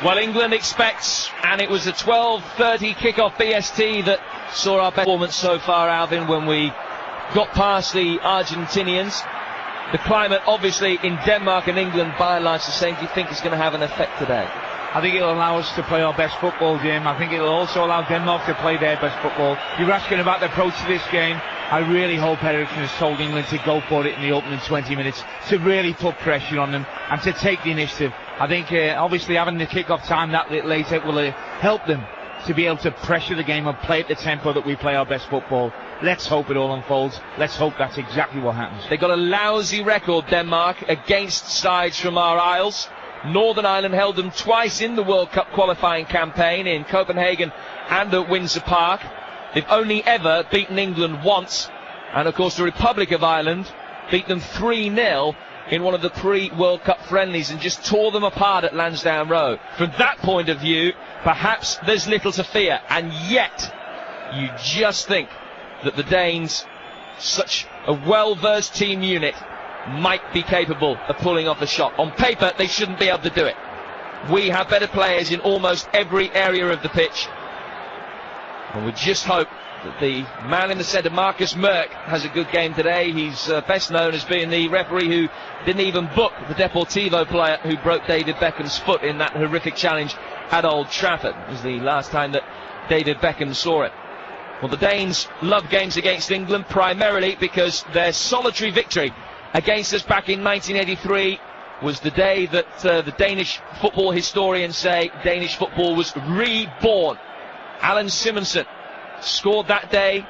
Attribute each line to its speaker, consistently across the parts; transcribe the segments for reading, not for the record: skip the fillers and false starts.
Speaker 1: Well, England expects, and it was a 12:30 kickoff BST that saw our best performance so far, Alvin, when we got past the Argentinians. The climate, obviously, in Denmark and England, by and large, the same. Do you think it's going to have an effect today?
Speaker 2: I think it'll allow us to play our best football, Jim. I think it'll also allow Denmark to play their best football. You're asking about the approach to this game. I really hope Eriksson has told England to go for it in the opening 20 minutes, to really put pressure on them and to take the initiative. I think obviously having the kick-off time that later will help them to be able to pressure the game and play at the tempo that we play our best football. Let's hope it all unfolds. Let's hope that's exactly what happens.
Speaker 1: They got a lousy record, Denmark, against sides from our Isles. Northern Ireland held them twice in the World Cup qualifying campaign, in Copenhagen and at Windsor Park. They've only ever beaten England once, and of course the Republic of Ireland beat them 3-0 in one of the pre-World Cup friendlies and just tore them apart at Lansdowne Road. From that point of view, perhaps there's little to fear, and yet you just think that the Danes, such a well-versed team unit, might be capable of pulling off a shot. On paper, they shouldn't be able to do it. We have better players in almost every area of the pitch, and we just hope that the man in the centre, Marcus Merck, has a good game today. He's best known as being the referee who didn't even book the Deportivo player who broke David Beckham's foot in that horrific challenge at Old Trafford. It was the last time that David Beckham saw it. Well, the Danes love games against England primarily because their solitary victory against us back in 1983 was the day that the Danish football historians say Danish football was reborn. Alan Simonsen scored that day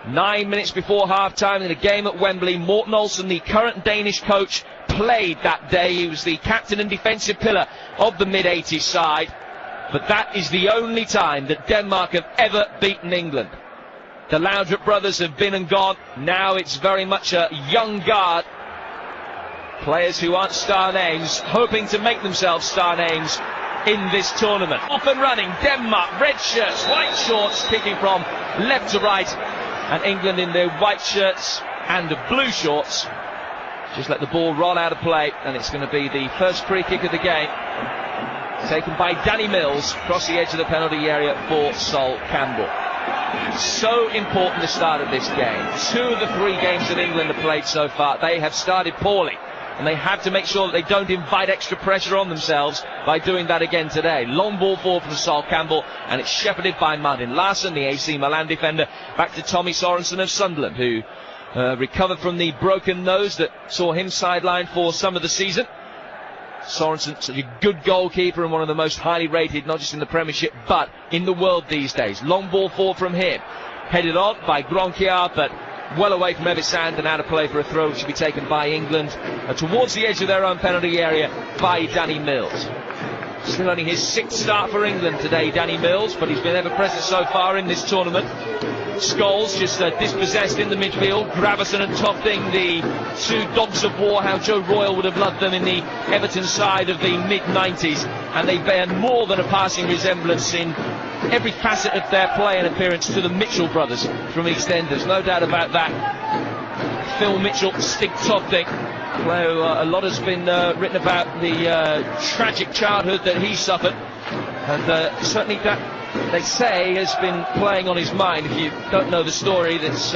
Speaker 1: 9 minutes before half-time in a game at Wembley. Morten Olsen, the current Danish coach, played that day. He was the captain and defensive pillar of the mid-80s side. But that is the only time that Denmark have ever beaten England. The Laudrup brothers have been and gone. Now it's very much a young guard. Players who aren't star names, hoping to make themselves star names in this tournament. Off and running, Denmark, red shirts, white shorts, kicking from left to right. And England in their white shirts and blue shorts. Just let the ball roll out of play, and it's going to be the first free kick of the game, taken by Danny Mills, across the edge of the penalty area for Sol Campbell. So important, the start of this game. 2 of the 3 games that England have played so far, they have started poorly, and they have to make sure that they don't invite extra pressure on themselves by doing that again today. Long ball forward from Sol Campbell, and it's shepherded by Martin Larsson, the AC Milan defender, back to Tommy Sorensen of Sunderland, who recovered from the broken nose that saw him sidelined for some of the season. Sorensen, such a good goalkeeper and one of the most highly rated, not just in the Premiership, but in the world these days. Long ball forward from him. Headed on by Gronkiar, but well away from Evisand and out of play for a throw, which should be taken by England towards the edge of their own penalty area by Danny Mills. Still only his 6th start for England today, Danny Mills, but he's been ever present so far in this tournament. Scholes just dispossessed in the midfield. Gravison and Tofting, the 2 dogs of war, how Joe Royle would have loved them in the Everton side of the mid-90s. And they bear more than a passing resemblance in every facet of their play and appearance to the Mitchell brothers from EastEnders. No doubt about that. Phil Mitchell, Stig Tofting. A lot has been written about the tragic childhood that he suffered. And certainly that, they say, has been playing on his mind. If you don't know the story that's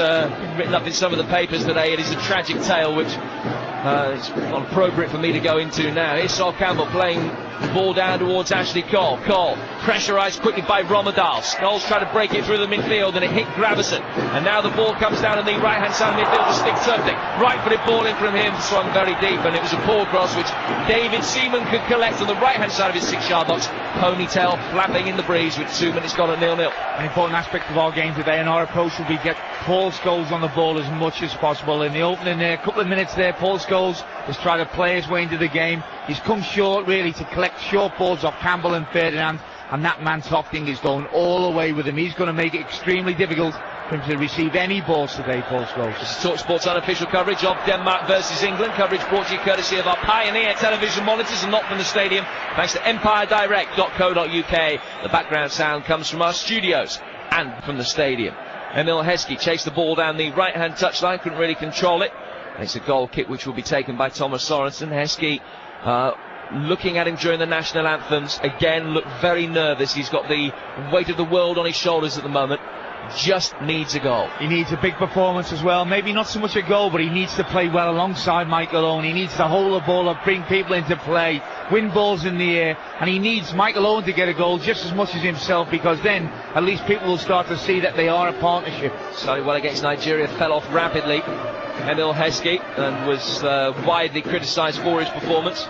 Speaker 1: written up in some of the papers today, it is a tragic tale which it's not appropriate for me to go into now. Here's Sol Campbell playing the ball down towards Ashley Cole. Cole pressurised quickly by Romadahl. Scholes tried to break it through the midfield and it hit Gravison. And now the ball comes down on the right-hand side of the midfield to Stig Tofting. Right-footed ball in from him, swung very deep, and it was a poor cross which David Seaman could collect on the right-hand side of his 6-yard box. Ponytail flapping in the breeze with 2 minutes gone at 0-0.
Speaker 2: An important aspect of our game today, and our approach will be get Paul Scholes on the ball as much as possible. In the opening couple of minutes there, Paul Scholes has tried to play his way into the game. He's come short really to collect short balls off Campbell and Ferdinand, and that man Tofting is going all the way with him. He's going to make it extremely difficult for him to receive any balls today, Paul Scholes.
Speaker 1: This is TalkSport's unofficial coverage of Denmark versus England. Coverage brought to you courtesy of our Pioneer television monitors and not from the stadium, thanks to empiredirect.co.uk. The background sound comes from our studios and from the stadium. Emil Heskey chased the ball down the right-hand touchline, couldn't really control it. And it's a goal kick which will be taken by Thomas Sorensen. Heskey looking at him during the national anthems, again looked very nervous. He's got the weight of the world on his shoulders at the moment. Just needs a goal.
Speaker 2: He needs a big performance as well. Maybe not so much a goal, but he needs to play well alongside Michael Owen. He needs to hold the ball up, bring people into play, win balls in the air, and he needs Michael Owen to get a goal just as much as himself, because then at least people will start to see that they are a partnership.
Speaker 1: Started well against Nigeria, fell off rapidly, Emil Heskey, and was widely criticised for his performance.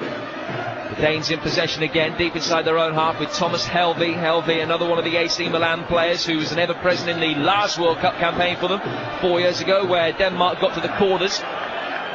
Speaker 1: The Danes in possession again, deep inside their own half with Thomas Helvey. Helvey, another one of the AC Milan players who was an ever-present in the last World Cup campaign for them 4 years ago, where Denmark got to the quarters.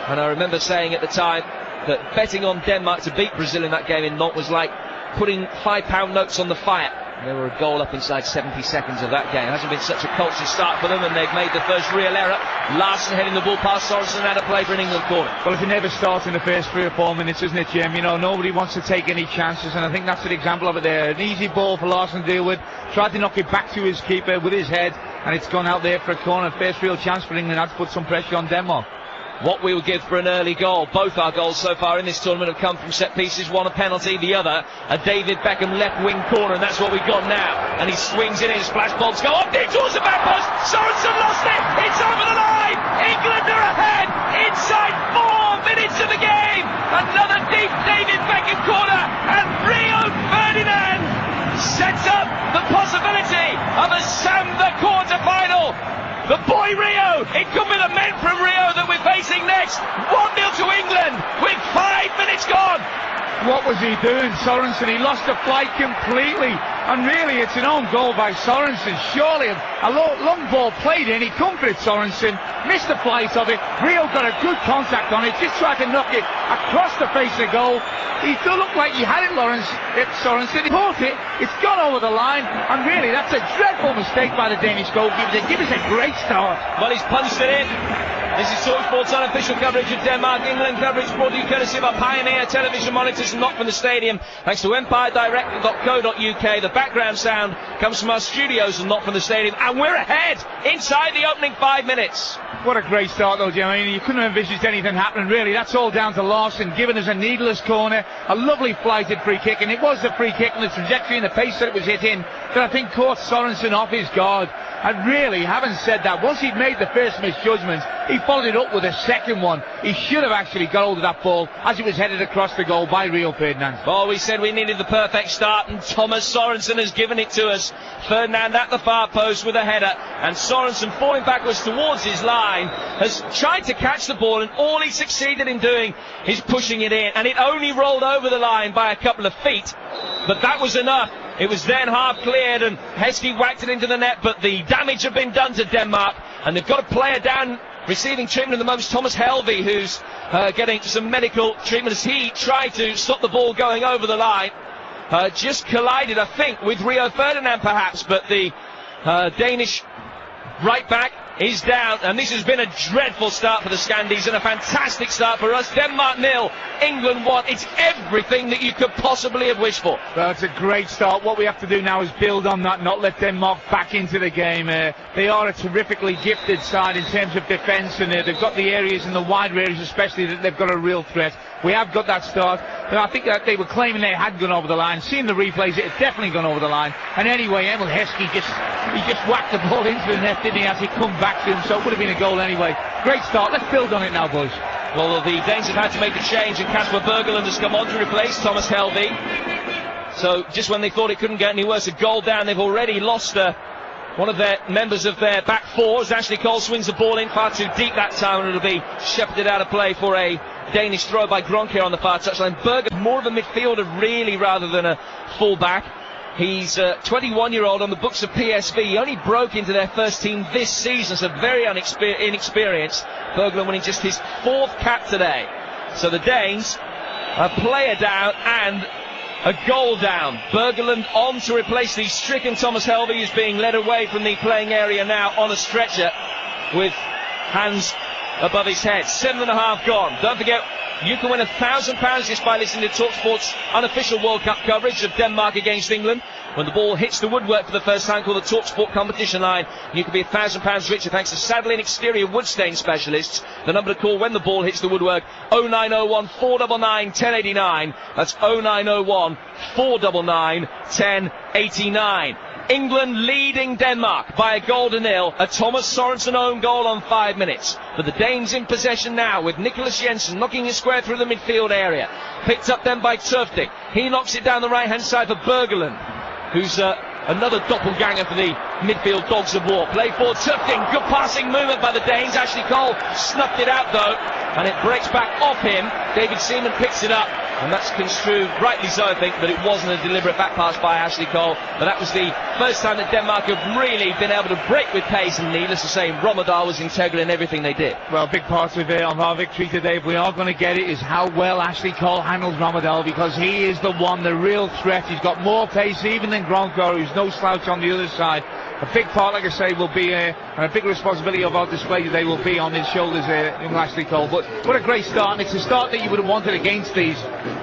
Speaker 1: And I remember saying at the time that betting on Denmark to beat Brazil in that game in Nantes was like putting £5 notes on the fire. They were a goal up inside 70 seconds of that game. It hasn't been such a cultured start for them, and they've made the first real error. Larson heading the ball past Sorensen, and a play for an England corner.
Speaker 2: Well, if it never starts in the first 3 or 4 minutes, isn't it, Jim? You know, nobody wants to take any chances, and I think that's an example of it there. An easy ball for Larson to deal with. Tried to knock it back to his keeper with his head, and it's gone out there for a corner. First real chance for England. Had to put some pressure on Denmark.
Speaker 1: What we will give for an early goal. Both our goals so far in this tournament have come from set pieces. One a penalty, the other a David Beckham left wing corner, and that's what we've got now. And he swings in, his splash bolts go up deep towards the back post. Sorensen lost it. It's over the line. England are ahead inside 4 minutes of the game. Another deep David Beckham corner, and Rio Ferdinand sets up the possibility of a Samba quarter-final. The boy Rio, it could be the men from Rio that we're facing next. 1-0 to England with 5 minutes gone.
Speaker 2: What was he doing, Sorensen? He lost the flight completely. And really, it's an own goal by Sorensen. Surely a long ball played in. He comforted Sorensen, missed the flight of it. Rio got a good contact on it, just tried to knock it across the face of the goal. He still looked like he had it, Sorensen. He caught it, it's gone over the line, and really, that's a dreadful mistake by the Danish goalkeeper. They give us a great start.
Speaker 1: Well, he's punched it in. This is TalkSport's unofficial coverage of Denmark-England, coverage brought to you courtesy of our Pioneer television monitors and not from the stadium, thanks to empiredirect.co.uk. The background sound comes from our studios and not from the stadium, and we're ahead inside the opening 5 minutes.
Speaker 2: What a great start though, Jim. I mean, you couldn't have envisaged anything happening really. That's all down to Larson giving us a needless corner, a lovely flighted free kick, and it was the free kick and the trajectory and the pace that it was hit in that I think caught Sorensen off his guard. And really, having said that, once he'd made the first misjudgment, he followed it up with a second one. He should have actually got hold of that ball as it was headed across the goal by Rio Ferdinand.
Speaker 1: Well, we said we needed the perfect start, and Thomas Sorensen has given it to us. Ferdinand at the far post with a header, and Sorensen falling backwards towards his line has tried to catch the ball, and all he succeeded in doing is pushing it in, and it only rolled over the line by a couple of feet, but that was enough. It was then half cleared, and Heskey whacked it into the net, but the damage had been done to Denmark, and they've got a player down receiving treatment at the moment, Thomas Helvey, who's getting some medical treatment as he tried to stop the ball going over the line. Just collided, I think, with Rio Ferdinand perhaps, but the Danish right back is down, and this has been a dreadful start for the Scandies and a fantastic start for us. Denmark 0, England 1. It's everything that you could possibly have wished for.
Speaker 2: Well, it's a great start. What we have to do now is build on that, not let Denmark back into the game. They are a terrifically gifted side in terms of defence, and they've got the areas and the wider areas especially that they've got a real threat. We have got that start, but I think that they were claiming they had gone over the line. Seeing the replays, it had definitely gone over the line. And anyway, Emil Heskey just whacked the ball into the net, didn't he, as he come back to him, so it would have been a goal anyway. Great start. Let's build on it now, boys.
Speaker 1: Well, the Danes have had to make a change, and Kasper Bergeland has come on to replace Thomas Helvey. So just when they thought it couldn't get any worse, a goal down, they've already lost one of their members of their back four. As Ashley Cole swings the ball in far too deep that time, and it'll be shepherded out of play for a Danish throw by Gronk on the far touchline. Berger, more of a midfielder really rather than a full-back. He's a 21-year-old on the books of PSV. He only broke into their first team this season, so very inexperienced. Bergeland winning just his 4th cap today. So the Danes, a player down and a goal down. Bergeland on to replace the stricken Thomas Helvey, who's being led away from the playing area now on a stretcher with hands above his head. 7.5 gone. Don't forget, you can win £1,000 just by listening to TalkSport's unofficial World Cup coverage of Denmark against England. when the ball hits the woodwork for the first time, called the TalkSport competition line. You can be £1,000 richer thanks to Sadler Exterior wood stain specialists. The number to call when the ball hits the woodwork, 0901 499 1089. That's 0901 499 1089. England leading Denmark by a goal to nil. A Thomas Sorensen own goal on 5 minutes. But the Danes in possession now with Nicholas Jensen knocking it square through the midfield area. Picked up then by Tufting. He knocks it down the right hand side for Bergeland, who's another doppelganger for the midfield dogs of war. Play for Tufting. Good passing movement by the Danes. Ashley Cole snuffed it out though, and it breaks back off him. David Seaman picks it up, and that's construed, rightly so I think, that it wasn't a deliberate back pass by Ashley Cole. But that was the first time that Denmark have really been able to break with pace, and needless to say, Rommedahl was integral in everything they did.
Speaker 2: Well, a big part of it on our victory today, if we are going to get it, is how well Ashley Cole handles Rommedahl, because he is the one, the real threat. He's got more pace even than Gronko, who's no slouch on the other side. A big part, like I say, will be, and a big responsibility of our display today will be on his shoulders, young Ashley Cole. But what a great start, and it's a start that you would have wanted against these.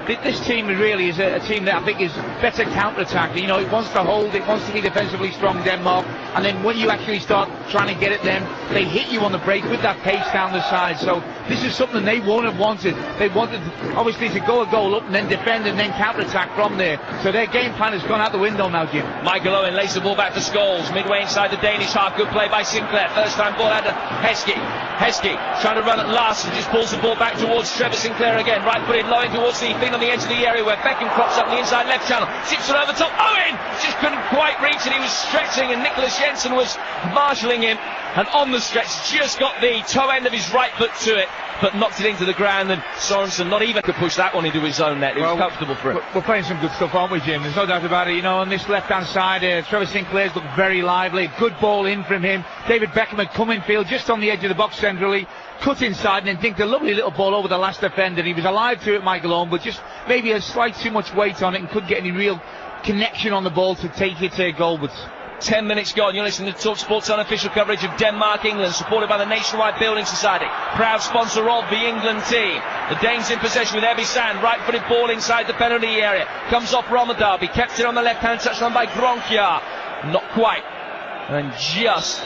Speaker 2: This team really is a team that I think is better counter-attacking. You know, it wants to hold, it wants to be defensively strong, Denmark, and then when you actually start trying to get at them, they hit you on the break with that pace down the side. So this is something they won't have wanted. They wanted, obviously, to go a goal up and then defend and then counter-attack from there. So their game plan has gone out the window now, Jim.
Speaker 1: Michael Owen lays the ball back for Scholes, midway inside the Danish half. Good play by Sinclair. First time ball out to Heskey. Heskey trying to run at last and just pulls the ball back towards Trevor Sinclair again. Right footed low in towards the thing on the edge of the area where Beckham crops up the inside left channel. Tips it over the top. Owen just couldn't quite reach it. He was stretching, and Nicholas Jensen was marshalling him. And on the stretch, just got the toe end of his right foot to it, but knocked it into the ground, and Sorensen not even could push that one into his own net. It was comfortable for him.
Speaker 2: We're playing some good stuff, aren't we, Jim? There's no doubt about it. You know, on this left-hand side, Trevor Sinclair's looked very lively. Good ball in from him. David Beckham had come in field just on the edge of the box centrally, cut inside and then dinked a lovely little ball over the last defender. He was alive to it, Michael Owen, but just maybe a slight too much weight on it and couldn't get any real connection on the ball to take it to goal. But
Speaker 1: 10 minutes gone. You're listening to TalkSport's unofficial coverage of Denmark-England, supported by the Nationwide Building Society, proud sponsor of the England team. The Danes in possession with Ebbe Sand, right-footed ball inside the penalty area. Comes off Rommedahl, he kept it on the left-hand touchline by Gronkjaer. Not quite. And just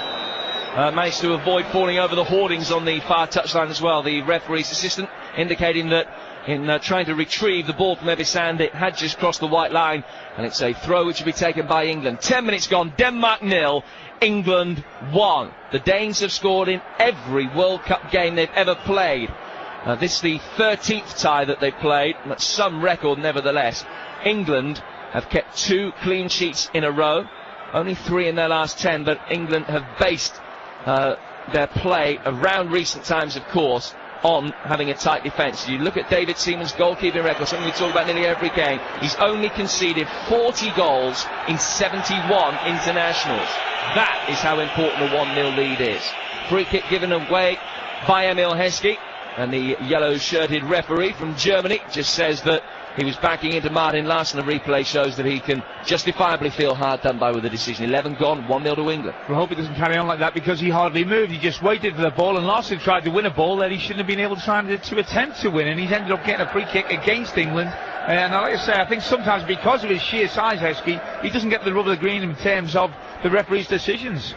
Speaker 1: managed to avoid falling over the hoardings on the far touchline as well. The referee's assistant indicating that in trying to retrieve the ball from Ebbe Sand, it had just crossed the white line, and it's a throw which will be taken by England. 10 minutes gone, Denmark 0, England 1. The Danes have scored in every World Cup game they've ever played. This is the 13th tie that they've played. That's some record nevertheless. England have kept 2 clean sheets in a row, only 3 in their last 10, but England have based their play around recent times, of course, on having a tight defence. You look at David Seaman's goalkeeping record, something we talk about nearly every game. He's only conceded 40 goals in 71 internationals. That is how important a 1-0 lead is. Free kick given away by Emil Heskey, and the yellow-shirted referee from Germany just says that he was backing into Martin Larsson. The replay shows that he can justifiably feel hard done by with the decision. 11 gone, 1-0 to England.
Speaker 2: We hope it doesn't carry on like that, because he hardly moved. He just waited for the ball, and Larsson tried to win a ball that he shouldn't have been able to attempt to win, and he's ended up getting a free kick against England. And like I say, I think sometimes because of his sheer size, Heskey, he doesn't get the rub of the green in terms of the referee's decisions.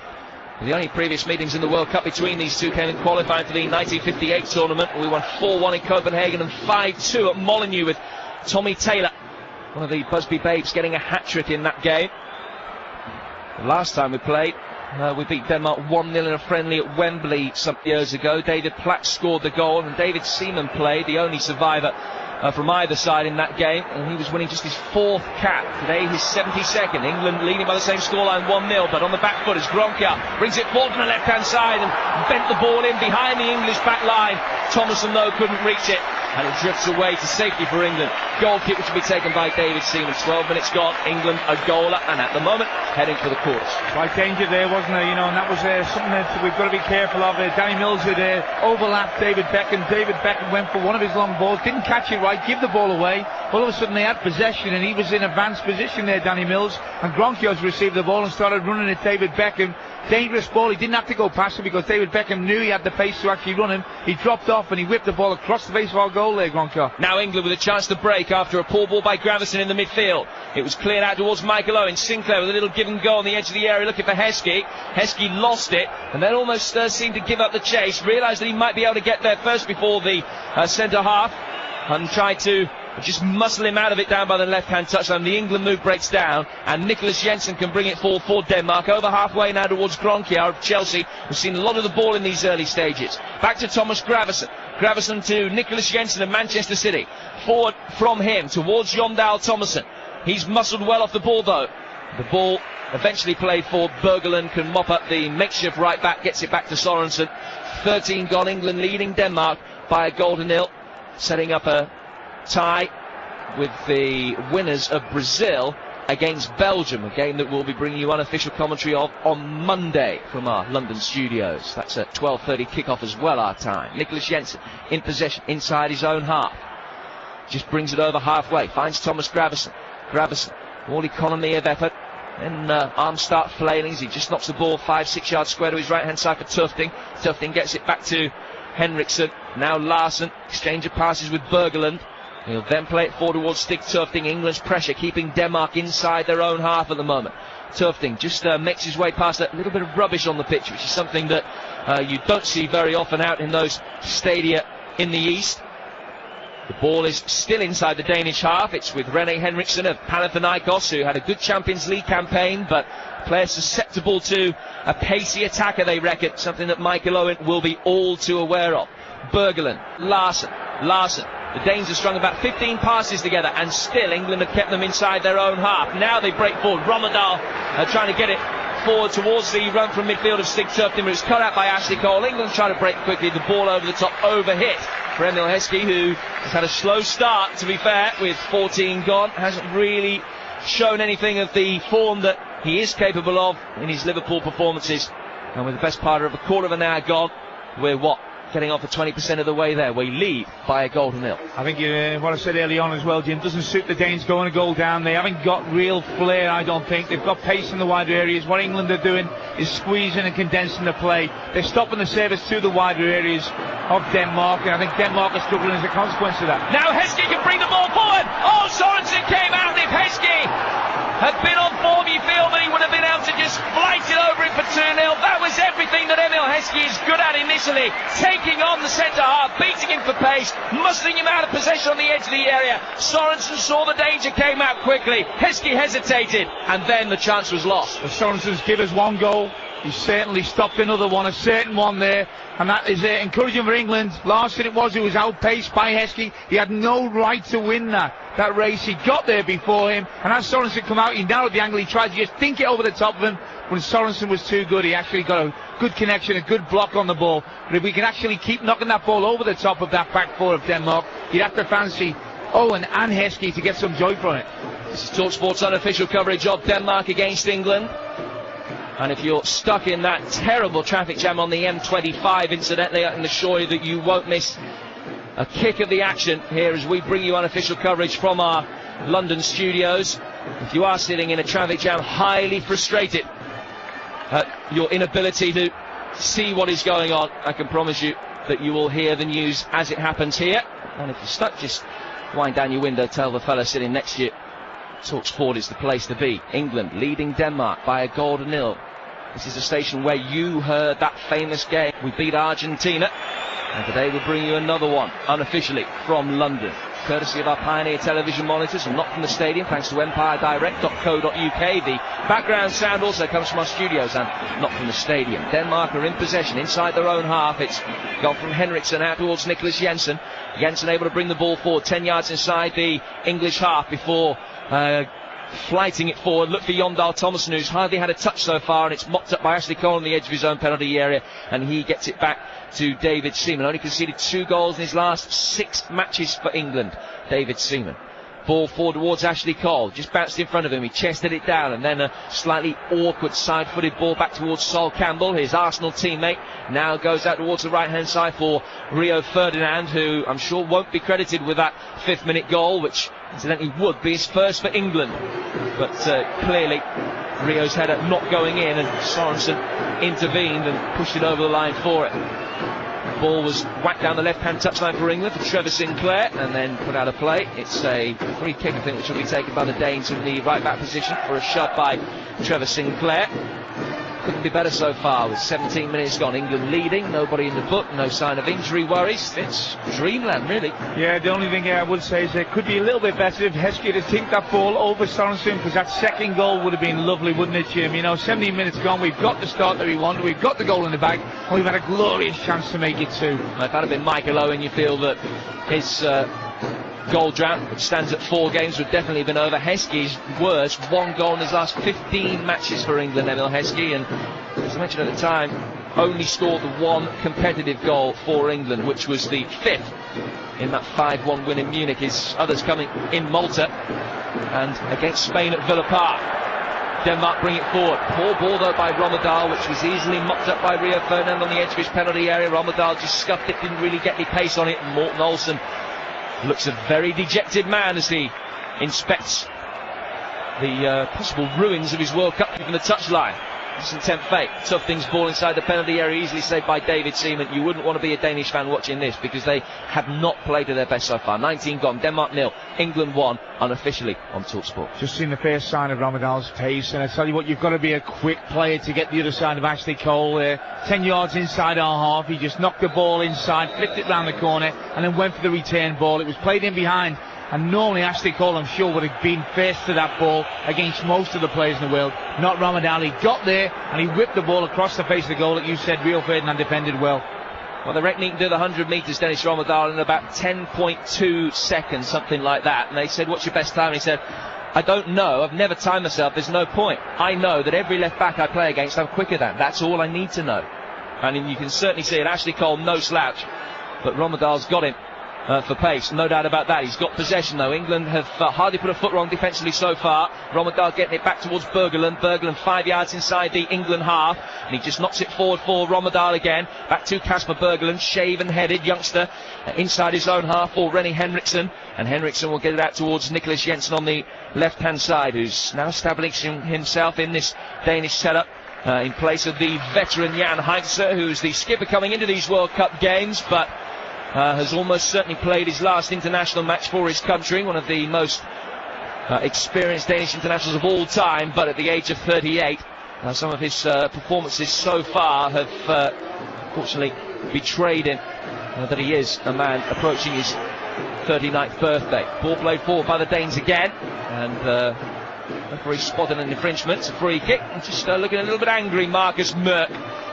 Speaker 1: The only previous meetings in the World Cup between these two came in qualifying for the 1958 tournament. We won 4-1 in Copenhagen and 5-2 at Molineux with Tommy Taylor, one of the Busby Babes, getting a hat-trick in that game. The last time we played, we beat Denmark 1-0 in a friendly at Wembley some years ago. David Platt scored the goal, and David Seaman played, the only survivor from either side in that game, and he was winning just his 4th cap. Today his 72nd. England leading by the same scoreline, 1-0, but on the back foot as Gronkjaer brings it forward from the left-hand side and bent the ball in behind the English back line. Thomason, though, couldn't reach it, and it drifts away to safety for England. Goal kick which will be taken by David Seaman. 12 minutes gone, England a goaler, and at the moment heading for the quarters.
Speaker 2: Right danger there, wasn't there? You know, and that was something that we've got to be careful of. Danny Mills had overlapped David Beckham. David Beckham went for one of his long balls, didn't catch it right, give the ball away. All of a sudden they had possession, and he was in advanced position there, Danny Mills, and Gronkjaer's received the ball and started running at David Beckham. dangerous ball. He didn't have to go past him because David Beckham knew he had the pace to actually run him. He dropped off and he whipped the ball across the base of our goal there, Gronka.
Speaker 1: Now England with a chance to break after a poor ball by Gravison in the midfield. It was cleared out towards Michael Owen. Sinclair with a little give and go on the edge of the area looking for Heskey. Heskey lost it and then almost seemed to give up the chase. Realised that he might be able to get there first before the centre half and tried to just muscle him out of it down by the left-hand touchline. The England move breaks down and Nicholas Jensen can bring it forward for Denmark. Over halfway now towards Gronkier of Chelsea. We've seen a lot of the ball in these early stages. Back to Thomas Gravison. Gravison to Nicholas Jensen of Manchester City. Forward from him towards Jondal Thomason. He's muscled well off the ball though. The ball eventually played for Bergeland, can mop up the makeshift right back, gets it back to Sorensen. 13 gone, England leading Denmark by a goal to nil. Setting up a tie with the winners of Brazil against Belgium, a game that we'll be bringing you unofficial commentary of on Monday from our London studios. That's at 12:30 kickoff as well, our time. Nicholas Jensen in possession inside his own half, just brings it over halfway, finds Thomas Gravison. All economy of effort, then arms start flailing as he just knocks the ball 5-6 yards square to his right hand side for Tufting. Tufting gets it back to Henriksen. Now Larsen, exchange of passes with Bergeland. He'll then play it forward towards Stig Tufting. England's pressure keeping Denmark inside their own half at the moment. Tufting just makes his way past a little bit of rubbish on the pitch, which is something that you don't see very often out in those stadia in the east. The ball is still inside the Danish half. It's with Rene Henriksen of Panathinaikos, who had a good Champions League campaign, but player susceptible to a pacey attacker, they reckon, something that Michael Owen will be all too aware of. Bergeland, Larsen. The Danes have strung about 15 passes together, and still England have kept them inside their own half. Now they break forward. Rommedahl trying to get it forward towards the run from midfield of Stig Tufting, but it's cut out by Ashley Cole. England trying to break quickly. The ball over the top, overhit for Emil Heskey, who has had a slow start, to be fair, with 14 gone. Hasn't really shown anything of the form that he is capable of in his Liverpool performances. And with the best part of a quarter of an hour gone, we're getting on for 20% of the way there. We lead by a goal to nil.
Speaker 2: I think what I said early on as well, Jim, doesn't suit the Danes going a goal down. They haven't got real flair, I don't think. They've got pace in the wider areas. What England are doing is squeezing and condensing the play. They're stopping the service to the wider areas of Denmark, and I think Denmark are struggling as a consequence of that.
Speaker 1: Now Heskey can bring the ball forward. Oh, Sorensen came out. If Heskey had been on form, you feel that he would have been able to just flight it over it for 2-0. That was everything that Emil Heskey is good at initially. Taking on the centre half, beating him for pace, muscling him out of possession on the edge of the area. Sorensen saw the danger, came out quickly. Heskey hesitated, and then the chance was lost.
Speaker 2: Sorensen's give us one goal. He certainly stopped another one, a certain one there, and that is encouraging for England. Larsen it was who was outpaced by Heskey. He had no right to win that race. He got there before him, and as Sorensen come out, he narrowed the angle. He tried to just dink it over the top of him. When Sorensen was too good, he actually got a good connection, a good block on the ball. But if we can actually keep knocking that ball over the top of that back four of Denmark, you'd have to fancy Owen and Heskey to get some joy from it.
Speaker 1: This is TalkSport's unofficial coverage of Denmark against England. And if you're stuck in that terrible traffic jam on the M25, incidentally, I can assure you that you won't miss a kick of the action here as we bring you unofficial coverage from our London studios. If you are sitting in a traffic jam, highly frustrated at your inability to see what is going on, I can promise you that you will hear the news as it happens here. And if you're stuck, just wind down your window, tell the fella sitting next to you TalkSport is the place to be. England leading Denmark by a goal to nil. This is a station where you heard that famous game. We beat Argentina, and today we'll bring you another one unofficially from London, courtesy of our Pioneer television monitors and not from the stadium, thanks to empiredirect.co.uk. The background sound also comes from our studios and not from the stadium. Denmark are in possession inside their own half. It's gone from Henriksen out towards Nicholas Jensen. Jensen able to bring the ball forward 10 yards inside the English half before flighting it forward. Look for Jondal Thomason, who's hardly had a touch so far, and it's mopped up by Ashley Cole on the edge of his own penalty area, and he gets it back to David Seaman. Only conceded 2 goals in his last 6 matches for England, David Seaman. Ball forward towards Ashley Cole, just bounced in front of him, he chested it down, and then a slightly awkward side-footed ball back towards Sol Campbell, his Arsenal teammate. Now goes out towards the right-hand side for Rio Ferdinand, who I'm sure won't be credited with that 5th-minute goal, which incidentally would be his first for England. But clearly Rio's header not going in, and Sorensen intervened and pushed it over the line for it. The ball was whacked down the left-hand touchline for England for Trevor Sinclair and then put out of play. It's a free kick, I think, which will be taken by the Danes in the right-back position for a shot by Trevor Sinclair. Couldn't be better so far with 17 minutes gone. England leading, nobody in the book, no sign of injury worries. It's dreamland, really.
Speaker 2: Yeah, the only thing I would say is it could be a little bit better if Heskey had tipped that ball over Sorensen, because that second goal would have been lovely, wouldn't it, Jim? You know, 17 minutes gone, we've got the start that we wanted, we've got the goal in the bag, and we've had a glorious chance to make it too.
Speaker 1: If that had been Michael Owen, you feel that his goal drought, which stands at 4 games, would definitely have been over. Heskey's worst, 1 goal in his last 15 matches for England, Emil Heskey, and as I mentioned at the time, only scored the 1 competitive goal for England, which was the 5th in that 5-1 win in Munich. His others coming in Malta and against Spain at Villa Park. Denmark bring it forward. Poor ball though by Romadal, which was easily mopped up by Rio Ferdinand on the edge of his penalty area. Romadal just scuffed it, didn't really get any pace on it, and Morten Olsen looks a very dejected man as he inspects the possible ruins of his World Cup from the touchline. Doesn't tempt fate. Tough things ball inside the penalty area, easily saved by David Seaman. You wouldn't want to be a Danish fan watching this because they have not played to their best so far. 19 gone, Denmark 0, England 1, unofficially on TalkSport.
Speaker 2: Just seen the first sign of Ramadal's pace, and I tell you what, you've got to be a quick player to get the other side of Ashley Cole. 10 yards inside our half, he just knocked the ball inside, flipped it round the corner, and then went for the return ball. It was played in behind. And normally Ashley Cole, I'm sure, would have been first to that ball against most of the players in the world. Not Ramadal. He got there and he whipped the ball across the face of the goal. Like you said, Rio Ferdinand defended well.
Speaker 1: Well, they reckon he can do the 100 metres, Dennis Ramadal, in about 10.2 seconds, something like that. And they said, what's your best time? And he said, I don't know. I've never timed myself. There's no point. I know that every left back I play against, I'm quicker than. That's all I need to know. And you can certainly see it. Ashley Cole, no slouch. But Ramadal's got him. For pace, no doubt about that. He's got possession though. England have hardly put a foot wrong defensively so far. Romadal getting it back towards Bergerlund. Bergerlund 5 yards inside the England half, and he just knocks it forward for Romadal again. Back to Kasper Bergerlund, shaven-headed youngster inside his own half for Rennie Henriksen, and Henriksen will get it out towards Nicholas Jensen on the left-hand side, who's now establishing himself in this Danish setup. In place of the veteran Jan Heintzer, who's the skipper coming into these World Cup games, but has almost certainly played his last international match for his country, one of the most experienced Danish internationals of all time, but at the age of 38. Some of his performances so far have fortunately betrayed him that he is a man approaching his 39th birthday. Ball played forward by the Danes again, and referee spotted an infringement. It's a free kick, and just looking a little bit angry, Marcus Merck.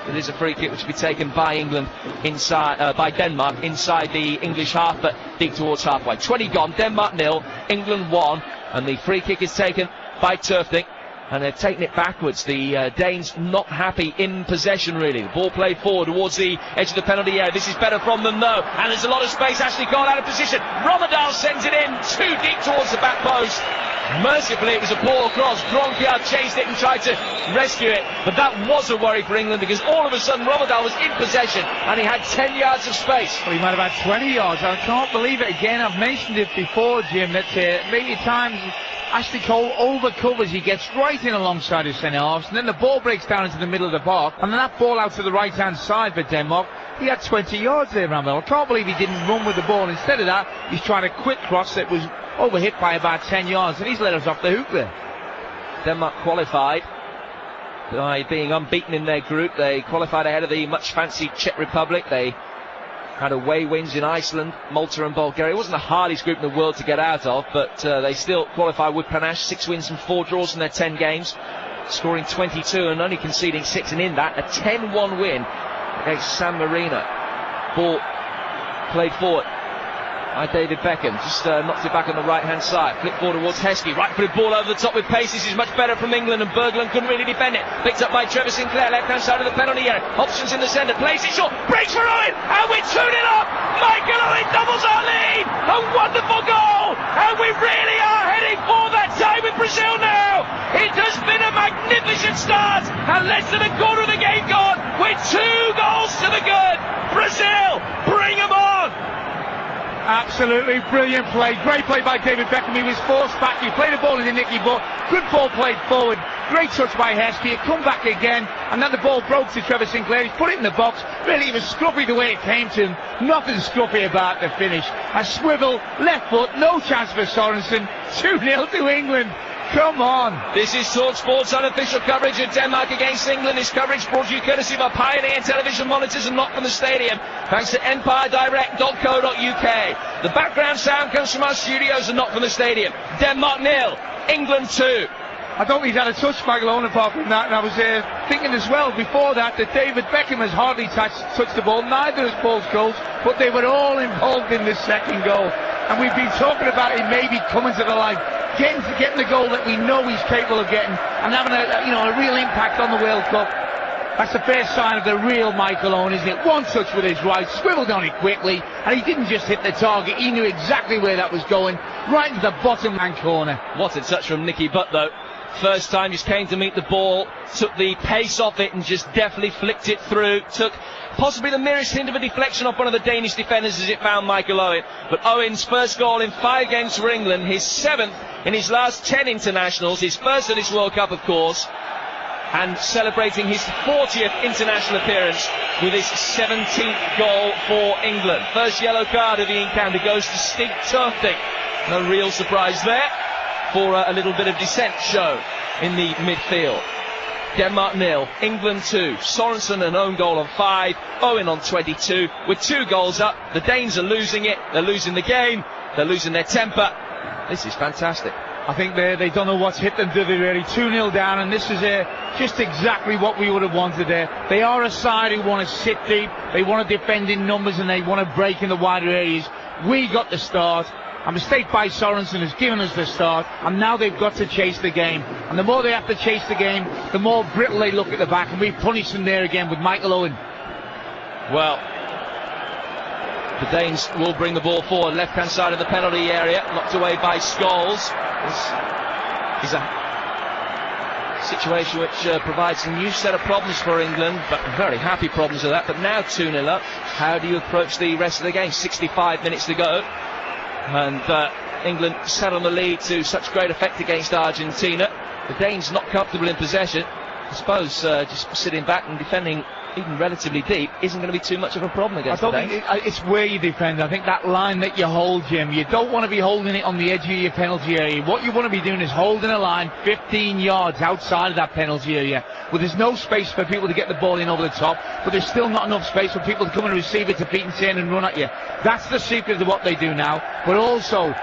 Speaker 1: It is a free kick which will be taken by England inside, by Denmark inside the English half, but deep towards halfway. 20 gone, Denmark 0, England 1, and the free kick is taken by Tufting, and they've taken it backwards. The Danes not happy in possession, really. The ball played forward towards the edge of the penalty area. This is better from them, though, and there's a lot of space. Ashley Cole out of position. Romadal sends it in too deep towards the back post. Mercifully, it was a poor cross. Gronkiard chased it and tried to rescue it, but that was a worry for England, because all of a sudden Romadal was in possession and he had 10 yards of space.
Speaker 2: Well, he might have had 20 yards. I can't believe it. Again, I've mentioned it before, Jim, that many times Ashley Cole overcovers. He gets right in alongside his centre halves, and then the ball breaks down into the middle of the park, and then that ball out to the right hand side for Denmark. He had 20 yards there, Ramel. I can't believe he didn't run with the ball. Instead of that, he's trying a quick cross that was overhit by about 10 yards, and he's let us off the hook there.
Speaker 1: Denmark qualified by being unbeaten in their group. They qualified ahead of the much fancied Czech Republic. They had away wins in Iceland, Malta and Bulgaria. It wasn't the hardest group in the world to get out of, but they still qualified with panache. 6 wins and 4 draws in their 10 games, scoring 22 and only conceding 6, and in that a 10-1 win against San Marino. Ball played forward by David Beckham, just knocks it back on the right hand side, flip forward towards Heskey, right footed ball over the top with pace. This is much better from England, and Berglund couldn't really defend it. Picked up by Trevor Sinclair, left hand side of the penalty area. Options in the centre, plays it short, breaks for Owen, and we're 2-0 up. Michael Owen doubles our lead. A wonderful goal, and we really are heading for that tie with Brazil now. It has been a magnificent start, and less than a quarter of the game gone with 2 goals to the good. Brazil, bring them on.
Speaker 2: Absolutely brilliant play. Great play by David Beckham. He was forced back. He played the ball into Nicky Butt. Good ball played forward. Great touch by Heskey. He come back again, and then the ball broke to Trevor Sinclair. He's put it in the box. Really, it was scruffy the way it came to him. Nothing scruffy about the finish. A swivel, left foot, no chance for Sorensen. 2-0 to England. Come on.
Speaker 1: This is TalkSport's unofficial coverage of Denmark against England. This coverage brought to you courtesy of our Pioneer television monitors and not from the stadium, thanks to empiredirect.co.uk. The background sound comes from our studios and not from the stadium. Denmark 0, England 2.
Speaker 2: I don't think he's had a touch, Michael Owen, apart from that, and I was thinking as well before that David Beckham has hardly touched the ball, neither has Paul Scholes, but they were all involved in the second goal, and we've been talking about him maybe coming to the line, getting the goal that we know he's capable of getting, and having a real impact on the World Cup. That's the first sign of the real Michael Owen, isn't it? One touch with his right, swiveled on it quickly, and he didn't just hit the target, he knew exactly where that was going, right into the bottom hand corner.
Speaker 1: What a touch from Nicky Butt, though. First time, just came to meet the ball, took the pace off it and just deftly flicked it through. Took possibly the merest hint of a deflection off one of the Danish defenders as it found Michael Owen. But Owen's first goal in 5 games for England, his 7th in his last 10 internationals, his first at this World Cup, of course, and celebrating his 40th international appearance with his 17th goal for England. First yellow card of the encounter goes to Stig Tofting. No real surprise there for a little bit of dissent show in the midfield. Denmark 0, England 2, Sorensen an own goal on 5, Owen on 22, with 2 goals up. The Danes are losing it, they're losing the game, they're losing their temper. This is fantastic.
Speaker 2: I think they don't know what's hit them, do they really? 2-0 down, and this is just exactly what we would have wanted there. They are a side who want to sit deep, they want to defend in numbers, and they want to break in the wider areas. We got the start. A mistake by Sorensen has given us the start, and now they've got to chase the game. And the more they have to chase the game, the more brittle they look at the back, and we've punished them there again with Michael Owen.
Speaker 1: Well, the Danes will bring the ball forward, left-hand side of the penalty area, knocked away by Scholes. This is a situation which provides a new set of problems for England, but very happy problems of that. But now 2-0 up, how do you approach the rest of the game? 65 minutes to go. And England sat on the lead to such great effect against Argentina. The Danes not comfortable in possession. I suppose just sitting back and defending even relatively deep isn't going to be too much of a problem against the Danes.
Speaker 2: It's where you defend. I think that line that you hold, Jim, you don't want to be holding it on the edge of your penalty area. What you want to be doing is holding a line 15 yards outside of that penalty area, where there's no space for people to get the ball in over the top, but there's still not enough space for people to come and receive it, to beat and turn and run at you. That's the secret of what they do now, but also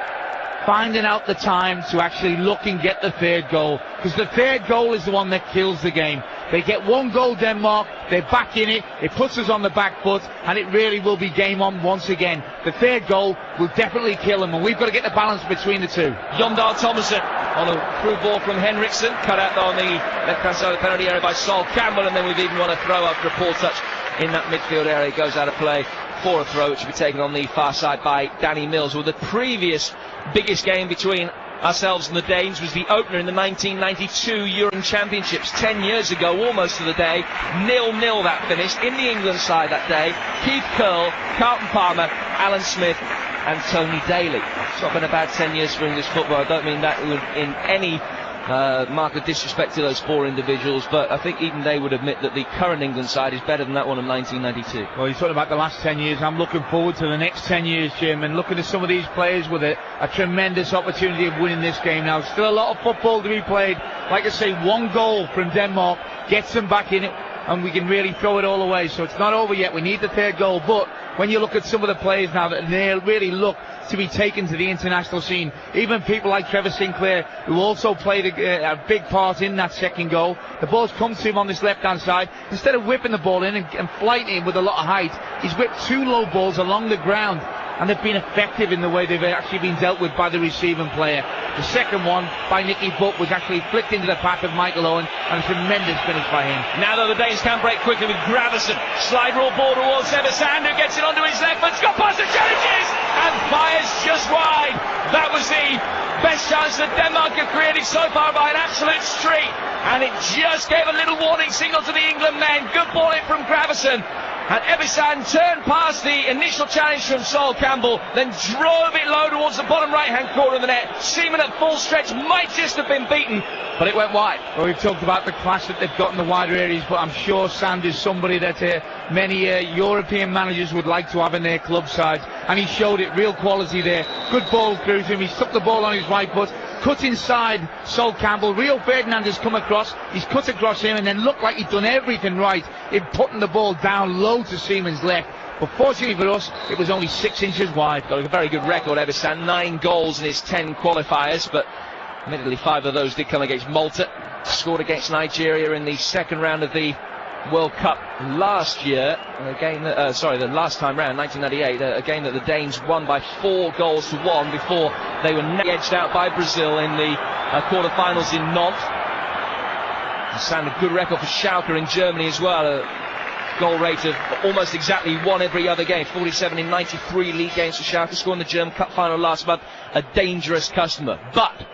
Speaker 2: finding out the time to actually look and get the third goal, because the third goal is the one that kills the game. They get 1 goal, Denmark, they're back in it, it puts us on the back foot, and it really will be game on once again. The third goal will definitely kill them, and we've got to get the balance between the two.
Speaker 1: Jondal Thomason on a through ball from Henriksen, cut out on the left-hand side of the penalty area by Sol Campbell, and then we've even won a throw after a poor touch in that midfield area. It goes out of play for a throw, which will be taken on the far side by Danny Mills. Well, the previous biggest game between ourselves and the Danes was the opener in the 1992 Euro Championships 10 years ago, almost to the day. 0-0 that finished in the England side that day. Keith Curle, Carlton Palmer, Alan Smith and Tony Daly. It's not been about 10 years for English football. I don't mean that in any mark of disrespect to those 4 individuals, but I think even they would admit that the current England side is better than that one of 1992.
Speaker 2: Well, you're talking about the last 10 years. I'm looking forward to the next 10 years, Jim, and looking at some of these players with a tremendous opportunity of winning this game now. Still a lot of football to be played. Like I say, 1 goal from Denmark gets them back in it, and we can really throw it all away. So it's not over yet. We need the third goal, but when you look at some of the players now that really look to be taken to the international scene, even people like Trevor Sinclair, who also played a big part in that second goal, the ball's come to him on this left-hand side. Instead of whipping the ball in and flighting it with a lot of height, he's whipped 2 low balls along the ground, and they've been effective in the way they've actually been dealt with by the receiving player. The second one by Nicky Butt was actually flicked into the path of Michael Owen, and a tremendous finish by him.
Speaker 1: Now though, the Danes can break quickly with Gravesen. Slide rule ball towards Eversand, who gets it onto his left foot. Scott Parson challenges and fires just wide. That was the best chance that Denmark have created so far by an absolute streak, and it just gave a little warning signal to the England men. Good ball in from Gravesen. And Ebisan turned past the initial challenge from Sol Campbell, then drove it low towards the bottom right-hand corner of the net. Seaman at full stretch might just have been beaten, but it went wide.
Speaker 2: Well, we've talked about the class that they've got in the wider areas, but I'm sure Sand is somebody that many European managers would like to have in their club sides, and he showed it, real quality there. Good ball through to him, he stuck the ball on his right foot, cut inside Sol Campbell. Rio Ferdinand has come across, he's cut across him, and then looked like he'd done everything right in putting the ball down low to Seaman's left. But fortunately for us, it was only 6 inches wide.
Speaker 1: Got a very good record, Ebisan. 9 goals in his 10 qualifiers, but admittedly 5 of those did come against Malta. Scored against Nigeria in the second round of the World Cup last year, a game that, the last time round, 1998, a game that the Danes won by 4 goals to 1 before they were edged out by Brazil in the quarter-finals in Nantes. And a good record for Schalke in Germany as well. Goal rate of almost exactly 1 every other game, 47 in 93 league games for Schalke, scoring the German Cup final last month. A dangerous customer. But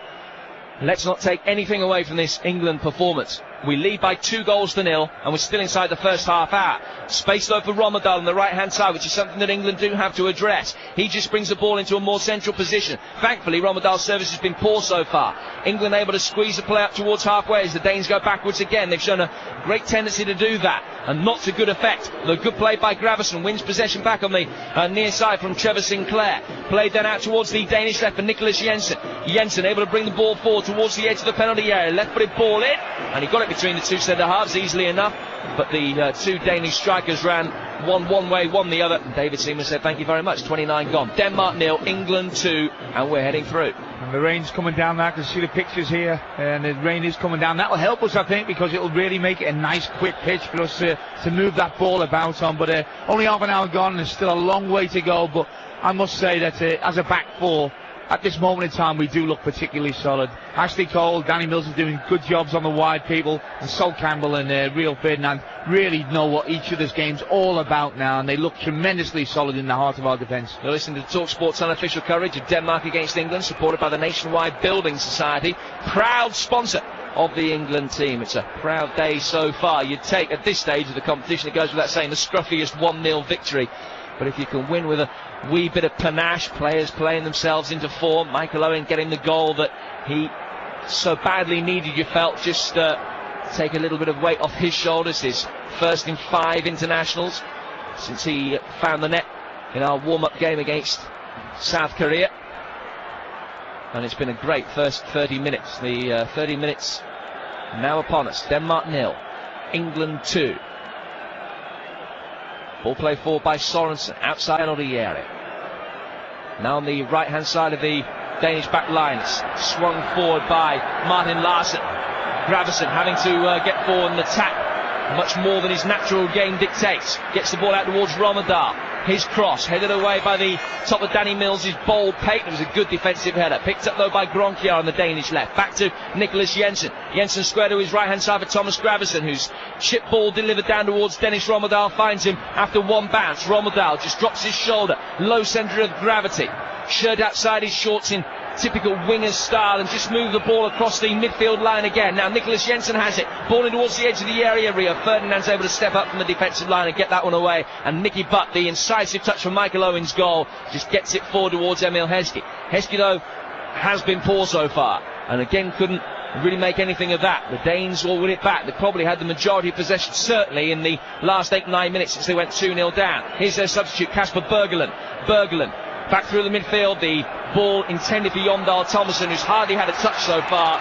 Speaker 1: let's not take anything away from this England performance. We lead by 2 goals to 0, and we're still inside the first half hour. Space though for Romadal on the right-hand side, which is something that England do have to address. He just brings the ball into a more central position. Thankfully, Romadal's service has been poor so far. England able to squeeze the play up towards halfway as the Danes go backwards again. They've shown a great tendency to do that, and not to good effect. The good play by Gravesen wins possession back on the near side from Trevor Sinclair. Played then out towards the Danish left for Nicholas Jensen. Jensen able to bring the ball forward towards the edge of the penalty area. Left-footed ball in, and he got it between the 2 centre-halves easily enough, but the 2 Danish strikers ran one way, one the other. And David Seaman said thank you very much. 29 gone. Denmark 0, England 2, and we're heading through.
Speaker 2: And the rain's coming down now. I can see the pictures here, and the rain is coming down. That will help us, I think, because it will really make it a nice quick pitch for us to move that ball about on. But only half an hour gone, and there's still a long way to go. But I must say that as a back four, at this moment in time, we do look particularly solid. Ashley Cole, Danny Mills are doing good jobs on the wide people, and Sol Campbell and Rio Ferdinand really know what each other's game's all about now, and they look tremendously solid in the heart of our defence.
Speaker 1: You're listening to TalkSport's unofficial coverage of Denmark against England, supported by the Nationwide Building Society, proud sponsor of the England team. It's a proud day so far. You'd take, at this stage of the competition, it goes without saying, the scruffiest 1-0 victory. But if you can win with a wee bit of panache, players playing themselves into form, Michael Owen getting the goal that he so badly needed, you felt, just take a little bit of weight off his shoulders. His first in 5 internationals since he found the net in our warm-up game against South Korea. And it's been a great first 30 minutes. The 30 minutes now upon us. Denmark 0, England 2. Ball play forward by Sorensen, outside penalty area. Now on the right-hand side of the Danish back line, it's swung forward by Martin Larsen. Gravesen having to get forward and attack much more than his natural game dictates. Gets the ball out towards Romadal. His cross, headed away by the top of Danny Mills' bold Payton. It was a good defensive header. Picked up though by Gronkjaer on the Danish left. Back to Nicholas Jensen. Jensen square to his right-hand side for Thomas Gravesen, whose chip ball delivered down towards Dennis Romadal finds him after one bounce. Romadal just drops his shoulder. Low centre of gravity. Shirt outside his shorts in typical winger's style and just move the ball across the midfield line again. Now Nicholas Jensen has it. Ball in towards the edge of the area. Rio Ferdinand's able to step up from the defensive line and get that one away. And Nicky Butt, the incisive touch from Michael Owen's goal, just gets it forward towards Emil Heskey. Heskey, though, has been poor so far, and again couldn't really make anything of that. The Danes will win it back. They probably had the majority of possession, certainly in the last 8-9 minutes since they went 2-0 down. Here's their substitute, Kasper Bergelen. Bergelen back through the midfield. The ball intended for Jondal Thomason, who's hardly had a touch so far,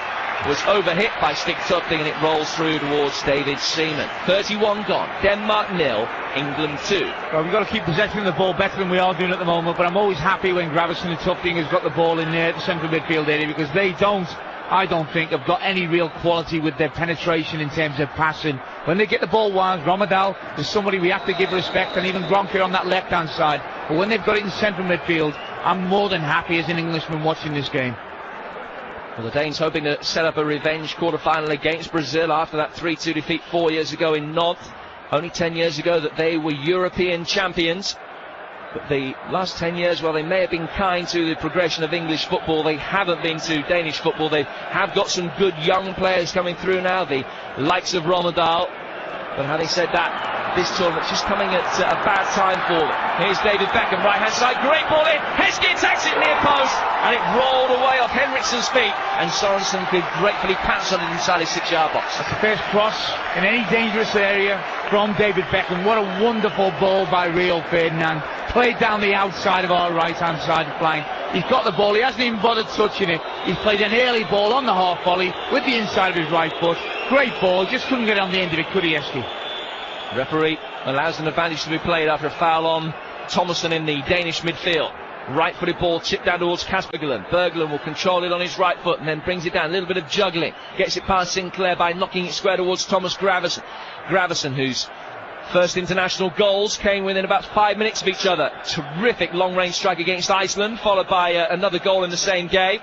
Speaker 1: was overhit by Stig Tufting, and it rolls through towards David Seaman. 31 gone. Denmark 0, England 2.
Speaker 2: Well, we've got to keep possession of the ball better than we are doing at the moment, but I'm always happy when Gravesen and Tufting has got the ball in the central midfield area, because they don't, I don't think, have got any real quality with their penetration in terms of passing. When they get the ball wide, Romadal is somebody we have to give respect, and even Gronkjaer on that left-hand side. But when they've got it in central midfield, I'm more than happy as an Englishman watching this game.
Speaker 1: Well, the Danes hoping to set up a revenge quarter-final against Brazil after that 3-2 defeat 4 years ago in Nantes. Only 10 years ago that they were European champions. But the last 10 years, well, they may have been kind to the progression of English football. They haven't been to Danish football. They have got some good young players coming through now, the likes of Romadal. But having said that, this tournament, just coming at a bad time for them. Here's David Beckham, right hand side, great ball in, Heskey attacks it near post, and it rolled away off Henriksen's feet, and Sorensen could gratefully pounce on it inside his 6-yard box.
Speaker 2: That's the first cross in any dangerous area from David Beckham. What a wonderful ball by Rio Ferdinand, played down the outside of our right hand side flank. He's got the ball, he hasn't even bothered touching it. He's played an early ball on the half volley with the inside of his right foot. Great ball, just couldn't get on the end of it, could he, Heskey?
Speaker 1: Referee allows an advantage to be played after a foul on Thomason in the Danish midfield. Right-footed ball chipped down towards Kasper Berglund. Berglund will control it on his right foot and then brings it down. A little bit of juggling. Gets it past Sinclair by knocking it square towards Thomas Gravesen. Gravesen, whose first international goals came within about 5 minutes of each other. Terrific long-range strike against Iceland, followed by another goal in the same game.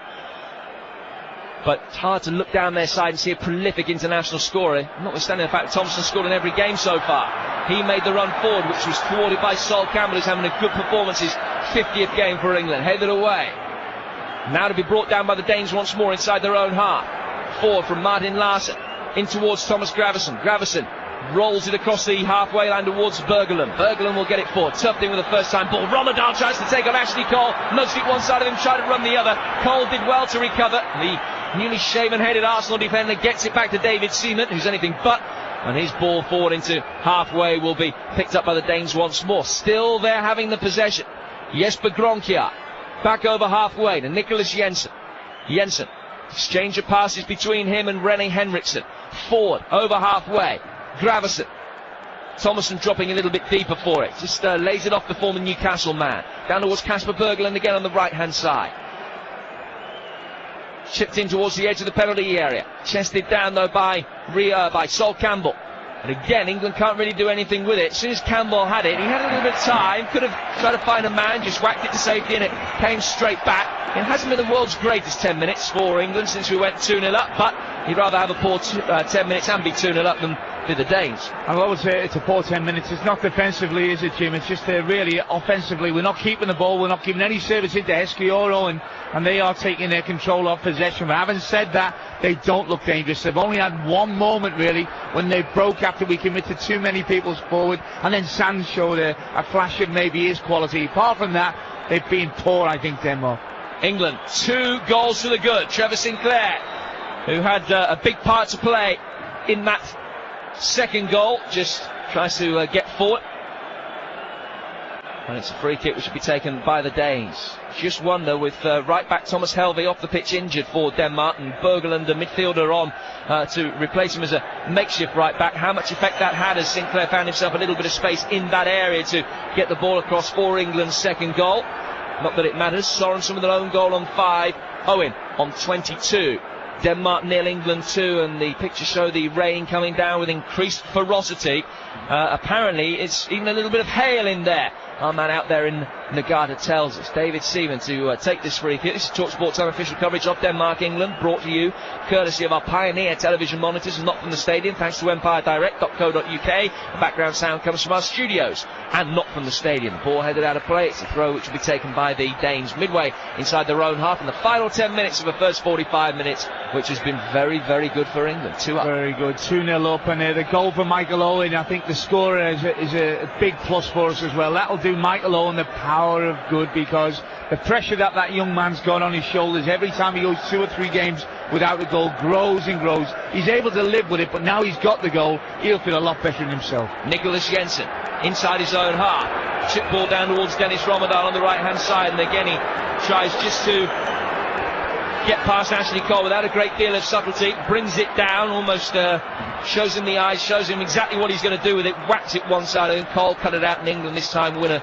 Speaker 1: But it's hard to look down their side and see a prolific international scorer, notwithstanding the fact that Thompson scored in every game so far. He made the run forward, which was thwarted by Sol Campbell, who's having a good performance, his 50th game for England. Headed away. Now to be brought down by the Danes once more inside their own half. Forward from Martin Larsen. In towards Thomas Gravesen. Gravesen rolls it across the halfway line towards Berglund. Berglund will get it forward. Tuffed in with a first time ball. Ramadan tries to take on Ashley Cole. Nudged it one side of him, tried to run the other. Cole did well to recover. The newly shaven-headed Arsenal defender gets it back to David Seaman, who's anything but. And his ball forward into halfway will be picked up by the Danes once more. Still they're having the possession. Jesper Grønkjær back over halfway to Nicholas Jensen. Jensen. Exchange of passes between him and René Henriksen. Forward over halfway. Gravesen. Thomason dropping a little bit deeper for it. Just lays it off the former Newcastle man. Down towards Kasper Berglund again on the right-hand side. Chipped in towards the edge of the penalty area. Chested down though by Sol Campbell. And again, England can't really do anything with it. As soon as Campbell had it, he had a little bit of time. Could have tried to find a man, just whacked it to safety and it came straight back. It hasn't been the world's greatest 10 minutes for England since we went 2-0 up, but he'd rather have a poor 10 minutes and be 2-0 up than be the Danes.
Speaker 2: I always say it's a poor 10 minutes. It's not defensively, is it, Jim? It's just really offensively. We're not keeping the ball. We're not giving any service into Heskey or Owen, and they are taking their control off possession. But having said that, they don't look dangerous. They've only had one moment, really, when they broke after we committed too many people forward, and then Sands showed a flash of maybe his quality. Apart from that, they've been poor, I think, Denmark.
Speaker 1: England, 2 goals for the good. Trevor Sinclair, who had a big part to play in that second goal, just tries to get forward. And it's a free kick which will be taken by the Danes. Just wonder, with right back Thomas Helvey off the pitch injured for Denmark, and Berglund, the midfielder, on to replace him as a makeshift right back, how much effect that had as Sinclair found himself a little bit of space in that area to get the ball across for England's second goal. Not that it matters. Sorensen with their own goal on 5. Owen on 22. Denmark 0, England 2, and the pictures show the rain coming down with increased ferocity. Apparently it's even a little bit of hail in there. Our man out there in Nagata tells us. David Seaman to take this free kick. This is TalkSport's unofficial coverage of Denmark-England, brought to you courtesy of our Pioneer television monitors and not from the stadium, thanks to empiredirect.co.uk. The background sound comes from our studios and not from the stadium. The ball headed out of play. It's a throw which will be taken by the Danes midway inside their own half in the final 10 minutes of the first 45 minutes, which has been very, very good for England. 2 up.
Speaker 2: Very good. 2-0 up, and the goal for Michael Owen, I think the scorer is a big plus for us as well. That'll do Michael Owen the power of good, because the pressure that young man's got on his shoulders every time he goes 2 or 3 games without a goal grows and grows. He's able to live with it, but now he's got the goal, he'll feel a lot better in himself.
Speaker 1: Nicholas Jensen inside his own half. Chip ball down towards Dennis Ramadan on the right hand side, and again he tries just to get past Ashley Cole without a great deal of subtlety. Brings it down, almost shows him the eyes, shows him exactly what he's going to do with it. Whacks it one side, and Cole cut it out, and England this time win a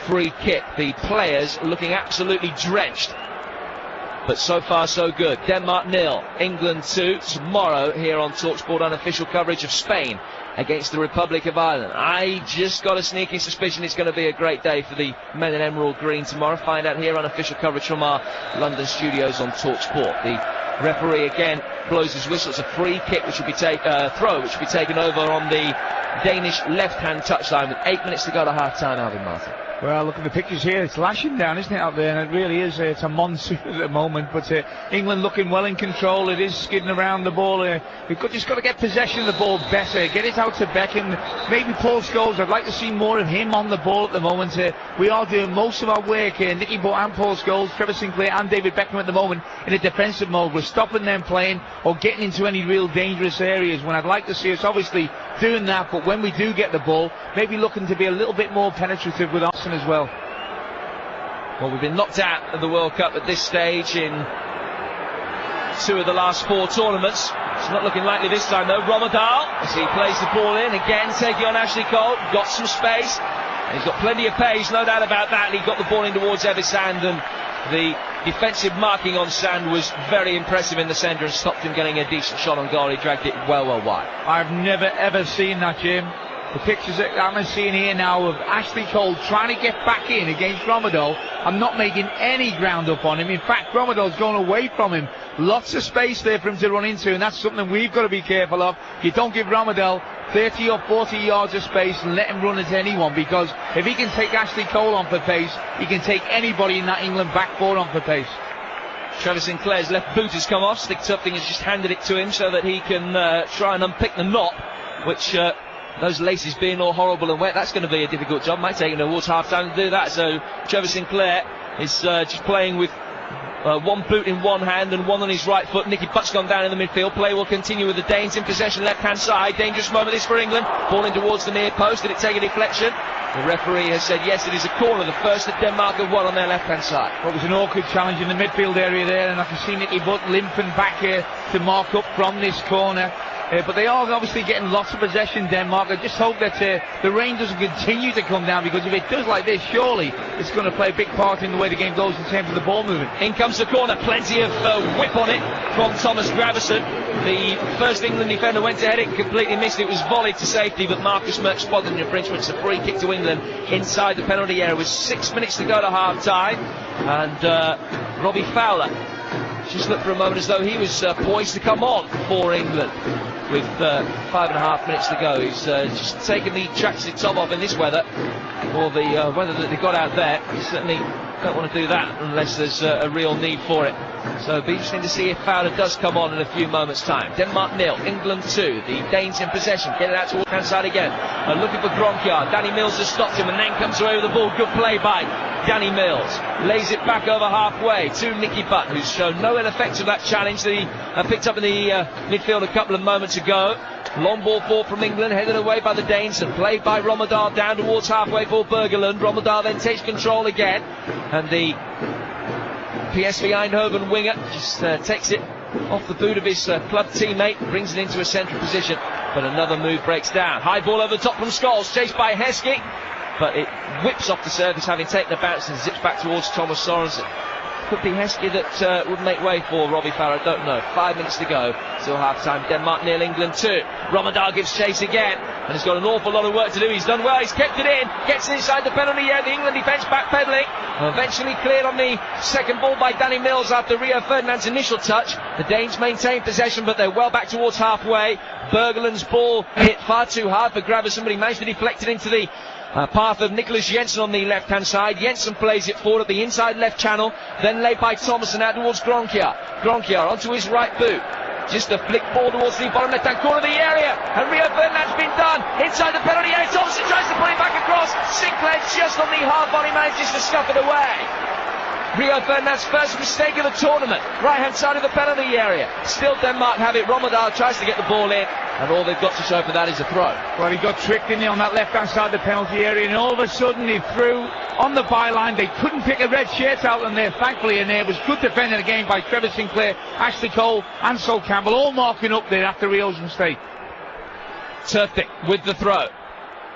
Speaker 1: free kick. The players looking absolutely drenched, but so far so good. Denmark 0, England 2. Tomorrow here on TalkSport, unofficial coverage of Spain against the Republic of Ireland. I just got a sneaking suspicion it's going to be a great day for the men in emerald green tomorrow. Find out here on official coverage from our London studios on TalkSport. The referee again blows his whistle. It's a free kick which will be throw which will be taken over on the Danish left-hand touchline with 8 minutes to go to half-time. Alvin Martin.
Speaker 2: Well, look at the pictures here. It's lashing down, isn't it, out there? And it really is. It's a monsoon at the moment. But England looking well in control. It is skidding around the ball. We've just got to get possession of the ball better. Get it out to Beckham. Maybe Paul Scholes. I'd like to see more of him on the ball at the moment. We are doing most of our work. Nicky Butt and Paul Scholes, Trevor Sinclair and David Beckham at the moment in a defensive mode. We're stopping them playing or getting into any real dangerous areas. When I'd like to see us obviously doing that, but when we do get the ball, maybe looking to be a little bit more penetrative with Arsenal as well.
Speaker 1: Well, we've been knocked out of the World Cup at this stage in 2 of the last 4 tournaments. It's not looking likely this time though. Romadal, as he plays the ball in, again taking on Ashley Cole, got some space. He's got plenty of pace, no doubt about that. He got the ball in towards Eversand, and the defensive marking on Sand was very impressive in the centre and stopped him getting a decent shot on goal. He dragged it well wide.
Speaker 2: I've never ever seen that, Jim. The pictures that I'm seeing here now of Ashley Cole trying to get back in against Romadal. I'm not making any ground up on him. In fact, Romadal's going away from him. Lots of space there for him to run into, and that's something we've got to be careful of. You don't give Romadal 30 or 40 yards of space and let him run into anyone, because if he can take Ashley Cole on for pace, he can take anybody in that England back four on for pace.
Speaker 1: Trevor Sinclair's left boot has come off. Stick Tupting has just handed it to him so that he can try and unpick the knot, which those laces being all horrible and wet, that's going to be a difficult job. Might take him towards half time to do that. So Trevor Sinclair is just playing with one boot in one hand and one on his right foot. Nicky Butt's gone down in the midfield. Play will continue with the Danes in possession, left hand side. Dangerous moment this for England. Ball in towards the near post. Did it take a deflection? The referee has said yes, it is a corner, the first that Denmark have won on their left hand side.
Speaker 2: Well, it was an awkward challenge in the midfield area there, and I can see Nicky Butt limping back here to mark up from this corner. But they are obviously getting lots of possession, Denmark. I just hope that the rain doesn't continue to come down, because if it does like this, surely it's going to play a big part in the way the game goes in terms of the ball moving.
Speaker 1: In comes the corner, plenty of whip on it from Thomas Gravesen. The first England defender went to head it and completely missed it. It was volleyed to safety, but Marcus Merck spotted an infringement. It's a free kick to England inside the penalty area with 6 minutes to go to half time. And Robbie Fowler just looked for a moment as though he was poised to come on for England. With 5.5 minutes to go, he's just taken the tracksuit top off in this weather, or the weather that they got out there. You certainly don't want to do that unless there's a real need for it. So it'll be interesting to see if Fowler does come on in a few moments' time. Denmark 0, England 2. The Danes in possession. Get it out towards the hand side again. Looking for Gronkjaer. Danny Mills has stopped him and then comes away with the ball. Good play by Danny Mills. Lays it back over halfway to Nicky Butt, who's shown no ill effects of that challenge that he picked up in the midfield a couple of moments ago. Long ball forward from England, headed away by the Danes and played by Romadal down towards halfway for Bergeland. Romadal then takes control again, and the PSV Eindhoven winger just takes it off the boot of his club teammate, brings it into a central position, but another move breaks down. High ball over the top from Scholes, chased by Heskey, but it whips off the surface, having taken a bounce, and zips back towards Thomas Sorensen. Could be Heskey that would make way for Robbie Farah, don't know. 5 minutes to go till half time. Denmark 0, England 2. Romadal gives chase again, and he's got an awful lot of work to do. He's done well, he's kept it in, gets inside the penalty area. The England defence backpedaling, eventually cleared on the second ball by Danny Mills after Rio Ferdinand's initial touch. The Danes maintain possession, but they're well back towards halfway. Bergeland's ball hit far too hard for Gravesen, but he managed to deflect it into the path of Nicholas Jensen on the left hand side. Jensen plays it forward at the inside left channel, then laid by Thomason out towards Gronkjaer. Gronkjaer onto his right boot, just a flick ball towards the bottom left hand corner of the area, and Rio Ferdinand's been done inside the penalty area. Thomason tries to put it back across. Sinclair just on the hard body manages to scuff it away. Rio Ferdinand's first mistake of the tournament, right hand side of the penalty area. Still Denmark have it. Romadal tries to get the ball in, and all they've got to show for that is a throw.
Speaker 2: Well, he got tricked in on that left hand side of the penalty area, and all of a sudden he threw on the byline. They couldn't pick a red shirt out in there, thankfully, and there was good defending again by Trevor Sinclair, Ashley Cole and Sol Campbell, all marking up there after Rio's mistake.
Speaker 1: Turpik with the throw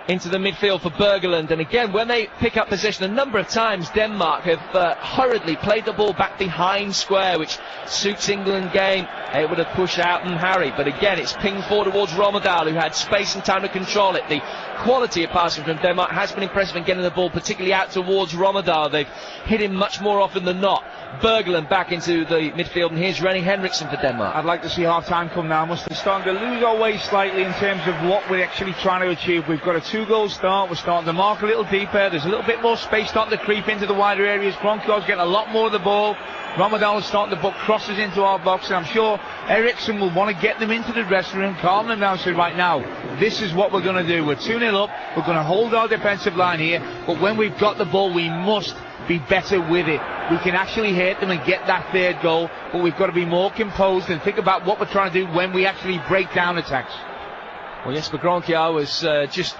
Speaker 1: into the midfield for Bergeland, and again when they pick up possession, a number of times Denmark have hurriedly played the ball back behind square, which suits England game, able to push out and harry, but again it's pinged forward towards Romadal, who had space and time to control it. The quality of passing from Denmark has been impressive in getting the ball particularly out towards Romadal. They've hit him much more often than not. Bergeland back into the midfield, and here's Rennie Henriksen for Denmark.
Speaker 2: I'd like to see half time come now. Must be starting to lose our way slightly in terms of what we're actually trying to achieve. We've got to 2-goal start. We're starting to mark a little deeper. There's a little bit more space starting to creep into the wider areas. Kroenke's getting a lot more of the ball. Ramadan is starting to book crosses into our box, and I'm sure Eriksson will want to get them into the dressing room, calm them down, say, right now, this is what we're going to do. We're 2-0 up. We're going to hold our defensive line here, but when we've got the ball, we must be better with it. We can actually hit them and get that third goal, but we've got to be more composed and think about what we're trying to do when we actually break down attacks.
Speaker 1: Well, Jesper Kroenke was just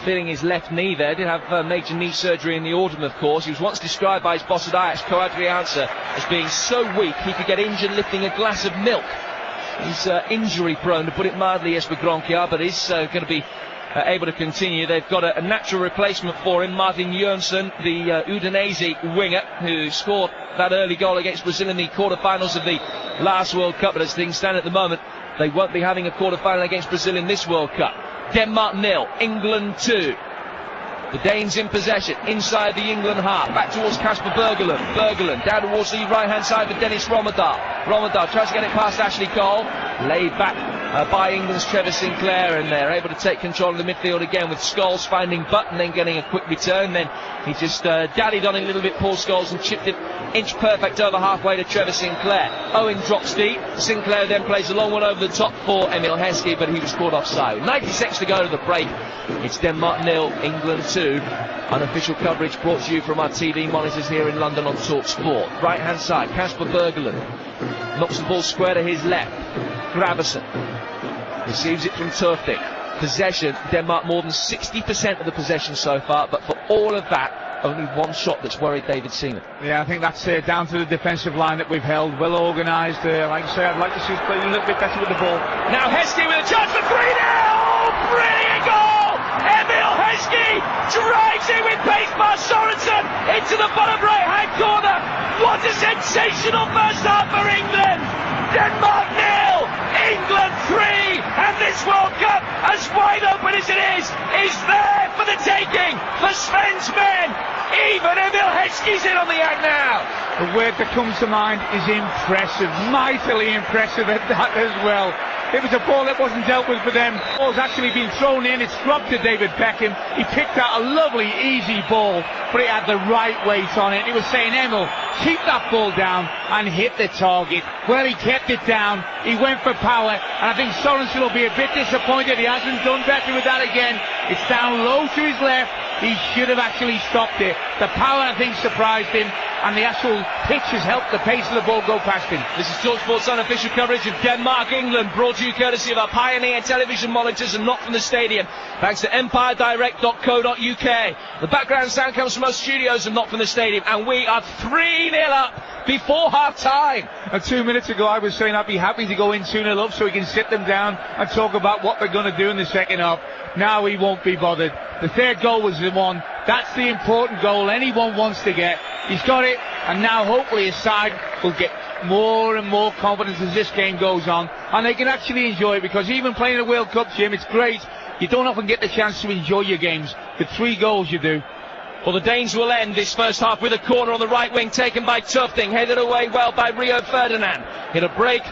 Speaker 1: feeling his left knee there. Did have major knee surgery in the autumn, of course. He was once described by his boss at Ajax, Co-Adriaanse, as being so weak he could get injured lifting a glass of milk. He's injury prone, to put it mildly, Jesper Kroenke, but is going to be able to continue. They've got a natural replacement for him, Martin Jönsson, the Udinese winger, who scored that early goal against Brazil in the quarter-finals of the last World Cup. But as things stand at the moment, they won't be having a quarter-final against Brazil in this World Cup. Denmark 0, England 2. The Danes in possession, inside the England half, back towards Kasper Bergelen. Bergelen down towards the right-hand side for Dennis Rommedahl. Rommedahl tries to get it past Ashley Cole, laid back by England's Trevor Sinclair, and they're able to take control of the midfield again with Scholes finding Button, then getting a quick return. Then he just dallied on it a little bit, Paul Scholes, and chipped it inch perfect over halfway to Trevor Sinclair. Owen drops deep. Sinclair then plays a long one over the top for Emil Heskey, but he was caught offside. 90 seconds to go to the break. It's Denmark 0, England 2. Unofficial coverage brought to you from our TV monitors here in London on TalkSport. Right hand side, Kasper Bergelen knocks the ball square to his left. Gravesen receives it from Tufting. Possession, Denmark more than 60% of the possession so far, but for all of that, only one shot that's worried David Seaman.
Speaker 2: Yeah, I think that's down to the defensive line that we've held, well organised. Like I say, I'd like to see us playing a little bit better with the ball.
Speaker 1: Now Heskey with a chance for 3-0! Brilliant goal! Emil Heskey drives it with pace past Sorensen into the bottom right-hand corner. What a sensational first half for England! Denmark 0, England 3, and this World Cup, as wide open as it is there for the taking for Sven's men. Even Emil Heskey's in on the act now.
Speaker 2: The word that comes to mind is impressive, mightily impressive at that as well. It was a ball that wasn't dealt with for them. The ball's actually been thrown in. It's dropped to David Beckham. He picked out a lovely, easy ball, but it had the right weight on it. He was saying, Emil, keep that ball down and hit the target. Well, he kept it down. He went for power, and I think Sorensen will be a bit disappointed. He hasn't done better with that again. It's down low to his left. He should have actually stopped it. The power, I think, surprised him, and the actual pitch has helped the pace of the ball go past him.
Speaker 1: This is TalkSport's unofficial coverage of Denmark-England, brought to you courtesy of our Pioneer television monitors and not from the stadium, thanks to empiredirect.co.uk. The background sound comes from our studios and not from the stadium, and we are 3-0 up before half-time.
Speaker 2: 2 minutes ago I was saying I'd be happy to go in 2-0 up so we can sit them down and talk about what they're going to do in the second half. Now he won't be bothered. The third goal was the one. That's the important goal anyone wants to get. He's got it, and now hopefully his side will get more and more confidence as this game goes on, and they can actually enjoy it, because even playing the World Cup, Jim, it's great. You don't often get the chance to enjoy your games. The 3 goals you do.
Speaker 1: Well, the Danes will end this first half with a corner on the right wing taken by Tufting, headed away well by Rio Ferdinand. Hit a break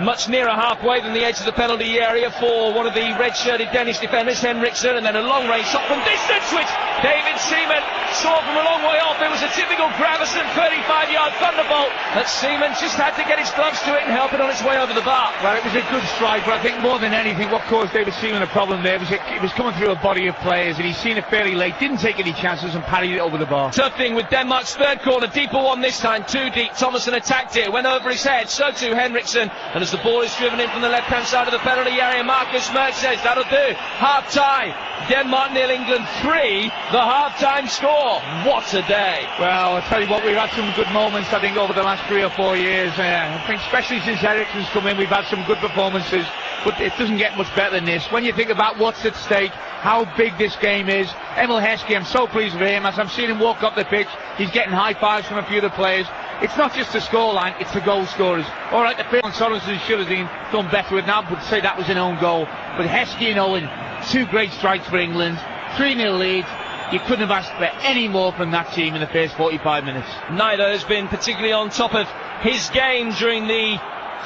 Speaker 1: much nearer halfway than the edge of the penalty area for one of the red-shirted Danish defenders, Henriksen, and then a long-range shot from distance, which David Seaman saw from a long way off. It was a typical Gravesen 35-yard thunderbolt that Seaman just had to get his gloves to it and help it on its way over the bar.
Speaker 2: Well, it was a good strike, but I think more than anything what caused David Seaman a problem there was it was coming through a body of players, and he's seen it fairly late, didn't take any chances and parried it over the bar.
Speaker 1: Tufting with Denmark's third corner, deeper one this time, too deep. Thomason attacked it, went over his head, so too Henriksen, and as the ball is driven in from the left-hand side of the penalty area, Marcus Merck says that'll do. Half-time, Denmark 0, England 3, the half-time score. What a day.
Speaker 2: Well, I'll tell you what, we've had some good moments, I think, over the last 3 or 4 years. I think especially since Eriksson's come in, we've had some good performances, but it doesn't get much better than this. When you think about what's at stake, how big this game is, Emil Heskey, I'm so pleased with him. As I'm seeing him walk up the pitch, he's getting high fives from a few of the players. It's not just the scoreline, it's the goal scorers. All right, the first one Sorensen should have done better with now, but say that was an own goal. But Heskey and Owen, 2 great strikes for England, 3-0 lead. You couldn't have asked for any more from that team in the first 45 minutes.
Speaker 1: Neither has been particularly on top of his game during the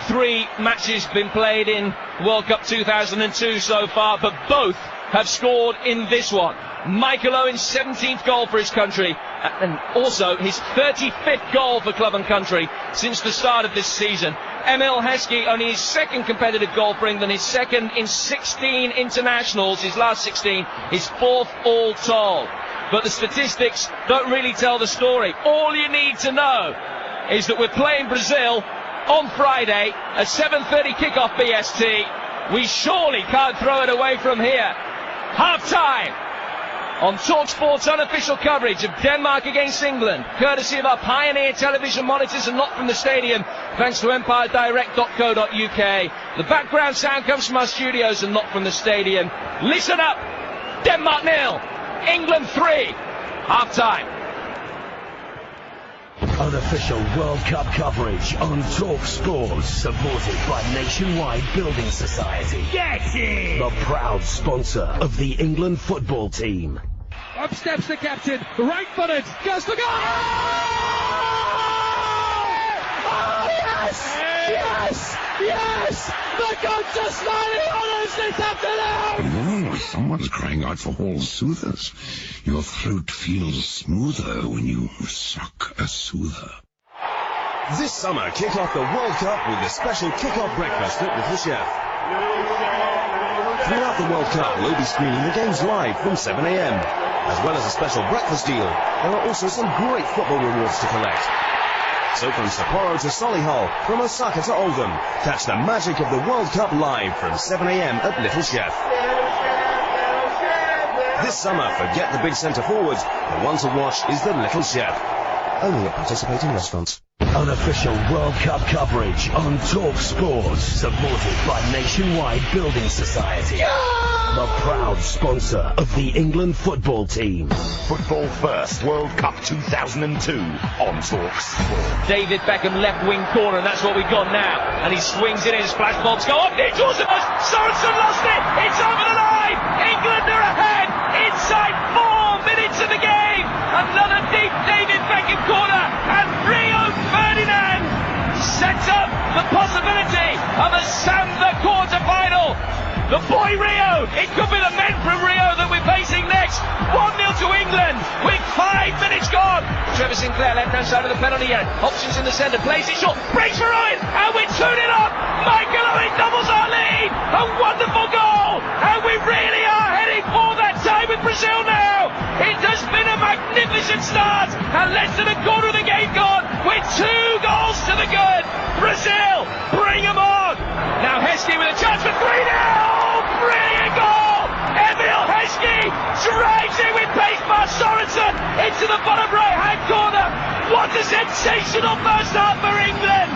Speaker 1: 3 matches been played in World Cup 2002 so far, but both have scored in this one. Michael Owen's 17th goal for his country, and also his 35th goal for club and country since the start of this season. Emil Heskey, only his second competitive goal for England, his second in 16 internationals, his last 16, his fourth all told. But the statistics don't really tell the story. All you need to know is that we're playing Brazil on Friday, a 7:30 kickoff BST. We surely can't throw it away from here. Half-time on TalkSport's unofficial coverage of Denmark against England, courtesy of our Pioneer television monitors and not from the stadium, thanks to empiredirect.co.uk. The background sound comes from our studios and not from the stadium. Listen up! Denmark 0, England 3, half-time.
Speaker 3: Unofficial World Cup coverage on TalkSport, supported by Nationwide Building Society.
Speaker 2: Get it!
Speaker 3: The proud sponsor of the England football team.
Speaker 4: Up steps the captain, right-footed, goes for goal! Oh, yes! Yes! Yes! The gods are smiling on us this afternoon!
Speaker 5: Oh, someone's crying out for Hall Soothers. Your throat feels smoother when you suck a soother.
Speaker 6: This summer, kick off the World Cup with a special kick-off breakfast at Little Chef. Throughout the World Cup, we'll be screening the games live from 7 a.m. As well as a special breakfast deal, there are also some great football rewards to collect. So from Sapporo to Solihull, from Osaka to Oldham, catch the magic of the World Cup live from 7 a.m. at Little Chef. This summer, forget the big centre forwards. The one to watch is the Little Chef. Only at participating restaurants.
Speaker 3: Unofficial World Cup coverage on TalkSport, supported by Nationwide Building Society. The proud sponsor of the England football team.
Speaker 7: Football First World Cup 2002 on TalkSport.
Speaker 1: David Beckham left wing corner, and that's what we've got now. And he swings it in, splash bobs go up, near towards the post. Sorensen lost it, it's over the line. England are ahead, inside 4 minutes of the game. Another deep David Beckham corner, and Rio Ferdinand sets up the possibility of a Samba quarter-final. The boy Rio, it could be the men from Rio that we're facing next. 1-0 to England with 5 minutes gone. Trevor Sinclair, left-hand side of the penalty area. Options in the centre, plays it short, breaks for Owen, and we're 2-0 up. Michael Owen doubles our lead. A wonderful goal, and we really are heading for that tie with Brazil now. It has been a magnificent start, and less than a quarter of the game gone with 2 goals to the good. Brazil, bring them on. Now Heskey with a chance for 3-0. Brilliant goal! Emil Heskey drives it with pace past Sorensen into the bottom right-hand corner. What a sensational first half for England!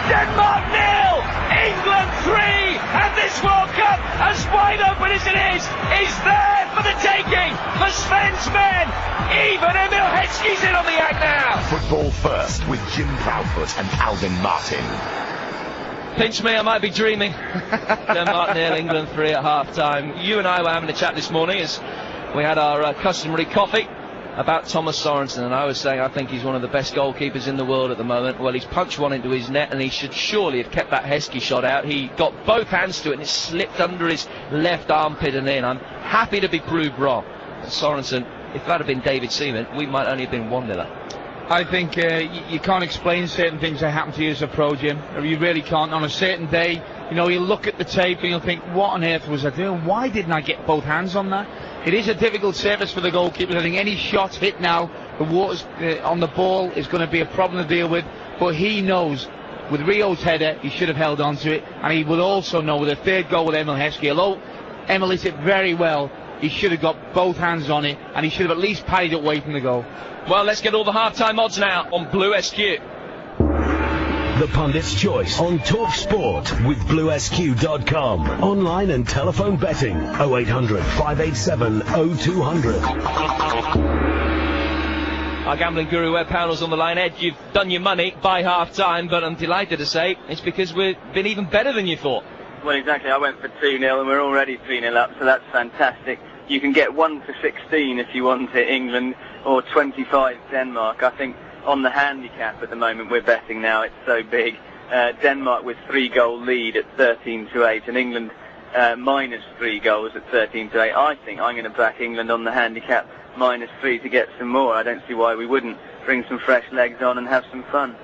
Speaker 1: Denmark 0, England 3, and this World Cup, as wide open as it is there for the taking for Sven's men. Even Emil Heskey's in on the act now.
Speaker 7: Football First with Jim Proudfoot and Alvin Martin.
Speaker 1: Pinch me, I might be dreaming. Denmark 0, England 3 at half-time. You and I were having a chat this morning as we had our customary coffee about Thomas Sorensen, and I was saying I think he's one of the best goalkeepers in the world at the moment. Well, he's punched one into his net, and he should surely have kept that Heskey shot out. He got both hands to it, and it slipped under his left armpit and in. I'm happy to be proved wrong. Sorensen, if that had been David Seaman, we might only have been 1-0.
Speaker 2: I think you can't explain certain things that happen to you as a pro, Jim. You really can't. On a certain day, you know, you'll look at the tape and you'll think, what on earth was I doing? Why didn't I get both hands on that? It is a difficult service for the goalkeepers. I think any shot hit now, the water's on the ball is going to be a problem to deal with. But he knows, with Rio's header, he should have held on to it. And he would also know with the third goal with Emil Heskey, although Emil hit it very well, he should have got both hands on it, and he should have at least parried it away from the goal.
Speaker 1: Well, let's get all the half-time odds now on Blue SQ.
Speaker 3: The pundit's choice on TalkSport with BlueSQ.com. Online and telephone betting 0800 587 0200.
Speaker 1: Our gambling guru Ed Pownell's on the line. Ed, you've done your money by half-time, but I'm delighted to say it's because we've been even better than you thought.
Speaker 8: Well, exactly. I went for 2-0 and we're already 3-0 up, so that's fantastic. You can get 1 for 16 if you want it, England, or 25 Denmark. I think on the handicap at the moment we're betting now, it's so big. Denmark with 3-goal lead at 13-8, and England -3 goals at 13-8. I think I'm going to back England on the handicap -3 to get some more. I don't see why we wouldn't bring some fresh legs on and have some fun.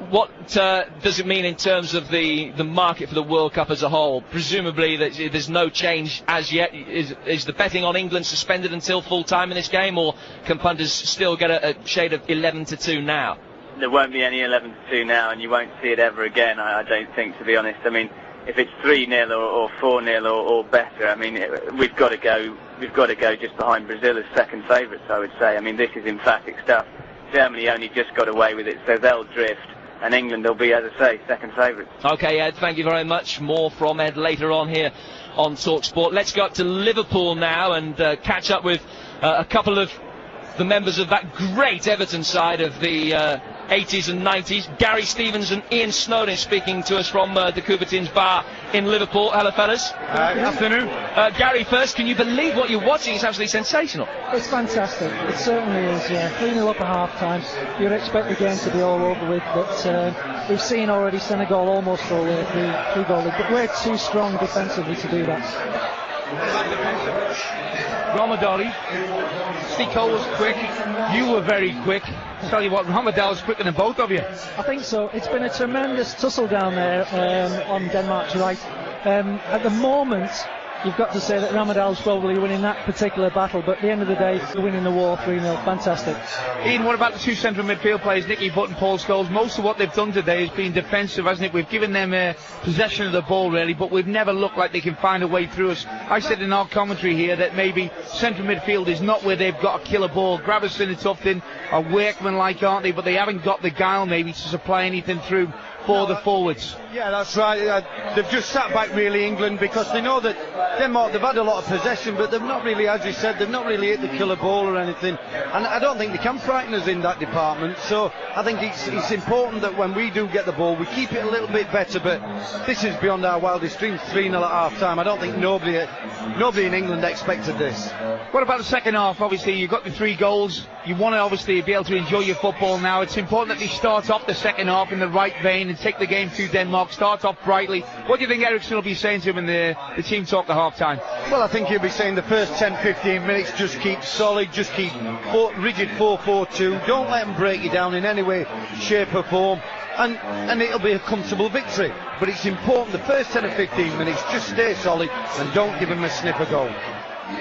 Speaker 1: What does it mean in terms of the market for the World Cup as a whole? Presumably there's no change as yet. Is the betting on England suspended until full time in this game, or can punters still get a shade of 11-2 now?
Speaker 8: There won't be any 11-2 now, and you won't see it ever again, I don't think, to be honest. I mean, if it's 3-0 or 4-0 or better, I mean, we've got to go just behind Brazil as second favourites, I would say. I mean, this is emphatic stuff. Germany only just got away with it, so they'll drift. And England will be, as I say, second favourites. Okay,
Speaker 1: Ed, thank you very much. More from Ed later on here on TalkSport. Let's go up to Liverpool now and catch up with a couple of the members of that great Everton side of the 80s and 90s. Gary Stevens and Ian Snowden speaking to us from the Coubertin's bar in Liverpool. Hello, fellas.
Speaker 9: Good afternoon.
Speaker 1: Gary, first, can you believe what you're watching? It's absolutely sensational.
Speaker 9: It's fantastic. It certainly is, yeah. 3-0 up at half-time. You'd expect the game to be all over with, but we've seen already Senegal almost all the way through goal league, but we're too strong defensively to do that.
Speaker 2: Ramadali, Siko was quick, you were very quick. Tell you what, Ramadali's quicker than both of you.
Speaker 9: I think so. It's been a tremendous tussle down there on Denmark's right. At the moment, you've got to say that Ramadal's probably winning that particular battle, but at the end of the day, winning the war 3-0. Fantastic.
Speaker 2: Ian, what about the two central midfield players, Nicky Butt and Paul Scholes? Most of what they've done today has been defensive, hasn't it? We've given them possession of the ball, really, but we've never looked like they can find a way through us. I said in our commentary here that maybe central midfield is not where they've got to kill a ball. Gravison and Tufton are workman-like, aren't they? But they haven't got the guile, maybe, to supply anything through for the forwards.
Speaker 10: Yeah, that's right. They've just sat back, really, England, because they know that Denmark, they've had a lot of possession, but they've not really, as you said, they've not really hit the killer ball or anything. And I don't think they can frighten us in that department. So I think it's important that when we do get the ball, we keep it a little bit better. But this is beyond our wildest dreams. 3-0 at half-time. I don't think nobody in England expected this.
Speaker 2: What about the second half? Obviously, you've got the 3 goals. You want to obviously be able to enjoy your football now. It's important that they start off the second half in the right vein and take the game to Denmark, start off brightly. What do you think Eriksson will be saying to him in the team talk at half-time?
Speaker 10: Well, I think he'll be saying the first 10-15 minutes, just keep solid, just keep rigid 4-4-2. Don't let them break you down in any way, shape or form. And it'll be a comfortable victory. But it's important, the first 10 or 15 minutes, just stay solid and don't give him a sniff of goal.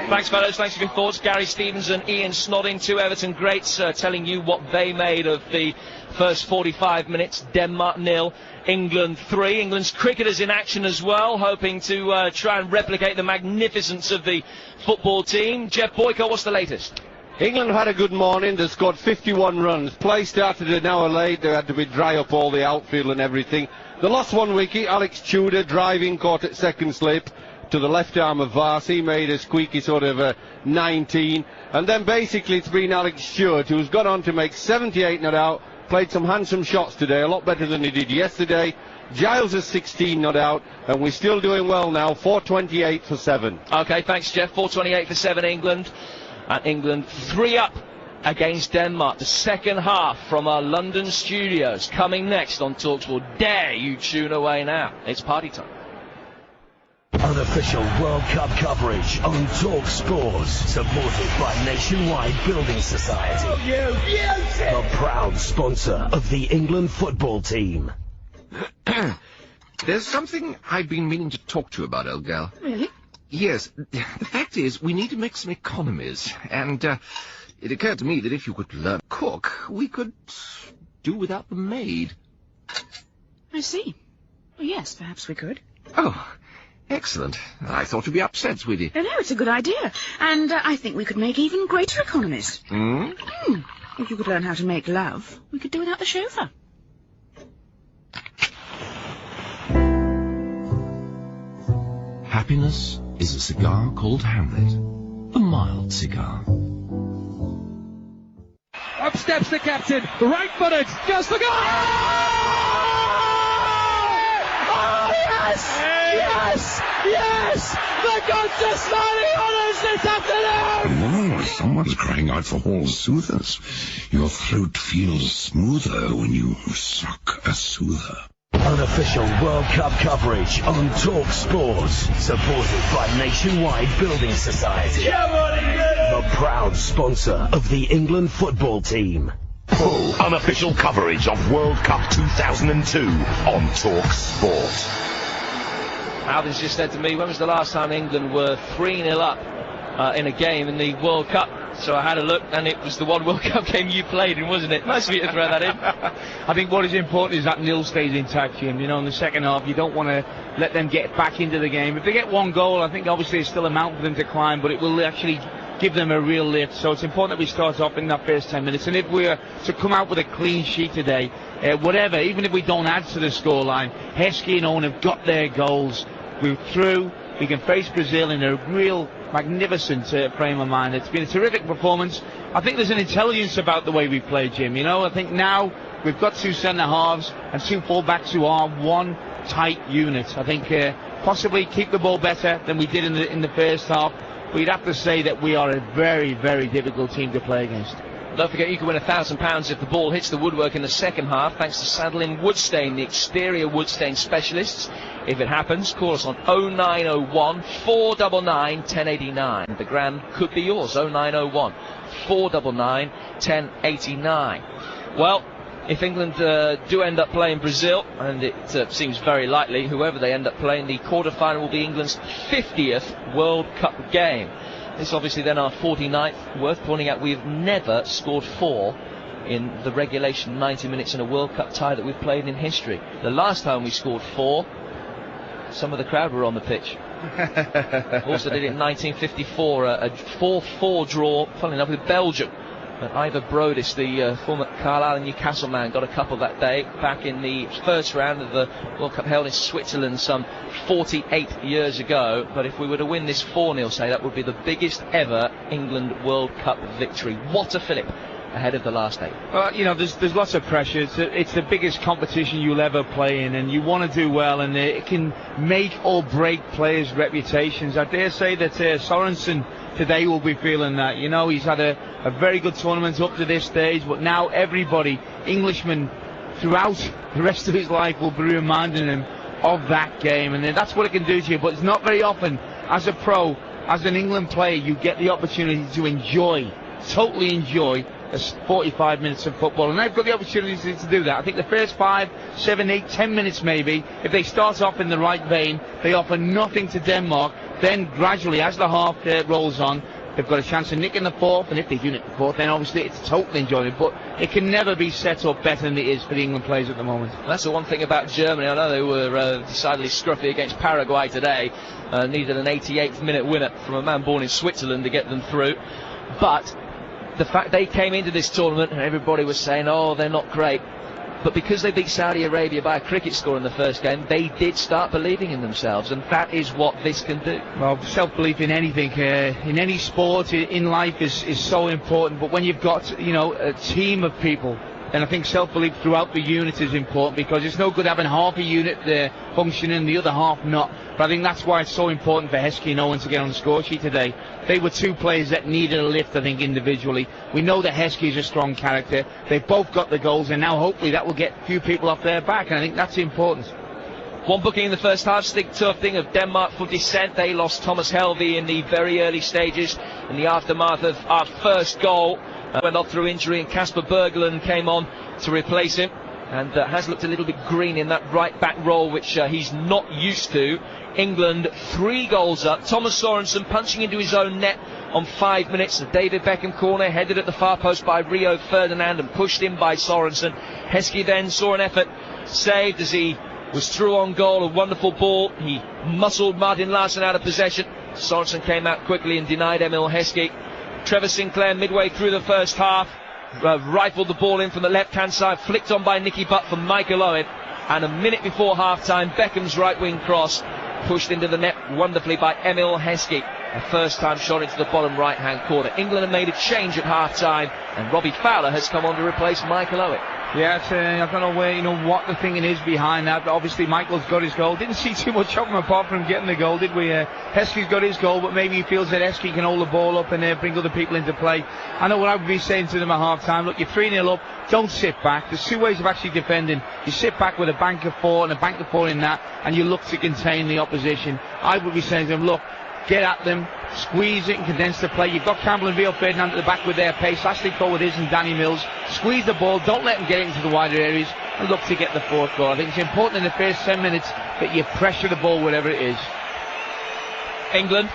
Speaker 1: Thanks, fellas. Thanks for your thoughts. Gary Stevens and Ian Snodding, 2 Everton greats, telling you what they made of the first 45 minutes. Denmark 0, England 3. England's cricketers in action as well, hoping to try and replicate the magnificence of the football team. Jeff Boycott, what's the latest?
Speaker 11: England had a good morning. They scored 51 runs. Play started an hour late. They had to dry up all the outfield and everything. They lost 1 wicket. Alex Tudor driving, caught at second slip to the left arm of Vars. He made a squeaky sort of 19. And then basically it's been Alex Stewart, who's gone on to make 78 not out. Played some handsome shots today, a lot better than he did yesterday. Giles is 16 not out, and we're still doing well now, 428 for 7.
Speaker 1: OK, thanks, Jeff. 428 for 7, England. And England 3 up against Denmark. The second half from our London studios coming next on TalkSport. Dare you tune away now. It's party time.
Speaker 3: Unofficial World Cup coverage on TalkSport, supported by Nationwide Building Society, the proud sponsor of the England football team.
Speaker 5: There's something I've been meaning to talk to you about, old gal.
Speaker 12: Really?
Speaker 5: Yes. The fact is, we need to make some economies, and it occurred to me that if you could learn to cook, we could do without the maid.
Speaker 12: I see. Well, yes, perhaps we could.
Speaker 5: Oh, excellent. I thought you'd be upset, sweetie.
Speaker 12: No, it's a good idea. And I think we could make even greater economies. If you could learn how to make love, we could do without the chauffeur.
Speaker 5: Happiness is a cigar called Hamlet. The mild cigar.
Speaker 4: Up steps the captain, right-footed, just the goal! Oh, yes! Yes! Yes! The gods are smiling on us this afternoon!
Speaker 5: Oh, someone's crying out for Hall Soothers. Your throat feels smoother when you suck a soother.
Speaker 3: Unofficial World Cup coverage on TalkSport. Supported by Nationwide Building Society. The proud sponsor of the England football team.
Speaker 7: Full unofficial coverage of World Cup 2002 on TalkSport.
Speaker 1: Alvin's just said to me, when was the last time England were 3-0 up in a game in the World Cup? So I had a look, and it was the one World Cup game you played in, wasn't it? Nice of you to throw that in.
Speaker 2: I think what is important is that nil stays intact, Jim. You know, in the second half, you don't want to let them get back into the game. If they get one goal, I think obviously it's still a mountain for them to climb, but it will actually give them a real lift. So it's important that we start off in that first 10 minutes. And if we're to come out with a clean sheet today, whatever, even if we don't add to the scoreline, Heskey and Owen have got their goals. We're through. We can face Brazil in a real magnificent frame of mind. It's been a terrific performance. I think there's an intelligence about the way we play, Jim. You know, I think now we've got two centre halves and two full-backs who are one tight unit. I think possibly keep the ball better than we did in the first half. But you'd have to say that we are a very, very difficult team to play against.
Speaker 1: Don't forget, you can win £1,000 if the ball hits the woodwork in the second half, thanks to Saddling Woodstain, the exterior woodstain specialists. If it happens, call us on 0901 499 1089. The grand could be yours, 0901 499 1089. Well, if England do end up playing Brazil, and it seems very likely, whoever they end up playing, the quarter-final will be England's 50th World Cup game. This obviously then our 49th. Worth pointing out, we've never scored 4 in the regulation 90 minutes in a World Cup tie that we've played in history. The last time we scored 4, some of the crowd were on the pitch. Also did it in 1954, a 4-4 draw, funnily enough, with Belgium. But Ivor Brodis, the former Carlisle and Newcastle man, got a couple that day back in the first round of the World Cup held in Switzerland some 48 years ago. But if we were to win this 4-0, say, that would be the biggest ever England World Cup victory. What a fillip ahead of the last 8.
Speaker 2: Well, you know, there's lots of pressure. It's the biggest competition you'll ever play in, and you want to do well, and it can make or break players' reputations. I dare say that Sorensen today will be feeling that. You know, he's had a very good tournament up to this stage, but now everybody, Englishman throughout the rest of his life, will be reminding him of that game, and that's what it can do to you. But it's not very often, as a pro, as an England player, you get the opportunity to totally enjoy 45 minutes of football, and they've got the opportunity to do that. I think the first 5, 7, 8, 10 minutes maybe, if they start off in the right vein, they offer nothing to Denmark. Then gradually, as the half rolls on, they've got a chance of nicking the fourth, and if they do nick the fourth, then obviously it's totally enjoyable. But it can never be set up better than it is for the England players at the moment.
Speaker 1: That's the one thing about Germany. I know they were decidedly scruffy against Paraguay today. Needed an 88th minute winner from a man born in Switzerland to get them through. But the fact they came into this tournament and everybody was saying, oh, they're not great. But because they beat Saudi Arabia by a cricket score in the first game, they did start believing in themselves, and that is what this can do.
Speaker 2: Well, self-belief in anything, in any sport, in life is so important. But when you've got, you know, a team of people, then I think self-belief throughout the unit is important, because it's no good having half a unit there functioning, the other half not. But I think that's why it's so important for Heskey and Owen to get on the score sheet today. They were two players that needed a lift, I think, individually. We know that Heskey is a strong character. They've both got the goals, and now hopefully that will get a few people off their back, and I think that's important.
Speaker 1: One booking in the first half, Stig Tufting of Denmark for Descent. They lost Thomas Helvey in the very early stages in the aftermath of our first goal. Went off through injury, and Kasper Berglund came on to replace him, and has looked a little bit green in that right back role, which he's not used to. England 3 goals up. Thomas Sorensen punching into his own net on 5 minutes. The David Beckham corner headed at the far post by Rio Ferdinand and pushed in by Sorensen. Heskey then saw an effort saved as he was through on goal. A wonderful ball. He muscled Martin Larsson out of possession. Sorensen came out quickly and denied Emil Heskey. Trevor Sinclair midway through the first half rifled the ball in from the left-hand side, flicked on by Nicky Butt from Michael Owen, and a minute before half-time, Beckham's right-wing cross pushed into the net wonderfully by Emil Heskey. A first-time shot into the bottom right-hand corner. England have made a change at half-time, and Robbie Fowler has come on to replace Michael Owen.
Speaker 2: Yeah, I don't know where, what the thinking is behind that. Obviously, Michael's got his goal. Didn't see too much of him apart from getting the goal, did we? Heskey's got his goal, but maybe he feels that Heskey can hold the ball up and bring other people into play. I know what I would be saying to them at half-time. Look, you're 3-0 up. Don't sit back. There's two ways of actually defending. You sit back with a bank of four and a bank of four in that, and you look to contain the opposition. I would be saying to them, look, get at them, squeeze it and condense the play. You've got Campbell and Rio Ferdinand at the back with their pace. Ashley Cole with his and Danny Mills. Squeeze the ball, don't let them get into the wider areas, and look to get the fourth goal. I think it's important in the first 10 minutes that you pressure the ball wherever it is.
Speaker 1: England,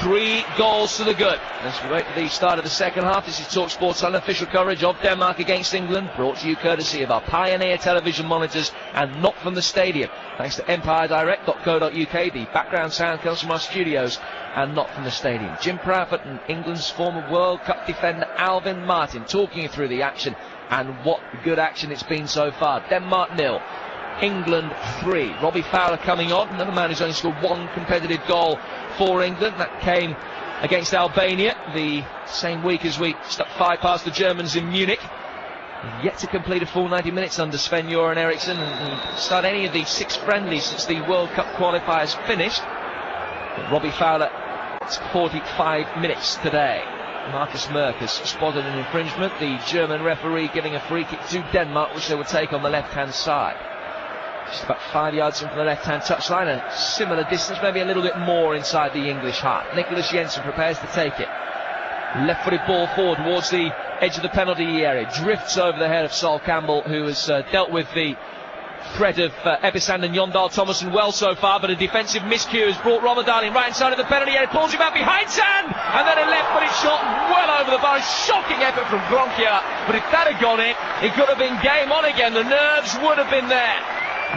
Speaker 1: 3 goals to the good. As we wait for the start of the second half, this is TalkSport's unofficial coverage of Denmark against England, brought to you courtesy of our Pioneer television monitors and not from the stadium. Thanks to empiredirect.co.uk, the background sound comes from our studios and not from the stadium. Jim Proudfoot and England's former World Cup defender Alvin Martin talking you through the action, and what good action it's been so far. Denmark 0, England 3. Robbie Fowler coming on, another man who's only scored 1 competitive goal for England. That came against Albania the same week as we stuck 5 past the Germans in Munich. Yet to complete a full 90 minutes under Sven-Göran Eriksson and start any of the 6 friendlies since the World Cup qualifiers finished. But Robbie Fowler, it's 45 minutes today. Marcus Merck has spotted an infringement. The German referee giving a free kick to Denmark, which they will take on the left-hand side. Just about 5 yards in from the left-hand touchline, and similar distance, maybe a little bit more inside the English half. Nicholas Jensen prepares to take it. Left-footed ball forward towards the edge of the penalty area. Drifts over the head of Sol Campbell, who has dealt with the threat of Ebisand and Yondal Thomason well so far, but a defensive miscue has brought Ramadan in right side of the penalty area, pulls him out behind Sand, and then a left-footed shot well over the bar. Shocking effort from Gronkia, but if that had gone in, it could have been game on again. The nerves would have been there.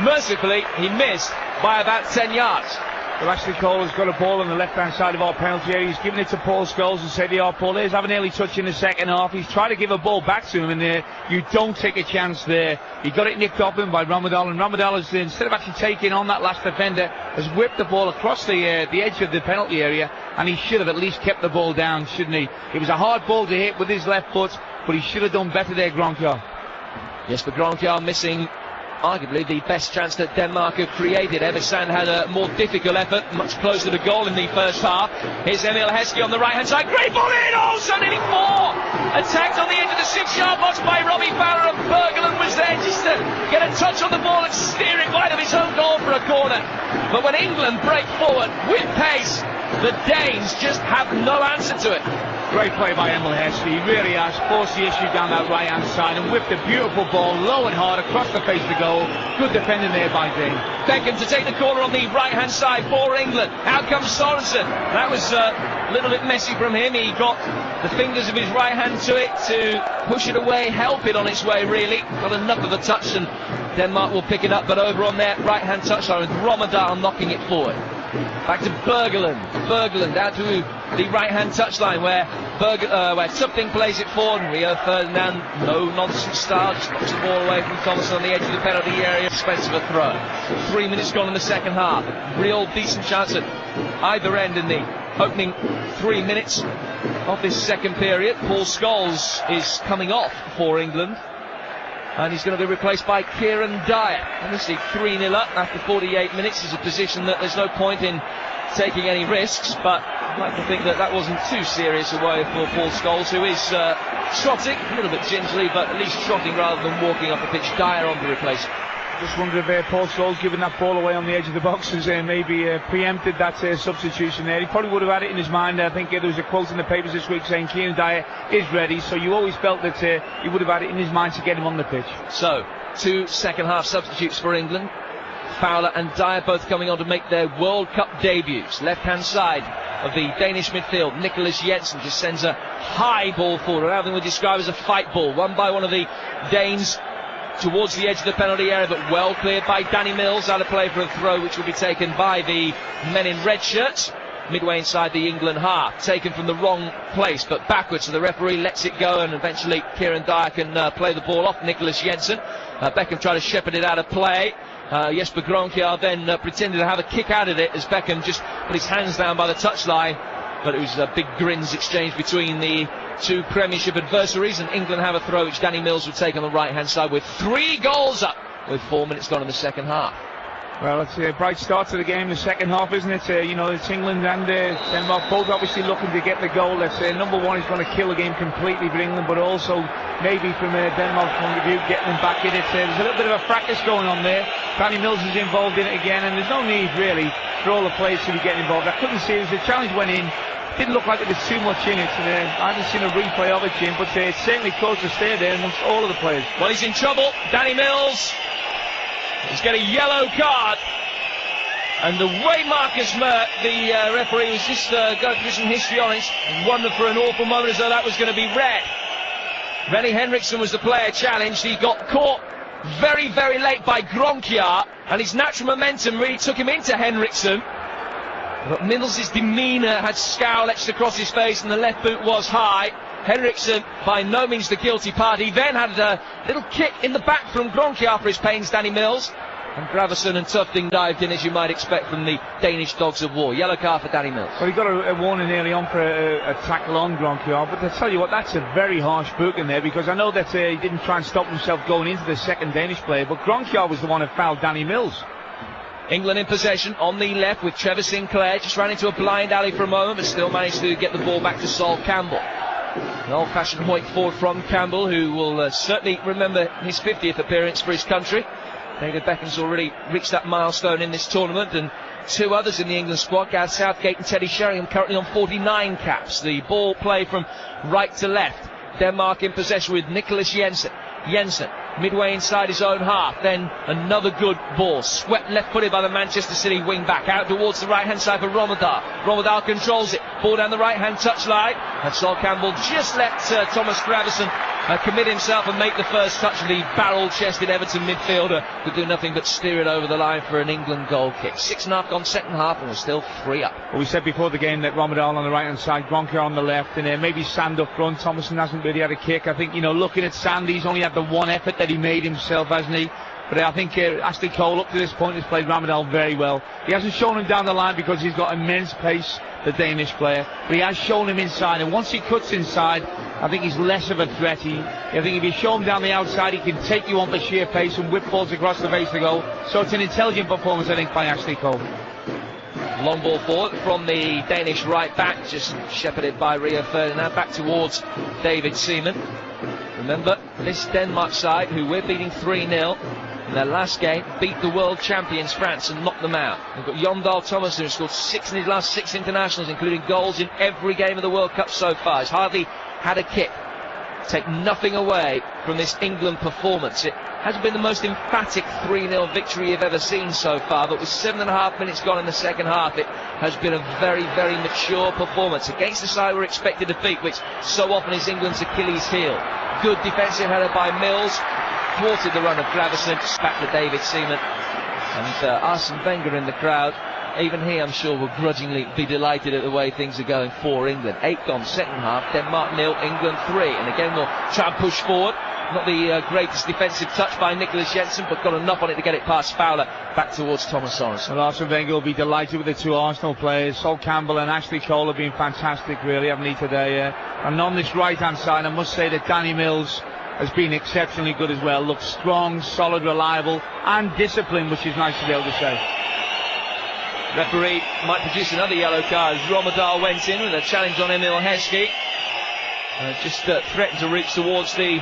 Speaker 1: Mercifully, he missed by about 10 yards.
Speaker 2: Well, Ashley Cole has got a ball on the left-hand side of our penalty area. He's given it to Paul Scholes and said, yeah, Paul, here's have an early touch in the second half. He's tried to give a ball back to him, and you don't take a chance there. He got it nicked off him by Ramadal, and Ramadal has, instead of actually taking on that last defender, has whipped the ball across the edge of the penalty area, and he should have at least kept the ball down, shouldn't he? It was a hard ball to hit with his left foot, but he should have done better there, Gronkia.
Speaker 1: Yes, but Gronkia missing arguably the best chance that Denmark have created. Eversand had a more difficult effort, much closer to goal in the first half. Here's Emil Heskey on the right hand side. Great ball in! Oh, so nearly 4! Attacked on the edge of the 6-yard box by Robbie Fowler, and Berglund was there just to get a touch on the ball and steer it wide of his own goal for a corner. But when England break forward with pace, the Danes just have no answer to it.
Speaker 2: Great play by Emil Heskey. He really has forced the issue down that right-hand side and whipped a beautiful ball low and hard across the face of the goal. Good defending there by Dane.
Speaker 1: Beckham to take the corner on the right-hand side for England. Out comes Sorensen. That was a little bit messy from him. He got the fingers of his right hand to it to push it away, help it on its way, really. Not enough of a touch, and Denmark will pick it up, but over on their right-hand touchline with Ramadan knocking it forward. Back to Berglund. Berglund out to the right-hand touchline where Tupting plays it forward. Rio Ferdinand, no-nonsense style, just knocks the ball away from Thomason on the edge of the penalty area. Expense of a throw. 3 minutes gone in the second half. Real decent chance at either end in the opening 3 minutes of this second period. Paul Scholes is coming off for England, and he's going to be replaced by Kieran Dyer. Obviously 3-0 up after 48 minutes is a position that there's no point in taking any risks, but I'd like to think that wasn't too serious a way for Paul Scholes, who is trotting, a little bit gingerly, but at least trotting rather than walking up the pitch. Dyer on to replace him.
Speaker 2: Just wonder if Paul Scholes giving that ball away on the edge of the box has maybe preempted that substitution there. He probably would have had it in his mind. I think there was a quote in the papers this week saying Kieran Dyer is ready, so you always felt that he would have had it in his mind to get him on the pitch.
Speaker 1: So, 2 second half substitutes for England. Fowler and Dyer both coming on to make their World Cup debuts. Left hand side of the Danish midfield, Nicholas Jensen just sends a high ball forward, rather than we describe as a fight ball, won by one of the Danes towards the edge of the penalty area, but well cleared by Danny Mills. Out of play for a throw which will be taken by the men in red shirts. Midway inside the England half, taken from the wrong place, but backwards, so the referee lets it go, and eventually Kieran Dyer can play the ball off Nicholas Jensen. Beckham tried to shepherd it out of play. Jesper Gronkia then pretended to have a kick out of it as Beckham just put his hands down by the touchline but it was big grins exchanged between the two Premiership adversaries, and England have a throw which Danny Mills would take on the right-hand side with 3 goals up with 4 minutes gone in the second half.
Speaker 2: Well, it's a bright start to the game in the second half, isn't it? It's England and Denmark both obviously looking to get the goal. That's number one is going to kill the game completely for England, but also maybe from Denmark's point of view, getting them back in it. There's a little bit of a fracas going on there. Danny Mills is involved in it again, and there's no need really for all the players to be getting involved. I couldn't see it as the challenge went in. Didn't look like there was too much in it. I haven't seen a replay of it, Jim, but it's certainly caused a stare there amongst all of the players.
Speaker 1: Well, he's in trouble. Danny Mills. He's got a yellow card. And the way Marcus Mert, the referee, was just going through some history on it, wondered for an awful moment as though that was going to be red. Rennie Henriksen was the player challenged. He got caught very, very late by Gronkjaer, and his natural momentum really took him into Henriksen. But Mills' demeanour had scowl etched across his face, and the left boot was high. Henriksen, by no means the guilty party, then had a little kick in the back from Gronkjaer for his pains, Danny Mills. And Gravesen and Tufting dived in, as you might expect from the Danish dogs of war. Yellow card for Danny Mills.
Speaker 2: Well, he got a warning early on for a tackle on Gronkjaer, but I tell you what, that's a very harsh book in there, because I know that he didn't try and stop himself going into the second Danish player, but Gronkjaer was the one who fouled Danny Mills.
Speaker 1: England in possession on the left with Trevor Sinclair. Just ran into a blind alley for a moment, but still managed to get the ball back to Sol Campbell. An old-fashioned hoik forward from Campbell, who will certainly remember his 50th appearance for his country. David Beckham's already reached that milestone in this tournament, and 2 others in the England squad, Gareth Southgate and Teddy Sheringham, currently on 49 caps. The ball play from right to left. Denmark in possession with Nicholas Jensen. Jensen, midway inside his own half, then another good ball, swept left-footed by the Manchester City wing-back, out towards the right-hand side for Rommedahl. Rommedahl controls it, ball down the right-hand touchline, and Sol Campbell just let Thomas Gravesen commit himself and make the first touch. The barrel-chested Everton midfielder could do nothing but steer it over the line for an England goal kick. 6.5 gone second half, and we're still 3 up.
Speaker 2: Well, we said before the game that Rommedahl on the right-hand side, Gronkjaer on the left, and maybe Sand up front. Thomason hasn't really had a kick. I think, looking at Sand, he's only had the one effort that he made himself, hasn't he? But I think Ashley Cole, up to this point, has played Rommedahl very well. He hasn't shown him down the line because he's got immense pace, the Danish player, but he has shown him inside, and once he cuts inside, I think he's less of a threat. I think if you show him down the outside, he can take you on for sheer pace and whip balls across the base to goal. So it's an intelligent performance, I think, by Ashley Cole.
Speaker 1: Long ball forward from the Danish right back, just shepherded by Rio Ferdinand, back towards David Seaman. Remember, this Denmark side, who we're beating 3-0, in their last game, beat the world champions France and knocked them out. We've got Jon Dahl Thomason, who scored 6 in his last 6 internationals, including goals in every game of the World Cup so far. He's hardly had a kick. Take nothing away from this England performance. It hasn't been the most emphatic 3-0 victory you've ever seen so far, but with 7.5 minutes gone in the second half, it has been a very, very mature performance against the side we're expected to beat, which so often is England's Achilles heel. Good defensive header by Mills, thwarted the run of Gravesen, back to David Seaman, and Arsene Wenger in the crowd. Even he, I'm sure, will grudgingly be delighted at the way things are going for England. 8 gone second half, Denmark 0, England 3. And again, we'll try and push forward. Not the greatest defensive touch by Nicholas Jensen, but got enough on it to get it past Fowler back towards Thomas Sorensen.
Speaker 2: Well, Arsene Wenger will be delighted with the 2 Arsenal players. Sol Campbell and Ashley Cole have been fantastic, really, haven't they, today? And on this right-hand side, I must say that Danny Mills has been exceptionally good as well. Looks strong, solid, reliable, and disciplined, which is nice to be able to say.
Speaker 1: Referee might produce another yellow card as Rommedahl went in with a challenge on Emil Heskey. Just threatened to reach towards the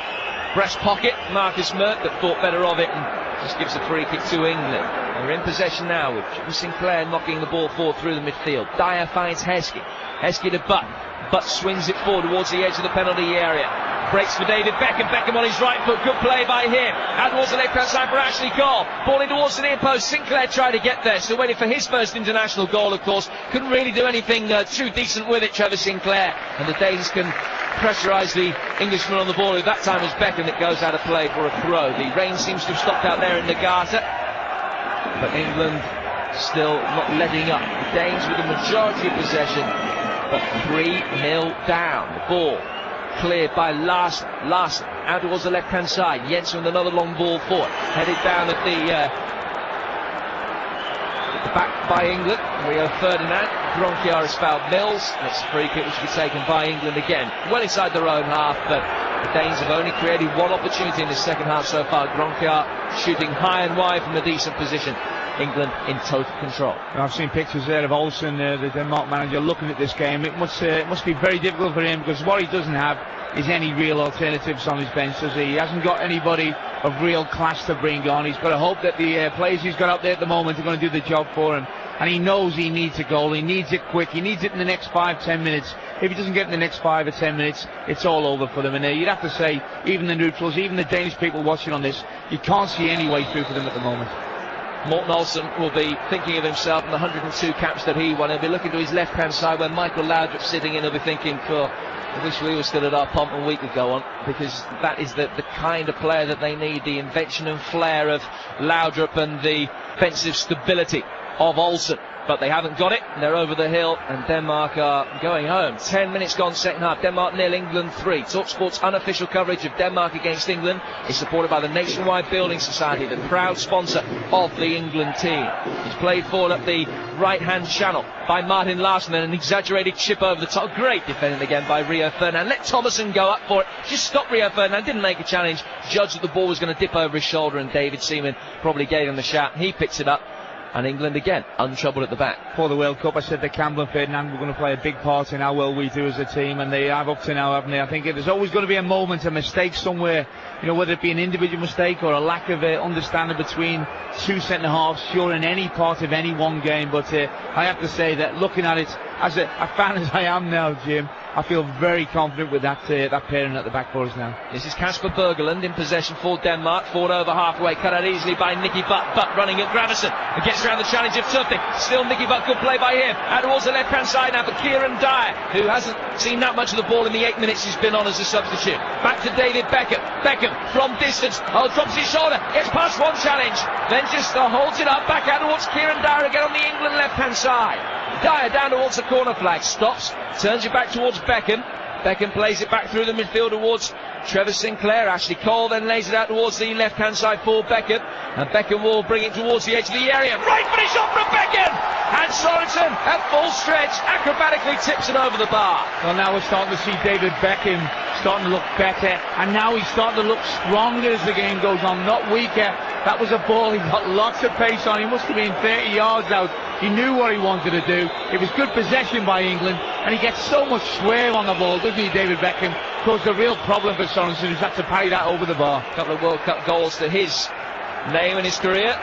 Speaker 1: breast pocket. Marcus Mert, that thought better of it and just gives a free kick to England. They're in possession now with Jim Sinclair knocking the ball forward through the midfield. Dyer finds Heskey. Heskey to Butt. Butt swings it forward towards the edge of the penalty area. Breaks for David Beckham. Beckham on his right foot. Good play by him. Out towards the left-hand side for Ashley Cole. Ball in towards the near post. Sinclair tried to get there. Still waiting for his first international goal, of course. Couldn't really do anything too decent with it, Trevor Sinclair. And the Danes can pressurise the Englishman on the ball, who that time is Beckham, that goes out of play for a throw. The rain seems to have stopped out there in Nagata. But England still not letting up. The Danes with the majority of possession, but 3-0 down. The ball cleared by Larsen out towards the left hand side. Jensen with another long ball forward, headed down at the Back by England, Rio Ferdinand, Gronkiar has fouled Mills. It's a free kick which will be taken by England again, well inside their own half, but the Danes have only created one opportunity in the second half so far. Gronkiar shooting high and wide from a decent position. England in total control.
Speaker 2: I've seen pictures there of Olsen, the Denmark manager, looking at this game. It must be very difficult for him, because what he doesn't have is any real alternatives on his bench, does he? He hasn't got anybody of real class to bring on. He's got to hope that the players he's got out there at the moment are going to do the job for him. And he knows he needs a goal. He needs it quick. He needs it in the next 5-10 minutes. If he doesn't get it in the next 5 or 10 minutes, it's all over for them. And you'd have to say, even the neutrals, even the Danish people watching on this, you can't see any way through for them at the moment.
Speaker 1: Morten Olsen will be thinking of himself and the 102 caps that he won. He'll be looking to his left-hand side where Michael Laudrup's sitting in. He'll be thinking, I wish we were still at our pomp a week ago on, because that is the kind of player that they need, the invention and flair of Laudrup and the defensive stability of Olsen. But they haven't got it, they're over the hill, and Denmark are going home. 10 minutes gone second half, Denmark 0, England 3. TalkSport's unofficial coverage of Denmark against England is supported by the Nationwide Building Society, the proud sponsor of the England team. He's played forward up the right-hand channel by Martin Larsson, and an exaggerated chip over the top. Great defending again by Rio Ferdinand. Let Thomason go up for it. Just stop Rio Ferdinand, didn't make a challenge. Judged that the ball was going to dip over his shoulder, and David Seaman probably gave him the shout. He picks it up. And England again, untroubled at the back.
Speaker 2: For the World Cup, I said that Campbell and Ferdinand were going to play a big part in how well we do as a team, and they have up to now, haven't they? I think there's always going to be a moment, a mistake somewhere, whether it be an individual mistake or a lack of understanding between two centre-halves, sure, in any part of any one game. But I have to say that looking at it, as a fan as I am now, Jim, I feel very confident with that pairing at the back for us now.
Speaker 1: This is Kasper Bergeland in possession for Denmark. Forward over halfway, cut out easily by Nicky Butt. Butt running at Gravison and gets around the challenge of Tufting. Still Nicky Butt, good play by him. Out towards the left-hand side now for Kieran Dyer, who hasn't seen that much of the ball in the 8 minutes he's been on as a substitute. Back to David Beckham. Beckham from distance. Drops his shoulder. Gets past one challenge. Then just holds it up. Back out towards Kieran Dyer again on the England left-hand side. Dyer down towards the corner flag, stops, turns it back towards Beckham. Beckham plays it back through the midfield towards Trevor Sinclair. Ashley Cole then lays it out towards the left-hand side for Beckham. And Beckham will bring it towards the edge of the area. Right finish off from Beckham! And Sorensen, at full stretch, acrobatically tips it over the bar.
Speaker 2: Well, now we're starting to see David Beckham starting to look better. And now he's starting to look stronger as the game goes on, not weaker. That was a ball, he got lots of pace on. He must have been 30 yards out. He knew what he wanted to do. It was good possession by England, and he gets so much swerve on the ball, doesn't he, David Beckham? Caused a real problem for Sorensen, who's had to parry that over the bar.
Speaker 1: A couple of World Cup goals to his name and his career.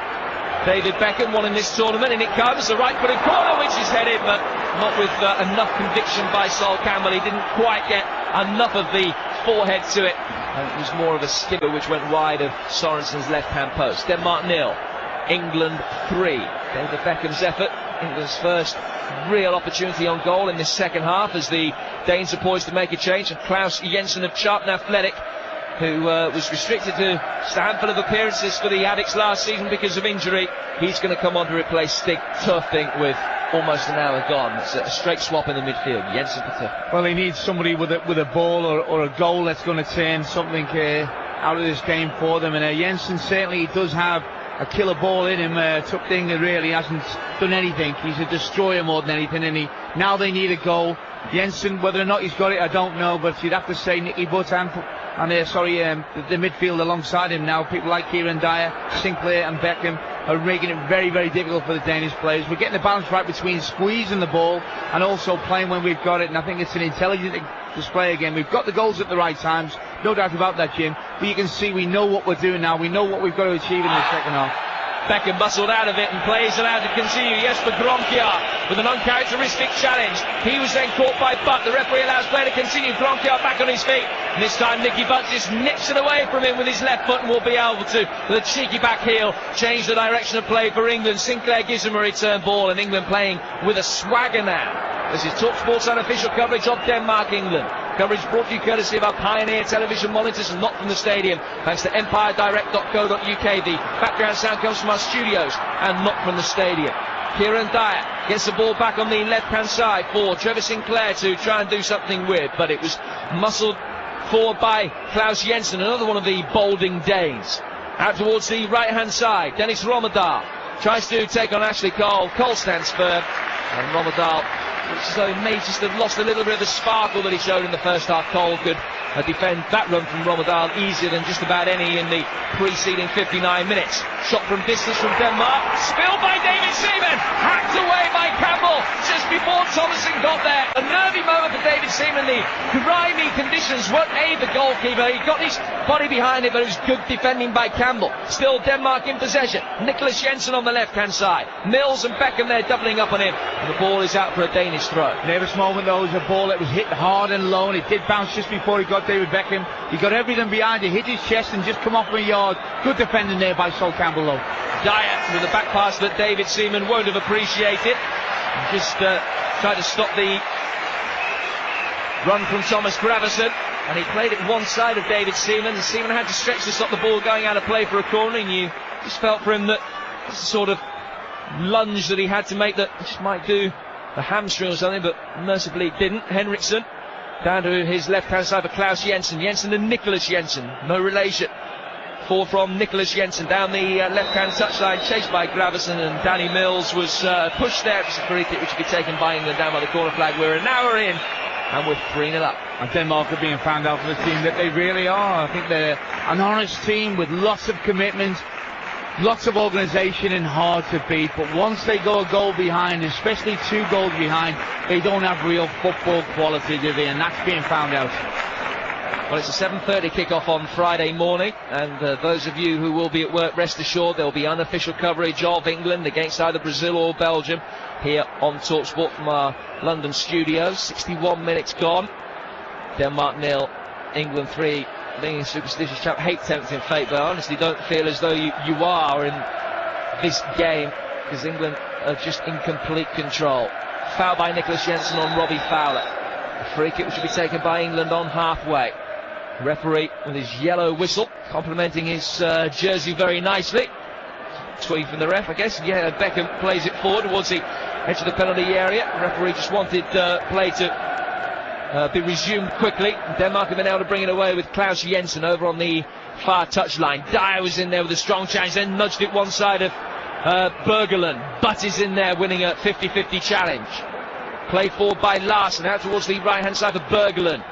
Speaker 1: David Beckham won in this tournament, and it comes the right-footed corner, which is headed, but not with enough conviction by Sol Campbell. He didn't quite get enough of the forehead to it. It was more of a skipper which went wide of Sorensen's left-hand post. Denmark 0, England 3. David Beckham's effort, England's first real opportunity on goal in this second half, as the Danes are poised to make a change. And Klaus Jensen of Charlton Athletic, who was restricted to just a handful of appearances for the Addicts last season because of injury, he's going to come on to replace Stig Tufting with almost an hour gone. It's a straight swap in the midfield, Jensen for Tufting.
Speaker 2: Well, he needs somebody with a ball or a goal that's going to turn something out of this game for them. And Jensen certainly does have a killer ball in him. Tufting really hasn't done anything. He's a destroyer more than anything, and now they need a goal. Jensen, whether or not he's got it, I don't know, but you'd have to say Nicky Butt and the midfield alongside him now, people like Kieran Dyer, Sinclair and Beckham are making it very, very difficult for the Danish players. We're getting the balance right between squeezing the ball and also playing when we've got it, and I think it's an intelligent display again. We've got the goals at the right times, no doubt about that, Jim, but you can see we know what we're doing now. We know what we've got to achieve in the second half.
Speaker 1: Beckham bustled out of it and plays allowed to continue. Jesper Gronkiar with an uncharacteristic challenge. He was then caught by Butt. The referee allows play to continue. Gronkiar back on his feet. And this time Nicky Butt just nips it away from him with his left foot and will be able to, with a cheeky back heel, change the direction of play for England. Sinclair gives him a return ball, and England playing with a swagger now. This is TalkSport's unofficial coverage of Denmark-England. Coverage brought to you courtesy of our Pioneer television monitors and not from the stadium, thanks to empiredirect.co.uk. The background sound comes from our studios and not from the stadium. Kieran Dyer gets the ball back on the left-hand side for Trevor Sinclair to try and do something weird, but it was muscled forward by Klaus Jensen, another one of the balding Danes. Out towards the right-hand side, Dennis Rommedahl tries to take on Ashley Cole. Cole stands firm, and Rommedahl, so he may just have lost a little bit of the sparkle that he showed in the first half. Cole could defend that run from Rommedahl easier than just about any in the preceding 59 minutes. Shot from distance from Denmark, spilled by David Seaman, hacked away by Campbell just before Thomason got there. A nervy moment for David Seaman. The grimy conditions won't aid the goalkeeper. He got his body behind it, but it was good defending by Campbell. Still Denmark in possession. Nicholas Jensen on the left-hand side. Mills and Beckham there doubling up on him, and the ball is out for a Danish throw.
Speaker 2: Nervous moment though, was a ball that was hit hard and low, and it did bounce just before he got David Beckham. He got everything behind it, hit his chest and just come off a yard. Good defending there by Sol Campbell though.
Speaker 1: Dyer with a back pass that David Seaman won't have appreciated. Just tried to stop the run from Thomas Gravesen, and he played it one side of David Seaman, and Seaman had to stretch to stop the ball going out of play for a corner, and you just felt for him that it's the sort of lunge that he had to make that just might do the hamstring or something, but mercifully it didn't. Henriksen down to his left-hand side for Klaus Jensen. Jensen and Nicholas Jensen, no relation. Forward from Nicholas Jensen down the left-hand touchline, chased by Gravesen, and Danny Mills was pushed there. It's a free kick which will be taken by England down by the corner flag. We're an hour in, and we're 3-0 up.
Speaker 2: And Denmark are being found out for the team that they really are. I think they're an honest team with lots of commitment, lots of organisation, and hard to beat. But once they go a goal behind, especially 2 goals behind, they don't have real football quality, do they? And that's being found out.
Speaker 1: Well, it's a 7:30 kick-off on Friday morning, and those of you who will be at work, rest assured there will be unofficial coverage of England against either Brazil or Belgium here on TalkSport from our London studios. 61 minutes gone. Denmark 0, England 3. Being a superstitious chap, hate tempting fate, but I honestly don't feel as though you are in this game, because England are just in complete control. Foul by Nicholas Jensen on Robbie Fowler. A free kick which will be taken by England on halfway. Referee with his yellow whistle, complimenting his jersey very nicely. Tweet from the ref, I guess. Yeah, Beckham plays it forward towards the edge of the penalty area. The referee just wanted play to be resumed quickly. Denmark have been able to bring it away with Klaus Jensen over on the far touchline. Dyer was in there with a strong challenge, then nudged it one side of Bergerlund. Butt is in there winning a 50-50 challenge. Played forward by Larsen, out towards the right-hand side of Bergerlund.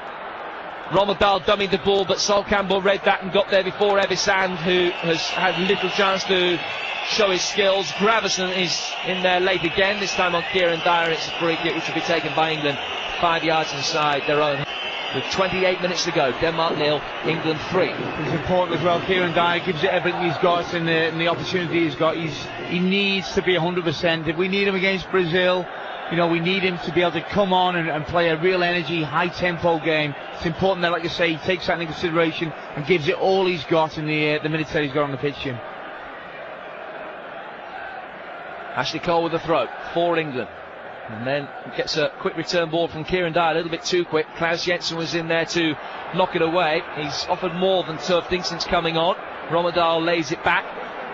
Speaker 1: Rommedahl dummied the ball, but Sol Campbell read that and got there before Evisand, who has had little chance to show his skills. Gravesen is in there late again, this time on Kieran Dyer. It's a free kick which will be taken by England 5 yards inside their own. With 28 minutes to go, Denmark 0, England 3.
Speaker 2: It's important as well. Kieran Dyer gives it everything he's got in the opportunity he's got. He needs to be 100%. If we need him against Brazil, you know, we need him to be able to come on and play a real energy, high-tempo game. It's important that, like you say, he takes that into consideration and gives it all he's got in the minutes that he's got on the pitch. Jim.
Speaker 1: Ashley Cole with the throw for England. And then gets a quick return ball from Kieran Dyer, a little bit too quick. Klaus Jensen was in there to knock it away. He's offered more than Turf since coming on. Rommedahl lays it back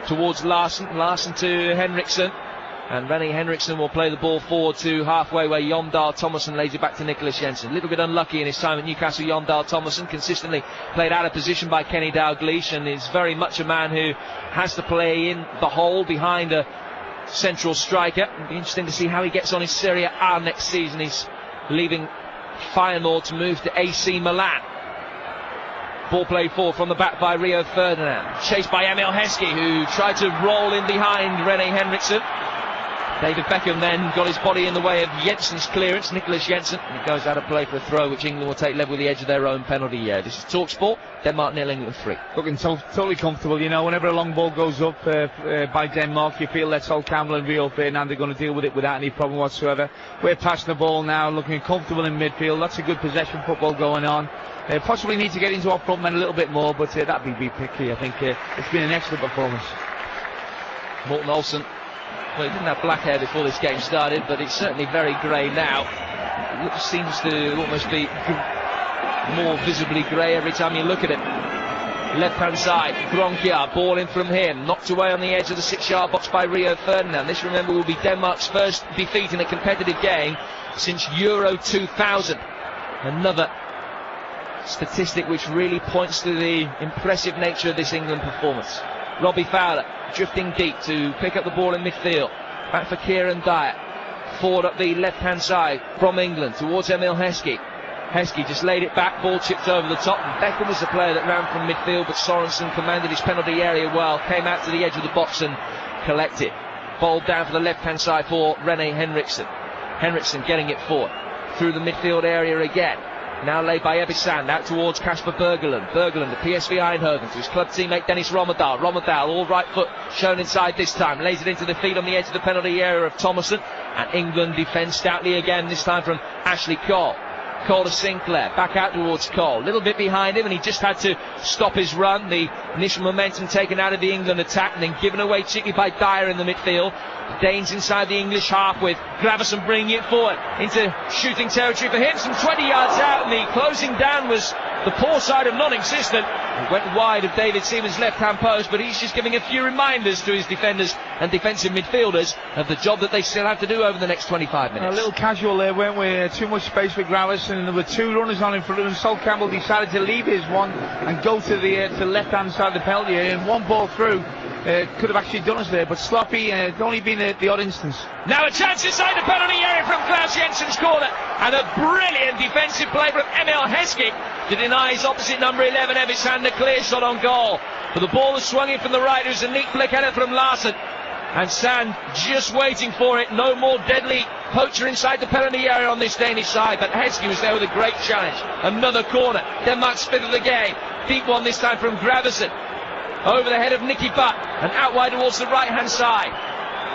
Speaker 1: towards Larsen. Larsen to Henriksen. And Rennie Henriksen will play the ball forward to halfway where Jon Dahl Tomasson lays it back to Nicholas Jensen. A little bit unlucky in his time at Newcastle. Jon Dahl Tomasson consistently played out of position by Kenny Dalglish, and is very much a man who has to play in the hole behind a central striker. It'll be interesting to see how he gets on his Serie A next season. He's leaving Feyenoord to move to AC Milan. Ball played forward from the back by Rio Ferdinand. Chased by Emil Heskey, who tried to roll in behind Rennie Henriksen. David Beckham then got his body in the way of Jensen's clearance, Nicholas Jensen. And it goes out of play for a throw, which England will take level with the edge of their own penalty area. This is TalkSport, Denmark 0, England 3.
Speaker 2: Looking totally comfortable, you know. Whenever a long ball goes up by Denmark, you feel that Sol Campbell and Rio Ferdinand are going to deal with it without any problem whatsoever. We're passing the ball now, looking comfortable in midfield. Lots of good possession football going on. Possibly need to get into our front men a little bit more, but that'd be picky. I think it's been an excellent performance.
Speaker 1: Morten Olsen. Well, he didn't have black hair before this game started, but it's certainly very grey now. It seems to almost be more visibly grey every time you look at it. Left-hand side, Gronkier, ball in from him, knocked away on the edge of the 6-yard box by Rio Ferdinand. This, remember, will be Denmark's first defeat in a competitive game since Euro 2000. Another statistic which really points to the impressive nature of this England performance. Robbie Fowler drifting deep to pick up the ball in midfield. Back for Kieran Dyer. Forward up the left-hand side from England towards Emil Heskey. Heskey just laid it back, ball chipped over the top. Beckham was the player that ran from midfield, but Sorensen commanded his penalty area well, came out to the edge of the box and collected. Ball down for the left-hand side for Rene Henriksen. Henriksen getting it forward through the midfield area again. Now laid by Ebisand out towards Kasper Bergerlund. Bergerlund, the PSV Eindhoven, to his club teammate Dennis Rommedahl. Rommedahl, all right foot shown inside this time. Lays it into the feet on the edge of the penalty area of Thomason. And England defend stoutly again, this time from Ashley Cole. Cole to Sinclair, back out towards Cole. A little bit behind him, and he just had to stop his run. The initial momentum taken out of the England attack, and then given away cheaply by Dyer in the midfield. The Danes inside the English half with Gravesen bringing it forward into shooting territory for him. Some 20 yards out, and the closing down was the poor side of non-existent. It went wide of David Seaman's left-hand post, but he's just giving a few reminders to his defenders and defensive midfielders of the job that they still have to do over the next 25 minutes.
Speaker 2: A little casual there, weren't we? Too much space for Gravesen, and there were two runners on in front of him. Sol Campbell decided to leave his one and go to the left-hand side of the penalty area, and one ball through could have actually done us there, but sloppy, it's only been the odd instance.
Speaker 1: Now a chance inside the penalty area from Klaus Jensen's corner, and a brilliant defensive play from Emil Heskey to deny his opposite number 11, Ebisand, a clear shot on goal. But the ball was swung in from the right. It was a neat flick header from Larsen, and Sand just waiting for it. No more deadly poacher inside the penalty area on this Danish side, but Heskey was there with a great challenge. Another corner, Denmark's fifth of the game. Deep one this time from Gravesen, over the head of Nicky Butt, and out wide towards the right-hand side.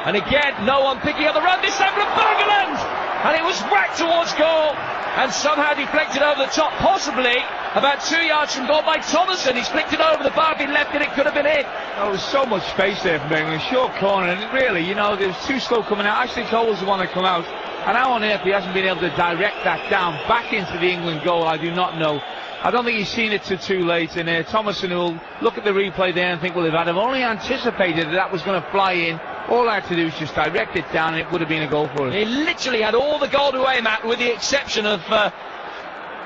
Speaker 1: And again, no one picking up the run, this time from Bergerlund, and it was whacked towards goal, and somehow deflected over the top, possibly about 2 yards from goal by Thomason. He's flicked it over the bar, been left, and it could have been in.
Speaker 2: There was so much space there from England, short corner, and really, you know, there was too slow coming out. Ashley Cole was the one that come out, and how on earth he hasn't been able to direct that down back into the England goal, I do not know. I don't think he's seen it too late, and Thomason will look at the replay there and think, well, if I'd have only anticipated that was going to fly in, all I had to do was just direct it down, and it would have been a goal for us.
Speaker 1: He literally had all the goal to aim at, with the exception of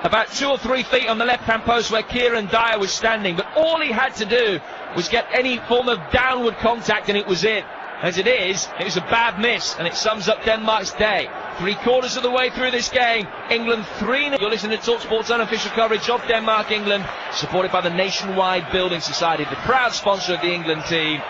Speaker 1: about 2 or 3 feet on the left-hand post where Kieran Dyer was standing, but all he had to do was get any form of downward contact, and it was in. As it is, it was a bad miss, and it sums up Denmark's day. 3/4 of the way through this game, England 3-0. You're listening to TalkSport's unofficial coverage of Denmark-England, supported by the Nationwide Building Society, the proud sponsor of the England team.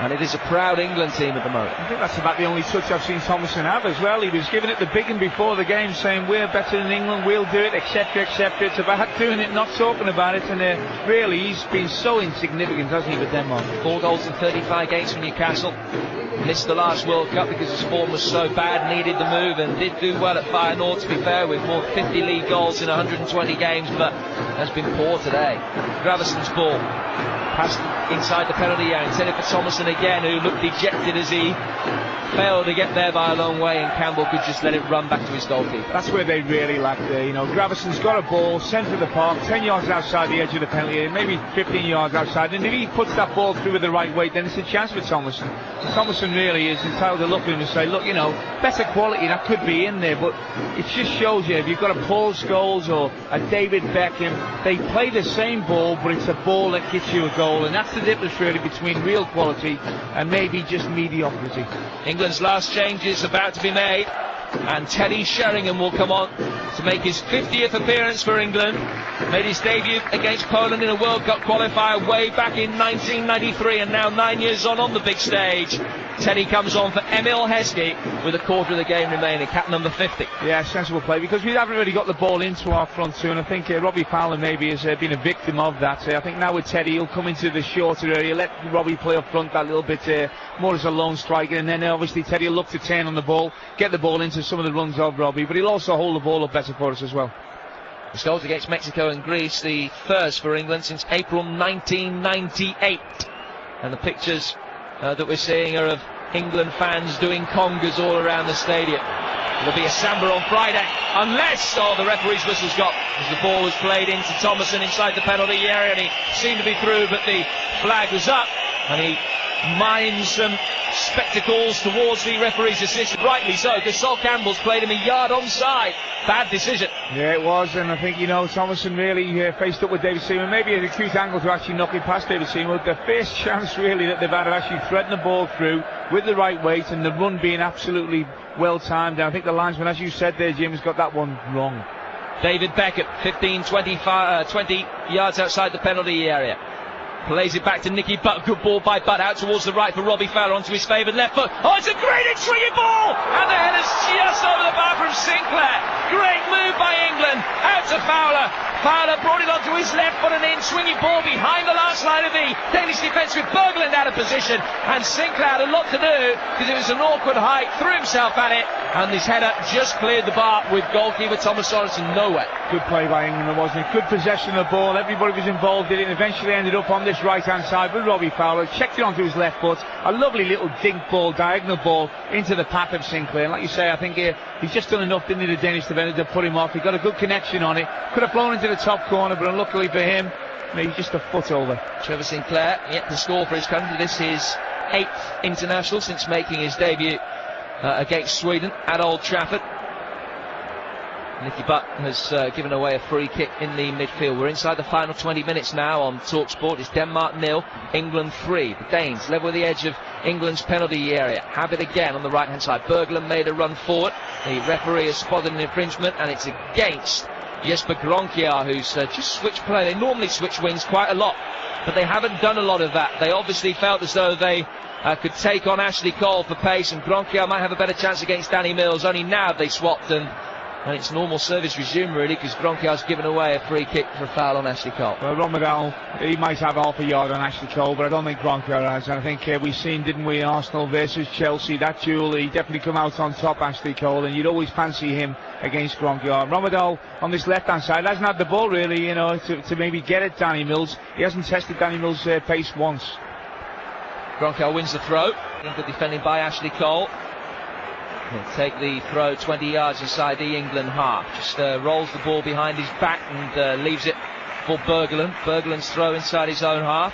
Speaker 1: And it is a proud England team at the moment.
Speaker 2: I think that's about the only touch I've seen Thomason have as well. He was giving it the big one before the game, saying we're better than England, we'll do it, etc, etc. It's about doing it, not talking about it, and really he's been so insignificant, hasn't he, with Denmark?
Speaker 1: 4 goals in 35 games for Newcastle. Missed the last World Cup because his form was so bad, needed the move, and did do well at Feyenoord, to be fair, with more 50 league goals in 120 games, but has been poor today. Gravesen's ball passed inside the penalty area, intended for Thomason again, who looked dejected as he failed to get there by a long way, and Campbell could just let it run back to his goalkeeper.
Speaker 2: That's where they really lacked there, you know. Gravesen's got a ball, centre of the park, 10 yards outside the edge of the penalty area, maybe 15 yards outside, and if he puts that ball through with the right weight, then it's a chance for Thomason. Thomason really is entitled to look at him and say, look, you know, better quality, that could be in there, but it just shows you, if you've got a Paul Scholes or a David Beckham, they play the same ball, but it's a ball that gets you a goal, and that's the difference really between real quality and maybe just mediocrity.
Speaker 1: England's last change is about to be made, and Teddy Sheringham will come on to make his 50th appearance for England. Made his debut against Poland in a World Cup qualifier way back in 1993, and now 9 years on the big stage. Teddy comes on for Emil Heskey with a quarter of the game remaining, cap number 50.
Speaker 2: Yeah, sensible play, because we haven't really got the ball into our front two, and I think Robbie Fowler maybe has been a victim of that. I think now with Teddy, he'll come into the shorter area, let Robbie play up front that little bit more as a lone striker, and then obviously Teddy will look to turn on the ball, get the ball into some of the runs of Robbie, but he'll also hold the ball up better for us as well.
Speaker 1: The goals against Mexico and Greece, the first for England since April 1998. And the pictures that we're seeing are of England fans doing congas all around the stadium. There'll be a samba on Friday, unless the referee's whistle's got, as the ball was played into Thomason inside the penalty area, and he seemed to be through, but the flag was up, and he mimes some spectacles towards the referee's assistant. Rightly so, because Sol Campbell's played him a yard onside. Bad decision.
Speaker 2: Yeah, it was, and I think, Thomason really faced up with David Seaman. Maybe an acute angle to actually knock it past David Seaman. The first chance really that they've had of actually threading the ball through with the right weight, and the run being absolutely well timed. And I think the linesman, as you said there, Jim, has got that one wrong.
Speaker 1: David Beckham, 20 yards outside the penalty area. Plays it back to Nicky Butt. Good ball by Butt out towards the right for Robbie Fowler onto his favoured left foot. Oh, it's a great swinging ball! And the header's just over the bar from Sinclair. Great move by England. Out to Fowler. Fowler brought it onto his left foot and in. Swinging ball behind the last line of the Danish defence with Berglund out of position. And Sinclair had a lot to do because it was an awkward height. Threw himself at it. And this header just cleared the bar with goalkeeper Thomas Sorensen nowhere.
Speaker 2: Good play by England, wasn't it? Good possession of the ball. Everybody was involved in it. Eventually ended up on this right-hand side with Robbie Fowler. Checked it onto his left foot. A lovely little dink ball, diagonal ball into the path of Sinclair. And like you say, I think he's just done enough, didn't he, the Danish defender, to put him off. He got a good connection on it. Could have flown into the top corner, but unluckily for him, maybe just a foot over.
Speaker 1: Trevor Sinclair yet to score for his country. This is 8th international since making his debut against Sweden at Old Trafford. Nicky Butt has given away a free kick in the midfield. We're inside the final 20 minutes now on TalkSport. It's Denmark 0, England 3. The Danes level with the edge of England's penalty area. Have it again on the right-hand side. Berglund made a run forward. The referee has spotted an infringement, and it's against Jesper Gronkjær, who's just switched play. They normally switch wings quite a lot, but they haven't done a lot of that. They obviously felt as though they could take on Ashley Cole for pace, and Gronkjær might have a better chance against Danny Mills. Only now have they swapped, and it's normal service resume really, because Gronkjar's given away a free kick for a foul on Ashley Cole.
Speaker 2: Well, Romedal, he might have half a yard on Ashley Cole, but I don't think Gronkjar has. And I think we've seen, didn't we, Arsenal versus Chelsea, that duel, he definitely come out on top, Ashley Cole, and you'd always fancy him against Gronkjar. Romedal on this left-hand side hasn't had the ball really, to maybe get at Danny Mills. He hasn't tested Danny Mills' pace once.
Speaker 1: Gronkjar wins the throw. Good defending by Ashley Cole. He'll take the throw 20 yards inside the England half. Just rolls the ball behind his back and leaves it for Berglund. Berglund's throw inside his own half.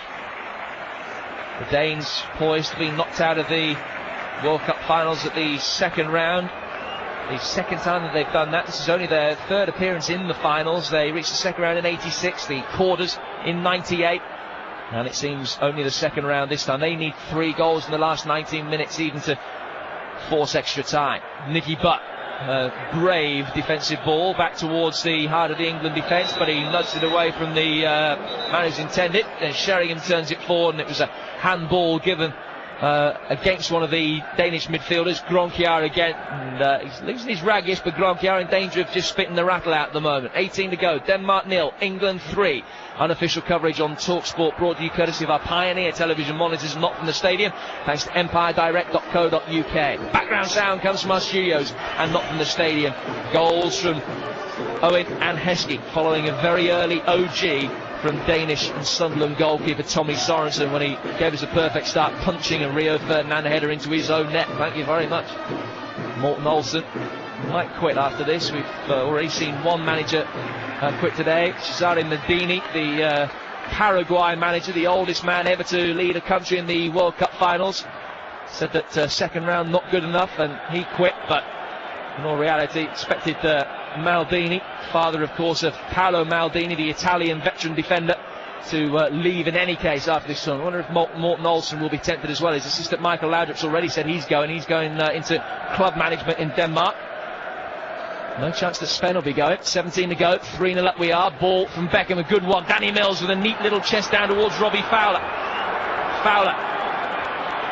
Speaker 1: The Danes poised to be knocked out of the World Cup finals at the second round. The second time that they've done that. This is only their third appearance in the finals. They reached the second round in '86, the quarters in '98. And it seems only the second round this time. They need 3 goals in the last 19 minutes even to force extra time. Nicky Butt, brave defensive ball back towards the heart of the England defence, but he nudged it away from the man who's intended. Then Sheringham turns it forward, and it was a handball given against one of the Danish midfielders, Gronkjær again. And he's losing his rag, but Gronkjær in danger of just spitting the rattle out at the moment. 18 to go, Denmark 0, England 3. Unofficial coverage on TalkSport, brought to you courtesy of our Pioneer television monitors, not from the stadium, thanks to empiredirect.co.uk. Background sound comes from our studios and not from the stadium. Goals from Owen and Heskey, following a very early OG from Danish and Sunderland goalkeeper Tommy Sorensen when he gave us a perfect start, punching a Rio Ferdinand header into his own net. Thank you very much. Morten Olsen might quit after this. We've already seen one manager quit today, Cesare Maldini, the Paraguay manager, the oldest man ever to lead a country in the World Cup finals. Said that second round not good enough and he quit, but in all reality expected Maldini, father of course of Paolo Maldini, the Italian veteran defender, to leave in any case after this tournament. I wonder if Morten Olsen will be tempted as well. His assistant Michael Laudrup's already said he's going into club management in Denmark. No chance that Sven will be going. 17 to go, 3-0 up we are. Ball from Beckham, a good one. Danny Mills with a neat little chest down towards Robbie Fowler. Fowler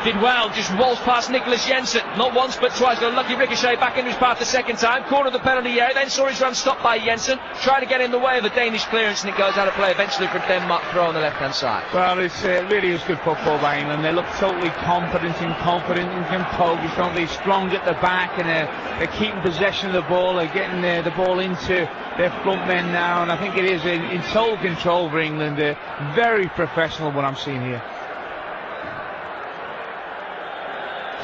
Speaker 1: did well, just rolls past Nicholas Jensen. Not once but twice, got a lucky ricochet back into his path the second time. Corner of the penalty area, then saw his run stopped by Jensen. Trying to get in the way of a Danish clearance, and it goes out of play eventually for Denmark throw on the left-hand side.
Speaker 2: Well, it's really is good football by England. They look totally confident and composed, don't they? Strong at the back, and they're keeping possession of the ball. They're getting the ball into their front men now, and I think it is in total control for England. They're very professional, what I'm seeing here.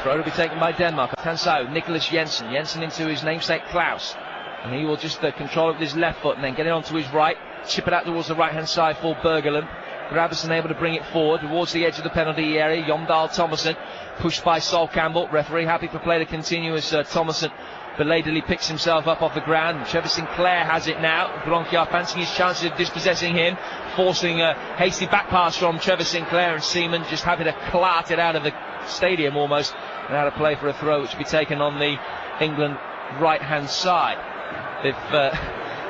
Speaker 1: Throw to be taken by Denmark. Left-hand side, Nicholas Jensen. Jensen into his namesake Klaus. And he will just control it with his left foot and then get it onto his right. Chip it out towards the right-hand side for Berglund. Gravesen able to bring it forward towards the edge of the penalty area. Jondal Thomason pushed by Sol Campbell. Referee happy for play to continue as Thomason belatedly picks himself up off the ground. Trevor Sinclair has it now. Gronkiar fancying his chances of dispossessing him, forcing a hasty back pass from Trevor Sinclair, and Seaman just happy to cart it out of the stadium almost, and out of play for a throw which will be taken on the England right hand side. If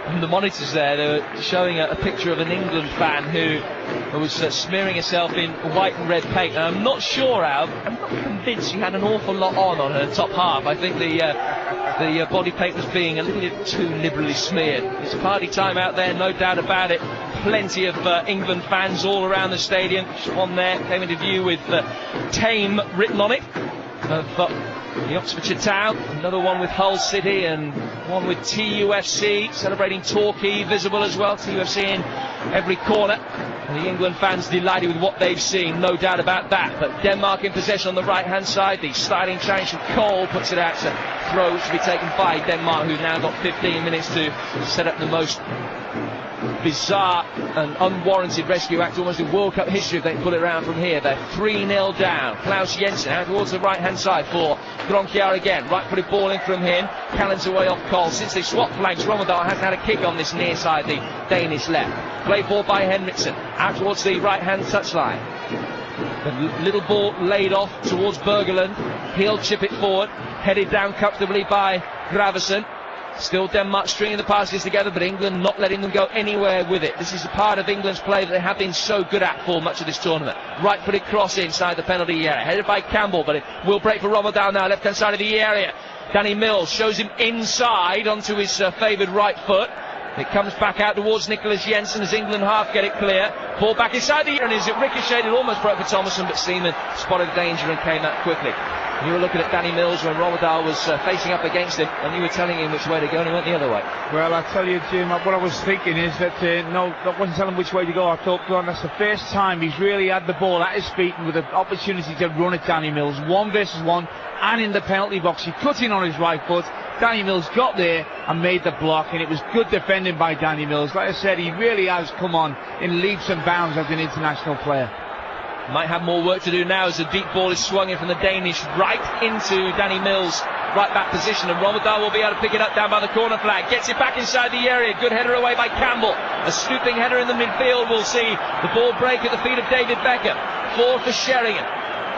Speaker 1: on the monitors there, they were showing a picture of an England fan who was smearing herself in white and red paint. And I'm not sure, Al, I'm not convinced she had an awful lot on her top half. I think the body paint was being a little bit too liberally smeared. It's party time out there, no doubt about it. Plenty of England fans all around the stadium. Just one there came into view with Tame written on it, of the Oxfordshire town. Another one with Hull City, and one with TUFC celebrating Torquay visible as well. TUFC in every corner, and the England fans delighted with what they've seen, no doubt about that. But Denmark in possession on the right hand side. The sliding change from Cole puts it out to throw, which will be taken by Denmark, who've now got 15 minutes to set up the most bizarre and unwarranted rescue act almost in World Cup history if they can pull it around from here. They're 3-0 down. Klaus Jensen out towards the right hand side for Gronkiar again. Right footed ball in from him. Callens away off Cole. Since they swapped flanks, Rommedahl hasn't had a kick on this near side, the Danish left. Play ball by Henriksen out towards the right hand touchline. The little ball laid off towards Bergerlund. He'll chip it forward, headed down comfortably by Gravesen. Still Denmark stringing the passes together, but England not letting them go anywhere with it. This is a part of England's play that they have been so good at for much of this tournament. Right-footed cross inside the penalty area, headed by Campbell, but it will break for Rommedahl now, left-hand side of the area. Danny Mills shows him inside onto his favoured right foot. It comes back out towards Nicholas Jensen as England half get it clear. Ball back inside the area, and as it ricocheted, almost broke for Thomason, but Seaman spotted danger and came out quickly. You were looking at Danny Mills when Rommedahl was facing up against him, and you were telling him which way to go, and he went the other way.
Speaker 2: Well, I tell you, Jim, what I was thinking is that, no, I wasn't telling him which way to go. I thought, God, that's the first time he's really had the ball at his feet and with an opportunity to run at Danny Mills. 1 versus 1, and in the penalty box. He cut in on his right foot. Danny Mills got there and made the block, and it was good defending by Danny Mills. Like I said, he really has come on in leaps and bounds as an international player.
Speaker 1: Might have more work to do now as the deep ball is swung in from the Danish right into Danny Mills' right back position, and Rommedahl will be able to pick it up down by the corner flag. Gets it back inside the area. Good header away by Campbell. A stooping header in the midfield. We'll see the ball break at the feet of David Beckham. Forward for Sheringham.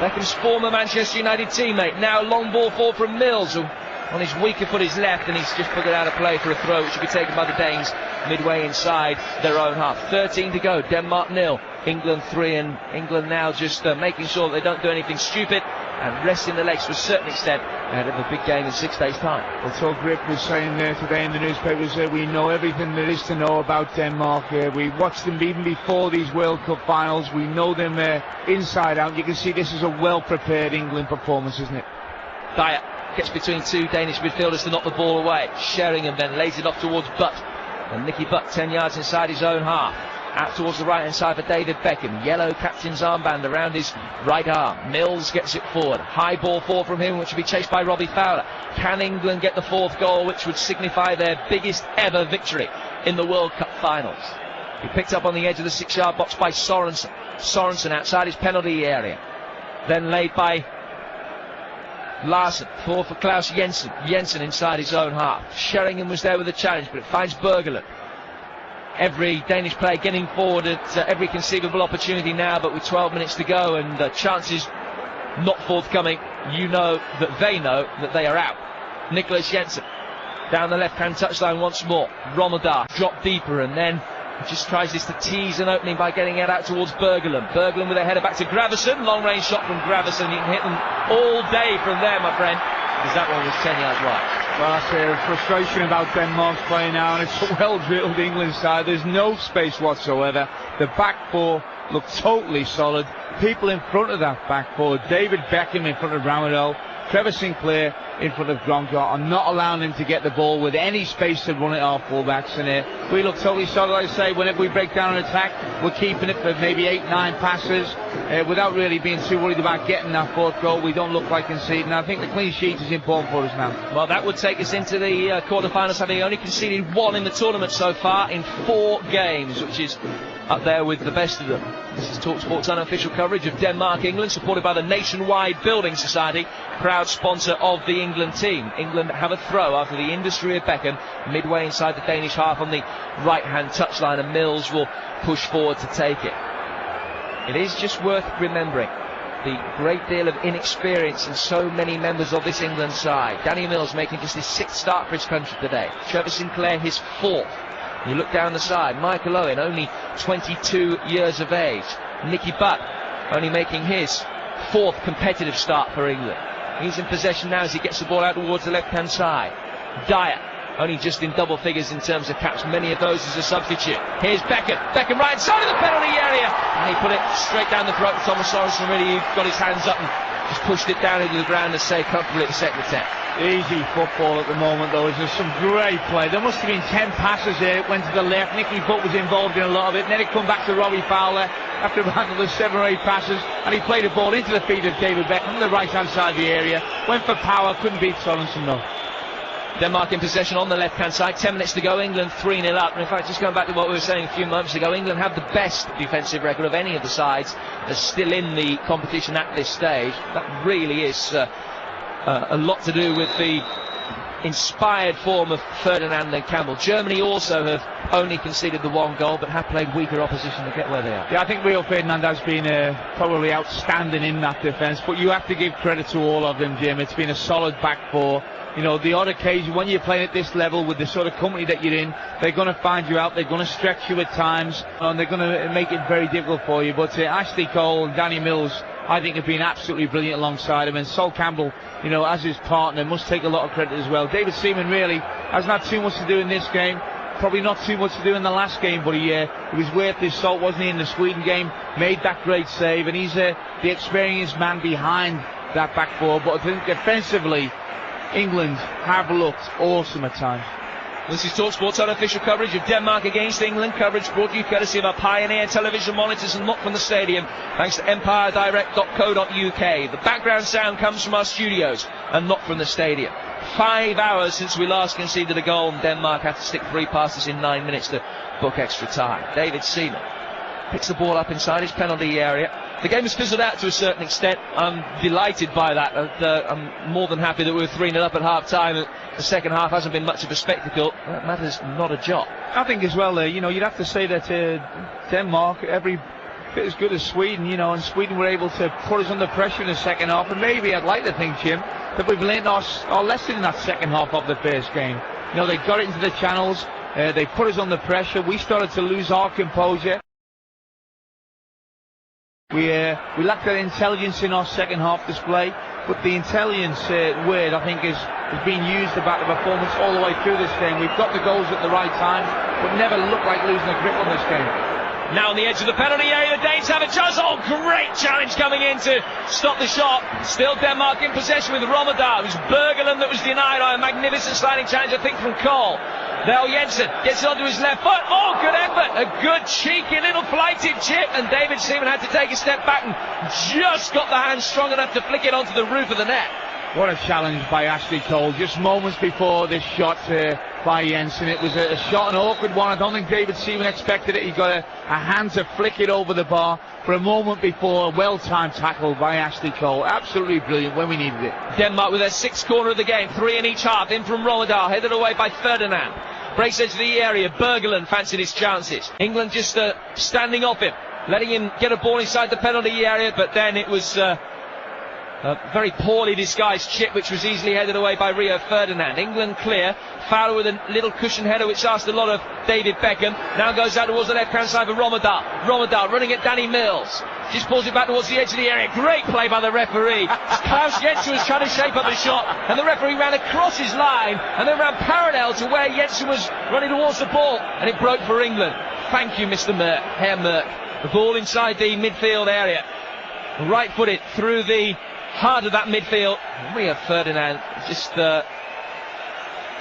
Speaker 1: Beckham's former Manchester United teammate. Now long ball forward from Mills, who on his weaker foot is left, and he's just put it out of play for a throw, which should be taken by the Danes midway inside their own half. 13 to go. Denmark 0. England 3, and England now just making sure that they don't do anything stupid and resting the legs to a certain extent ahead of a big game in 6 days' time.
Speaker 2: Well, Todd Grip was saying today in the newspapers that we know everything there is to know about Denmark. We watched them even before these World Cup finals. We know them inside out. You can see this is a well-prepared England performance, isn't it?
Speaker 1: Dyer gets between two Danish midfielders to knock the ball away. Sheringham then lays it off towards Butt, and Nicky Butt 10 yards inside his own half. Out towards the right-hand side for David Beckham. Yellow captain's armband around his right arm. Mills gets it forward. High ball forward from him, which will be chased by Robbie Fowler. Can England get the 4th goal, which would signify their biggest ever victory in the World Cup finals? He picked up on the edge of the 6-yard box by Sorensen. Sorensen outside his penalty area. Then laid by Larsen. Forward for Klaus Jensen. Jensen inside his own half. Sheringham was there with a challenge, but it finds Bergerlund. Every Danish player getting forward at every conceivable opportunity now, but with 12 minutes to go and chances not forthcoming, you know that they are out. Nicholas Jensen down the left-hand touchline once more. Rommedahl drop deeper, and then just tries this to tease an opening by getting it out towards Bergerlund. Bergerlund with a header back to Gravesen. Long-range shot from Gravesen. You can hit them all day from there, my friend, because that one was 10 yards wide.
Speaker 2: Well, that's a frustration about Denmark's play now, and it's a well-drilled England side. There's no space whatsoever. The back four look totally solid. People in front of that back four, David Beckham in front of Rommedahl, Trevor Sinclair in front of Gronkiar, are not allowing him to get the ball with any space to run it off fullbacks. And we look totally solid. Like I say, whenever we break down an attack, we're keeping it for maybe 8-9 passes without really being too worried about getting that 4th goal. We don't look like conceding. I think the clean sheet is important for us now.
Speaker 1: Well, that would take us into the quarterfinals, having only conceded 1 in the tournament so far in 4 games, which is up there with the best of them. This is TalkSport's unofficial coverage of Denmark-England, supported by the Nationwide Building Society, proud sponsor of the England team. England have a throw after the industry of Beckham, midway inside the Danish half on the right-hand touchline, and Mills will push forward to take it. It is just worth remembering the great deal of inexperience in so many members of this England side. Danny Mills making just his 6th start for his country today. Trevor Sinclair his 4th. You look down the side, Michael Owen, only 22 years of age. Nicky Butt, only making his 4th competitive start for England. He's in possession now as he gets the ball out towards the left-hand side. Dyer, only just in double figures in terms of caps, many of those as a substitute. Here's Beckham. Beckham right side of the penalty area. And he put it straight down the throat of Thomas Sorensen. Really got his hands up and just pushed it down into the ground and saved comfortably at the second attempt.
Speaker 2: Easy football at the moment, though. There's some great play. There must have been 10 passes there. It went to the left. Nicky Butt was involved in a lot of it. And then it come back to Robbie Fowler after about another 7 or 8 passes. And he played the ball into the feet of David Beckham on the right-hand side of the area. Went for power. Couldn't beat Sorensen, though.
Speaker 1: Denmark in possession on the left-hand side. 10 minutes to go. England 3-0 up. And in fact, just going back to what we were saying a few moments ago, England have the best defensive record of any of the sides that's still in the competition at this stage. That really is a lot to do with the inspired form of Ferdinand and Campbell. Germany also have only conceded the 1 goal, but have played weaker opposition to get where they are.
Speaker 2: Yeah, I think Rio Ferdinand has been probably outstanding in that defence, but you have to give credit to all of them, Jim. It's been a solid back 4. You know, the odd occasion when you're playing at this level with the sort of company that you're in, they're going to find you out, they're going to stretch you at times, and they're going to make it very difficult for you. But Ashley Cole and Danny Mills, I think, have been absolutely brilliant alongside him. And Sol Campbell, you know, as his partner, must take a lot of credit as well. David Seaman really hasn't had too much to do in this game. Probably not too much to do in the last game, but he was worth his salt, wasn't he, in the Sweden game? Made that great save, and he's the experienced man behind that back 4. But I think defensively, England have looked awesome at times.
Speaker 1: This is TalkSport's unofficial coverage of Denmark against England. Coverage brought to you courtesy of our Pioneer television monitors and not from the stadium, thanks to empiredirect.co.uk. The background sound comes from our studios and not from the stadium. 5 hours since we last conceded a goal, and Denmark had to stick 3 passes in 9 minutes to book extra time. David Seaman picks the ball up inside his penalty area. The game has fizzled out to a certain extent. I'm delighted by that. I'm more than happy that we were 3-0 up at half-time. The second half hasn't been much of a spectacle. That matters not a jot.
Speaker 2: I think as well, you know, you'd have to say that Denmark, every bit as good as Sweden, you know, and Sweden were able to put us under pressure in the second half. And maybe I'd like to think, Jim, that we've learned our lesson in that second half of the first game. You know, they got it into the channels. They put us under pressure. We started to lose our composure. We lacked that intelligence in our second half display, but the intelligence word, I think, is being used about the performance all the way through this game. We've got the goals at the right time, but never looked like losing a grip on this game.
Speaker 1: Now on the edge of the penalty area, the Danes have a chance. Oh, great challenge coming in to stop the shot. Still Denmark in possession with Rommedahl. It was Bergeland that was denied by a magnificent sliding challenge, I think, from Cole. Now Jensen gets it onto his left foot. Oh, good effort. A good, cheeky, little flighted chip. And David Seaman had to take a step back and just got the hand strong enough to flick it onto the roof of the net.
Speaker 2: What a challenge by Ashley Cole. Just moments before this shot by Jensen. It was a shot, an awkward one. I don't think David Seaman expected it. He got a hand to flick it over the bar for a moment before. A well-timed tackle by Ashley Cole. Absolutely brilliant when we needed it.
Speaker 1: Denmark with their 6th corner of the game. 3 in each half. In from Rommedahl. Headed away by Ferdinand. Breaks into the area. Bergeland fancied his chances. England just standing off him, letting him get a ball inside the penalty area, but then it was a very poorly disguised chip which was easily headed away by Rio Ferdinand. England clear. Fowler with a little cushion header which asked a lot of David Beckham. Now goes out towards the left-hand side for Rommedahl. Rommedahl running at Danny Mills. Just pulls it back towards the edge of the area. Great play by the referee. Klaus Jensen was trying to shape up the shot, and the referee ran across his line and then ran parallel to where Jensen was running towards the ball, and it broke for England. Thank you, Mr. Merck, Herr Merck. The ball inside the midfield area. Right-footed through the heart of that midfield. Rio Ferdinand just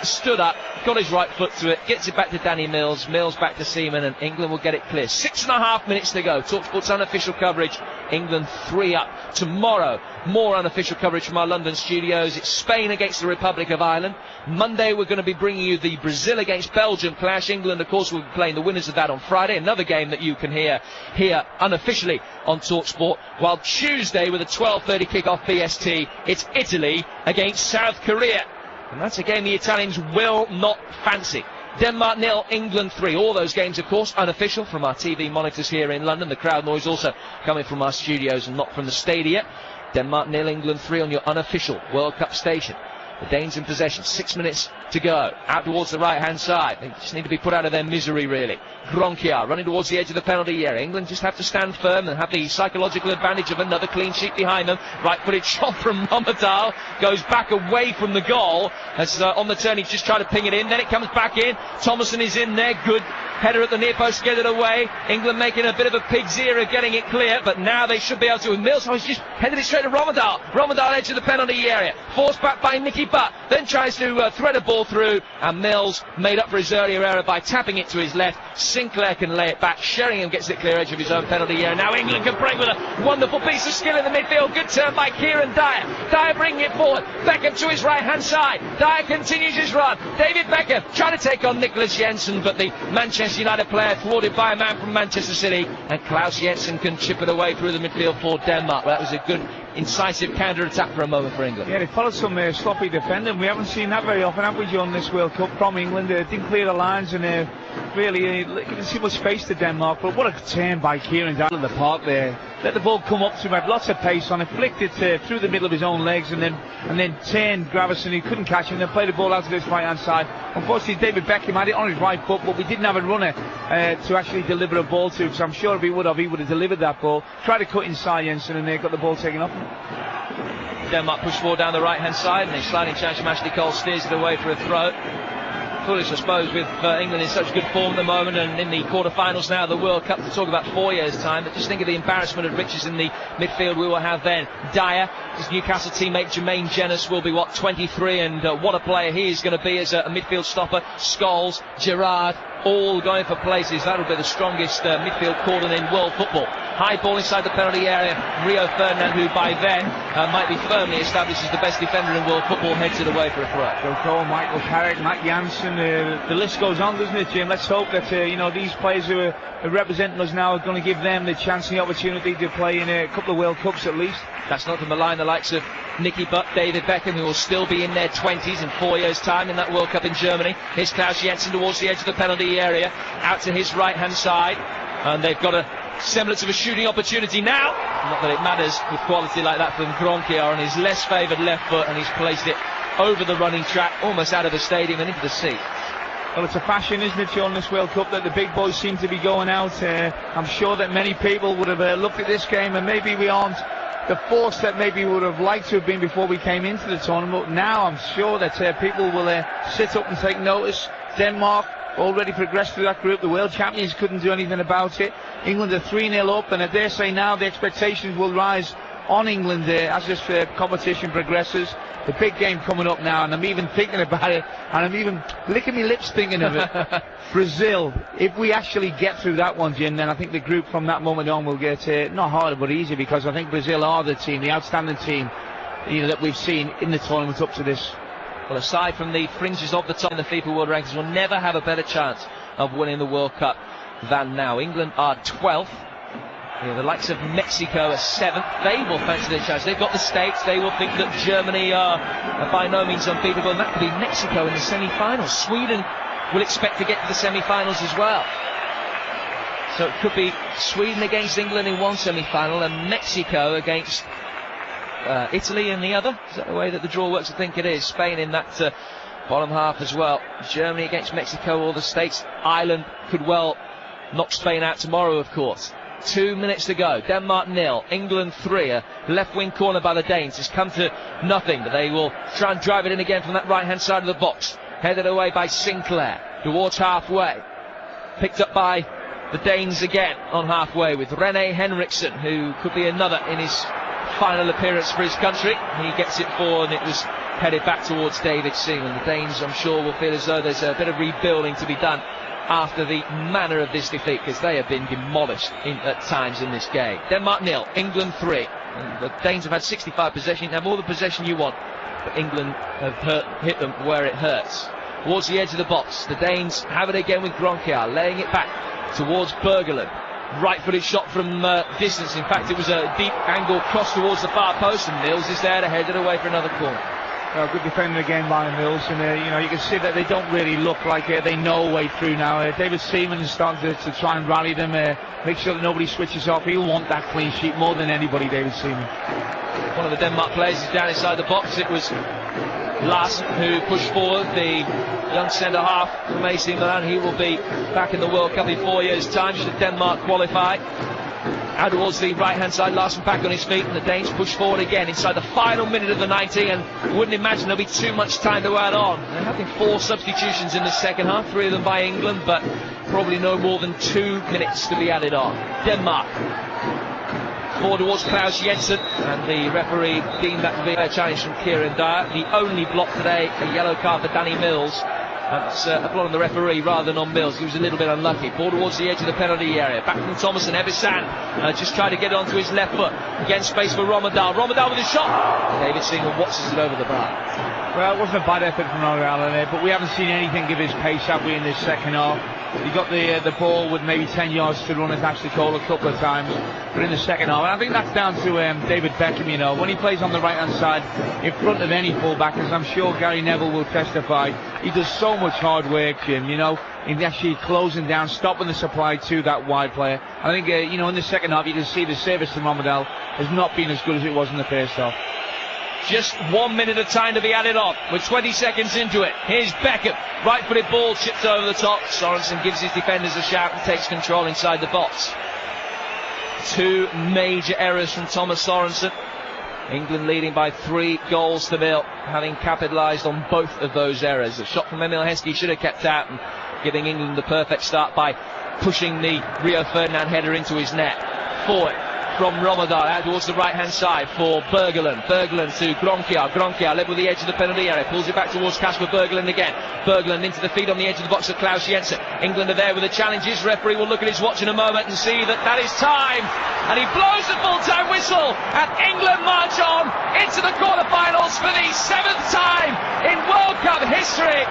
Speaker 1: stood up, got his right foot to it, gets it back to Danny Mills, Mills back to Seaman, and England will get it clear. 6.5 minutes to go. TalkSport's unofficial coverage. England 3 up. Tomorrow, more unofficial coverage from our London studios. It's Spain against the Republic of Ireland. Monday, we're going to be bringing you the Brazil against Belgium clash. England, of course, will be playing the winners of that on Friday. Another game that you can hear here unofficially on TalkSport. While Tuesday, with a 12:30 kick-off PST, it's Italy against South Korea. And that's a game the Italians will not fancy. Denmark 0, England 3. All those games, of course, unofficial from our TV monitors here in London. The crowd noise also coming from our studios and not from the stadia. Denmark 0, England 3 on your unofficial World Cup station. The Danes in possession, 6 minutes to go. Out towards the right-hand side. They just need to be put out of their misery, really. Gronkiar running towards the edge of the penalty area. England just have to stand firm and have the psychological advantage of another clean sheet behind them. Right-footed shot from Momadal. Goes back away from the goal. As on the turn, he's just trying to ping it in. Then it comes back in. Thomason is in there. Good header at the near post to get it away. England making a bit of a pig's ear of getting it clear, but now they should be able to. With Mills, he's just headed it straight to Romadal. Romadal edge of the penalty area. Forced back by Nicky Butt. Then tries to thread a ball through, and Mills made up for his earlier error by tapping it to his left. Sinclair can lay it back. Sheringham gets the clear edge of his own penalty area. Now England can break with a wonderful piece of skill in the midfield. Good turn by Kieran Dyer. Dyer bringing it forward. Beckham to his right-hand side. Dyer continues his run. David Beckham trying to take on Nicholas Jensen, but the Manchester United player thwarted by a man from Manchester City, and Klaus Jensen can chip it away through the midfield for Denmark. Well, that was a good, incisive counter-attack for a moment for England.
Speaker 2: Yeah, they followed some sloppy defending. We haven't seen that very often, have we, John, this World Cup from England? Didn't clear the lines and really didn't see much space to Denmark. But what a turn by Kieran down in the park there. Let the ball come up to him, had lots of pace on it, flicked it through the middle of his own legs, and then turned Gravison. He couldn't catch him, then played the ball out to his right-hand side. Unfortunately, David Beckham had it on his right foot, but we didn't have a runner to actually deliver a ball to, because I'm sure if he would have delivered that ball. Tried to cut inside Jensen, and got the ball taken off him.
Speaker 1: Denmark push forward down the right-hand side, and a sliding chance from Ashley Cole steers it away for a throw. Foolish, I suppose, with England in such good form at the moment and in the quarter-finals now of the World Cup to talk about 4 years' time. But just think of the embarrassment of riches in the midfield we will have then. Dyer, his Newcastle teammate Jermaine Jenas will be, 23, and what a player he is going to be as a midfield stopper. Scholes, Gerrard, all going for places. That'll be the strongest midfield cordon in world football. High ball inside the penalty area. Rio Ferdinand, who by then might be firmly established as the best defender in world football, heads it away for a throw.
Speaker 2: Joe Cole, Michael Carrick, Matt Jansen, the list goes on, doesn't it, Jim? Let's hope that these players who are representing us now are going to give them the chance and the opportunity to play in a couple of World Cups at least.
Speaker 1: That's not to malign the likes of Nicky Butt, David Beckham, who will still be in their 20s in 4 years' time in that World Cup in Germany. Here's Klaus Jensen towards the edge of the penalty area, out to his right-hand side, and they've got a semblance of a shooting opportunity now. Not that it matters with quality like that from Gronkiar on his less favoured left foot, and he's placed it over the running track, almost out of the stadium and into the seat.
Speaker 2: Well, it's a fashion, isn't it, John, this World Cup, that the big boys seem to be going out. I'm sure that many people would have looked at this game, and maybe we aren't the force that maybe we would have liked to have been before we came into the tournament. Now I'm sure that people will sit up and take notice. Denmark already progressed through that group. The world champions couldn't do anything about it. England are 3-0 up, and I dare say now the expectations will rise on England as this competition progresses. The big game coming up now, and I'm even thinking about it, and I'm even licking my lips thinking of it. Brazil, if we actually get through that one, Jim, then I think the group from that moment on will get not harder but easier, because I think Brazil are the team, the outstanding team that we've seen in the tournament up to this.
Speaker 1: Well, aside from the fringes of the top in the FIFA World Rankings, will never have a better chance of winning the World Cup than now. England are 12th. The likes of Mexico are 7th. They will fancy their chance. They've got the States. They will think that Germany are by no means unbeatable, and that could be Mexico in the semi-finals. Sweden will expect to get to the semi-finals as well. So it could be Sweden against England in one semi-final and Mexico against Italy in the other. Is that the way that the draw works? I think it is. Spain in that bottom half as well. Germany against Mexico or the States. Ireland could well knock Spain out tomorrow, of course. 2 minutes to go. Denmark 0, England 3. A left wing corner by the Danes has come to nothing, but they will try and drive it in again from that right hand side of the box. Headed away by Sinclair towards halfway. Picked up by the Danes again on halfway with Rene Henriksen, who could be another in his final appearance for his country. He gets it forward, and it was headed back towards David Seaman. The Danes, I'm sure, will feel as though there's a bit of rebuilding to be done after the manner of this defeat, because they have been demolished at times in this game. Denmark 0, England 3. And the Danes have had 65 possession. You can have all the possession you want, but England have hit them where it hurts. Towards the edge of the box, the Danes have it again with Gronkiar, laying it back towards Bergerlund. Right-footed shot from distance. In fact, it was a deep angle cross towards the far post, and Mills is there to head it away for another corner.
Speaker 2: Good defending again by Mills, and you can see that they don't really look like they know a way through now. David Seaman is starting to try and rally them, make sure that nobody switches off. He'll want that clean sheet more than anybody, David Seaman.
Speaker 1: One of the Denmark players is down inside the box. It was Larsen who pushed forward, the young centre-half from AC Milan. He will be back in the World Cup in 4 years' time should Denmark qualify. Out towards the right-hand side, Larsen back on his feet, and the Danes push forward again inside the final minute of the 90, and wouldn't imagine there'll be too much time to add on. There have been 4 substitutions in the second half, 3 of them by England, but probably no more than 2 minutes to be added on. Denmark forward towards Klaus Jensen, and the referee deemed that to be a challenge from Kieran Dyer. The only block today, a yellow card for Danny Mills. That's a blow on the referee rather than on Mills. He was a little bit unlucky. Ball towards the edge of the penalty area. Back from Thomas, and Ebisan just tried to get it onto his left foot. Again, space for Rommedahl. Rommedahl with a shot. David Seaman watches it over the bar.
Speaker 2: Well, it wasn't a bad effort from Rommedahl there, but we haven't seen anything give his pace, have we, in this second half. He got the ball with maybe 10 yards to run at Ashley Cole a couple of times, but in the second half, and I think that's down to David Beckham, when he plays on the right-hand side in front of any fullback, as I'm sure Gary Neville will testify, he does so much hard work, Jim, in actually closing down, stopping the supply to that wide player. I think, in the second half, you can see the service to Rommedahl has not been as good as it was in the first half.
Speaker 1: Just 1 minute of time to be added on. We're 20 seconds into it. Here's Beckham. Right-footed ball chipped over the top. Sorensen gives his defenders a shout and takes control inside the box. 2 major errors from Thomas Sorensen. England leading by 3 goals to 0, having capitalised on both of those errors. A shot from Emil Heskey should have kept out and giving England the perfect start by pushing the Rio Ferdinand header into his net. Forward from Rommedahl out towards the right-hand side for Bergerlund. Bergerlund to Gronkiar. Gronkiar led with the edge of the penalty area. Pulls it back towards Kasper Bergerlund again. Bergerlund into the feed on the edge of the box of Klaus Jensen. England are there with the challenges. Referee will look at his watch in a moment and see that is time. And he blows the full-time whistle. And England march on into the quarter-finals for the 7th time in World Cup history.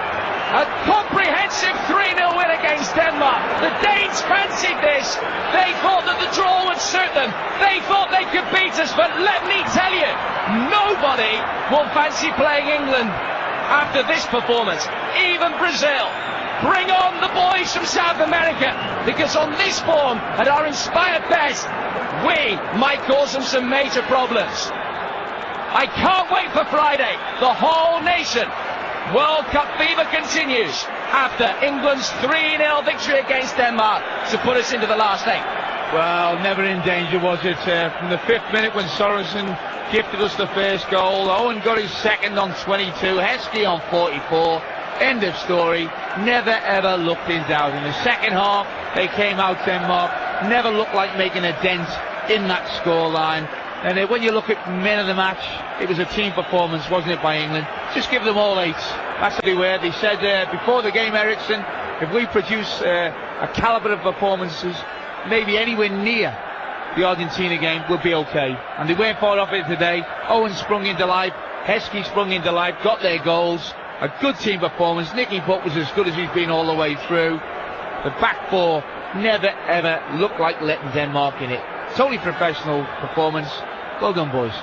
Speaker 1: A comprehensive 3-0 win against Denmark. The Danes fancied this. They thought that the draw would suit them. They thought they could beat us, but let me tell you, nobody will fancy playing England after this performance. Even Brazil. Bring on the boys from South America, because on this form, at our inspired best, we might cause them some major problems. I can't wait for Friday. The whole nation. World Cup fever continues after England's 3-0 victory against Denmark to put us into the last 8.
Speaker 2: Well, never in danger, was it? From the 5th minute when Sorensen gifted us the first goal, Owen got his second on 22, Heskey on 44. End of story. Never ever looked in doubt. In the second half, they came out, Denmark, never looked like making a dent in that scoreline. And when you look at men of the match, it was a team performance, wasn't it, by England? Just give them all 8s. That's what they were. They said before the game, Ericsson, if we produce a calibre of performances, maybe anywhere near the Argentina game, we'll be okay. And they weren't far off it today. Owen sprung into life. Heskey sprung into life. Got their goals. A good team performance. Nicky Butt was as good as he's been all the way through. The back 4 never ever looked like letting Denmark in it. Totally professional performance. Well done, boys.